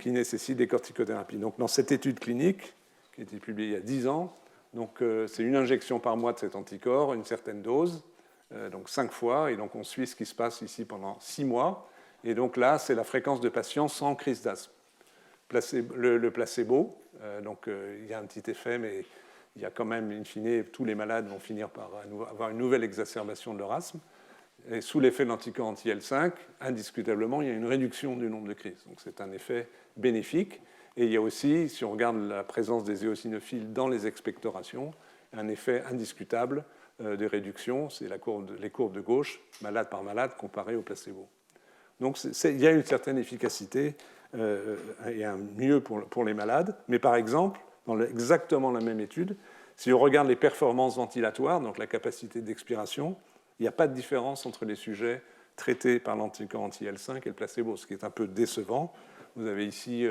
qui nécessitent des corticothérapies. Donc dans cette étude clinique, qui a été publiée il y a 10 ans, donc, c'est une injection par mois de cet anticorps, une certaine dose, donc 5 fois, et donc on suit ce qui se passe ici pendant 6 mois. Et donc là, c'est la fréquence de patients sans crise d'asthme. Le placebo, donc il y a un petit effet, mais il y a quand même, in fine, tous les malades vont finir par avoir une nouvelle exacerbation de leur asthme. Et sous l'effet de l'anticorps anti-L5, indiscutablement, il y a une réduction du nombre de crises. Donc c'est un effet bénéfique. Et il y a aussi, si on regarde la présence des éosinophiles dans les expectorations, un effet indiscutable de réduction. C'est les courbes de gauche, malade par malade, comparées au placebo. Donc il y a une certaine efficacité et un mieux pour les malades. Mais par exemple, dans exactement la même étude, si on regarde les performances ventilatoires, donc la capacité d'expiration, il n'y a pas de différence entre les sujets traités par l'anticorps anti-L5 et le placebo, ce qui est un peu décevant. Vous avez ici,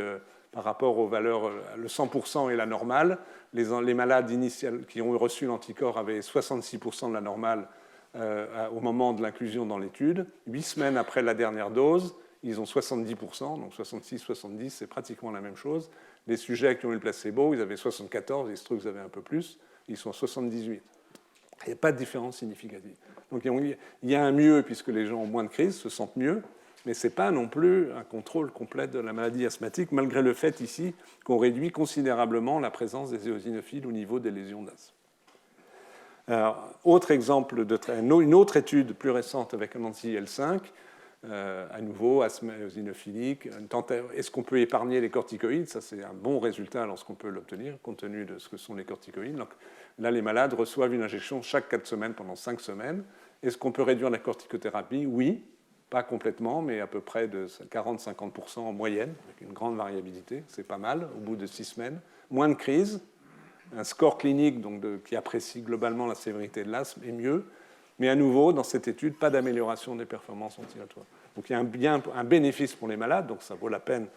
par rapport aux valeurs, le 100% et la normale, les malades initiales qui ont reçu l'anticorps avaient 66% de la normale au moment de l'inclusion dans l'étude. 8 semaines après la dernière dose, ils ont 70%, donc 66-70, c'est pratiquement la même chose. Les sujets qui ont eu le placebo, ils avaient 74, les strucs avaient un peu plus, ils sont 78. Il n'y a pas de différence significative. Donc il y a un mieux puisque les gens ont moins de crises, se sentent mieux, mais ce n'est pas non plus un contrôle complet de la maladie asthmatique, malgré le fait ici qu'on réduit considérablement la présence des éosinophiles au niveau des lésions d'asthme. Alors, autre exemple, une autre étude plus récente avec un anti-L5, à nouveau, asthme éosinophilique. Est-ce qu'on peut épargner les corticoïdes? Ça, c'est un bon résultat lorsqu'on peut l'obtenir, compte tenu de ce que sont les corticoïdes. Donc, là, les malades reçoivent une injection chaque 4 semaines pendant 5 semaines. Est-ce qu'on peut réduire la corticothérapie? Oui, pas complètement, mais à peu près de 40-50% en moyenne, avec une grande variabilité. C'est pas mal, au bout de 6 semaines. Moins de crises. Un score clinique qui apprécie globalement la sévérité de l'asthme est mieux. Mais à nouveau, dans cette étude, pas d'amélioration des performances ventilatoires. Donc il y a un bénéfice pour les malades, donc ça vaut la peine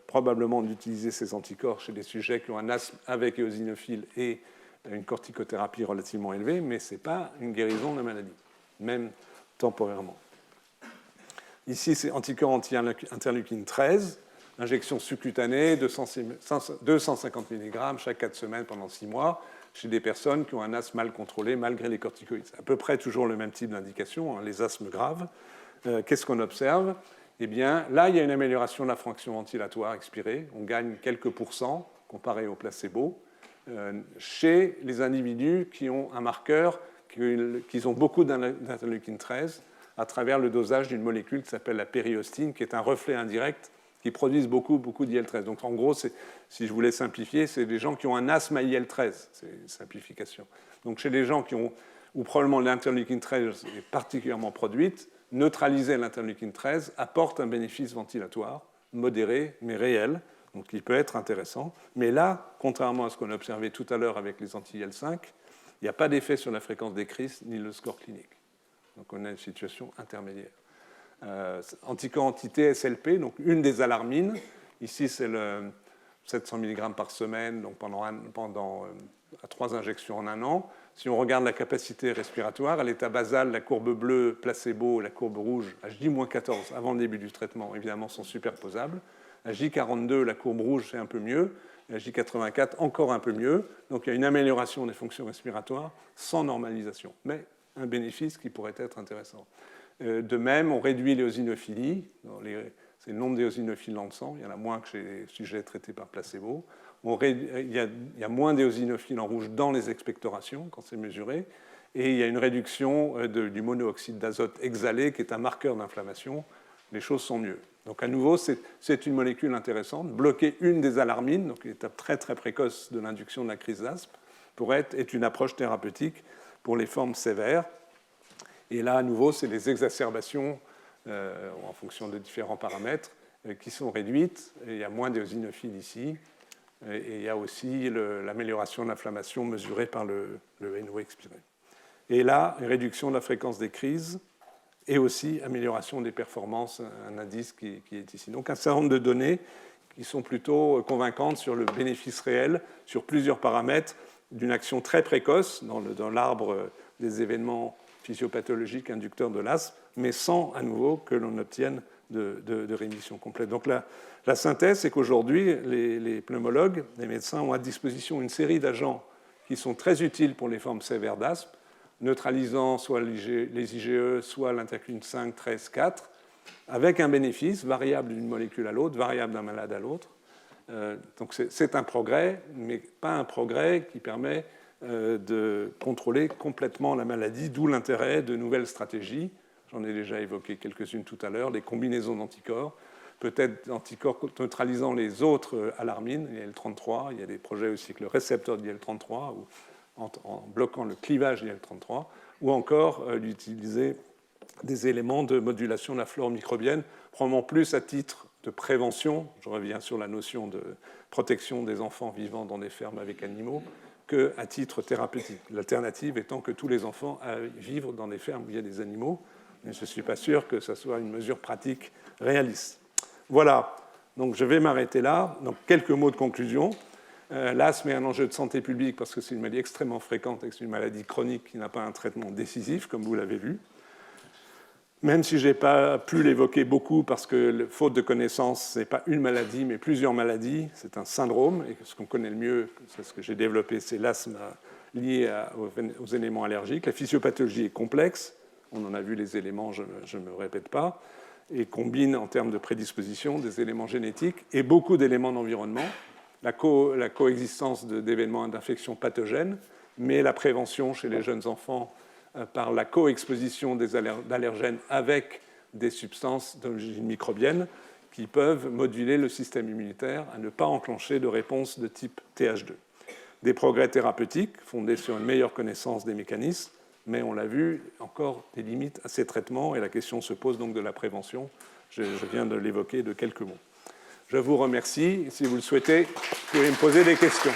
probablement d'utiliser ces anticorps chez des sujets qui ont un asthme avec éosinophile et une corticothérapie relativement élevée, mais ce n'est pas une guérison de la maladie, même temporairement. Ici, c'est anticorps anti-interleukine 13, injection subcutanée, 250 mg chaque 4 semaines pendant 6 mois, chez des personnes qui ont un asthme mal contrôlé malgré les corticoïdes. C'est à peu près toujours le même type d'indication, les asthmes graves. Qu'est-ce qu'on observe? Eh bien, là, il y a une amélioration de la fraction ventilatoire expirée. On gagne quelques pourcents comparé au placebo chez les individus qui ont un marqueur, qui ont beaucoup d'interleukine 13 à travers le dosage d'une molécule qui s'appelle la périostine, qui est un reflet indirect qui produisent beaucoup d'IL-13. Donc en gros, si je voulais simplifier, c'est des gens qui ont un asthme à IL-13, c'est une simplification. Donc chez les gens où probablement l'interleukine 13 est particulièrement produite, neutraliser l'interleukine 13 apporte un bénéfice ventilatoire modéré mais réel, donc il peut être intéressant. Mais là, contrairement à ce qu'on a observé tout à l'heure avec les anti-IL-5, il n'y a pas d'effet sur la fréquence des crises ni le score clinique. Donc on a une situation intermédiaire. Anticorps anti-TSLP, donc une des alarmines. Ici, c'est le 700 mg par semaine, donc pendant 3 injections en 1 an. Si on regarde la capacité respiratoire, à l'état basal, la courbe bleue, placebo, la courbe rouge, à J-14, avant le début du traitement, évidemment, sont superposables. À J42, la courbe rouge, c'est un peu mieux. Et à J84, encore un peu mieux. Donc il y a une amélioration des fonctions respiratoires sans normalisation, mais un bénéfice qui pourrait être intéressant. De même, on réduit l'éosinophilie. C'est le nombre d'éosinophiles dans le sang. Il y en a moins que chez les sujets traités par placebo. Il y a moins d'éosinophiles en rouge dans les expectorations quand c'est mesuré. Et il y a une réduction du monooxyde d'azote exhalé, qui est un marqueur d'inflammation. Les choses sont mieux. Donc à nouveau, c'est une molécule intéressante. Bloquer une des alarmines, donc une étape très très précoce de l'induction de la crise d'asthme, est une approche thérapeutique pour les formes sévères. Et là, à nouveau, c'est les exacerbations en fonction de différents paramètres qui sont réduites. Et il y a moins d'éosinophiles ici. Et il y a aussi l'amélioration de l'inflammation mesurée par le NO expiré. Et là, une réduction de la fréquence des crises et aussi amélioration des performances, un indice qui est ici. Donc un certain nombre de données qui sont plutôt convaincantes sur le bénéfice réel, sur plusieurs paramètres, d'une action très précoce dans l'arbre des événements physiopathologiques inducteurs de l'asthme, mais sans à nouveau que l'on obtienne de rémission complète. Donc la synthèse, c'est qu'aujourd'hui, les pneumologues, les médecins ont à disposition une série d'agents qui sont très utiles pour les formes sévères d'asthme, neutralisant soit les IgE, soit l'interleucine 5, 13, 4, avec un bénéfice variable d'une molécule à l'autre, variable d'un malade à l'autre. Donc c'est un progrès, mais pas un progrès qui permet de contrôler complètement la maladie, d'où l'intérêt de nouvelles stratégies. J'en ai déjà évoqué quelques-unes tout à l'heure, les combinaisons d'anticorps, peut-être d'anticorps neutralisant les autres alarmines, IL-33, il y a des projets aussi avec le récepteur de IL-33, ou en bloquant le clivage IL-33, ou encore d'utiliser des éléments de modulation de la flore microbienne, probablement plus à titre de prévention, je reviens sur la notion de protection des enfants vivant dans des fermes avec animaux, qu'à titre thérapeutique. L'alternative étant que tous les enfants aillent vivre dans des fermes où il y a des animaux, mais je ne suis pas sûr que ce soit une mesure pratique réaliste. Voilà, donc je vais m'arrêter là. Donc, quelques mots de conclusion. L'asthme est un enjeu de santé publique parce que c'est une maladie extrêmement fréquente et que c'est une maladie chronique qui n'a pas un traitement décisif, comme vous l'avez vu. Même si je n'ai pas pu l'évoquer beaucoup parce que, faute de connaissances, ce n'est pas une maladie, mais plusieurs maladies, c'est un syndrome, et ce qu'on connaît le mieux, c'est ce que j'ai développé, c'est l'asthme lié aux éléments allergiques. La physiopathologie est complexe, on en a vu les éléments, je ne me répète pas, et combine en termes de prédisposition des éléments génétiques et beaucoup d'éléments d'environnement, la coexistence d'événements d'infection pathogènes, mais la prévention chez les jeunes enfants par la coexposition d'allergènes avec des substances d'origine microbienne qui peuvent moduler le système immunitaire à ne pas enclencher de réponse de type TH2. Des progrès thérapeutiques fondés sur une meilleure connaissance des mécanismes, mais on l'a vu, encore des limites à ces traitements, et la question se pose donc de la prévention. Je viens de l'évoquer de quelques mots. Je vous remercie. Si vous le souhaitez, vous pouvez me poser des questions.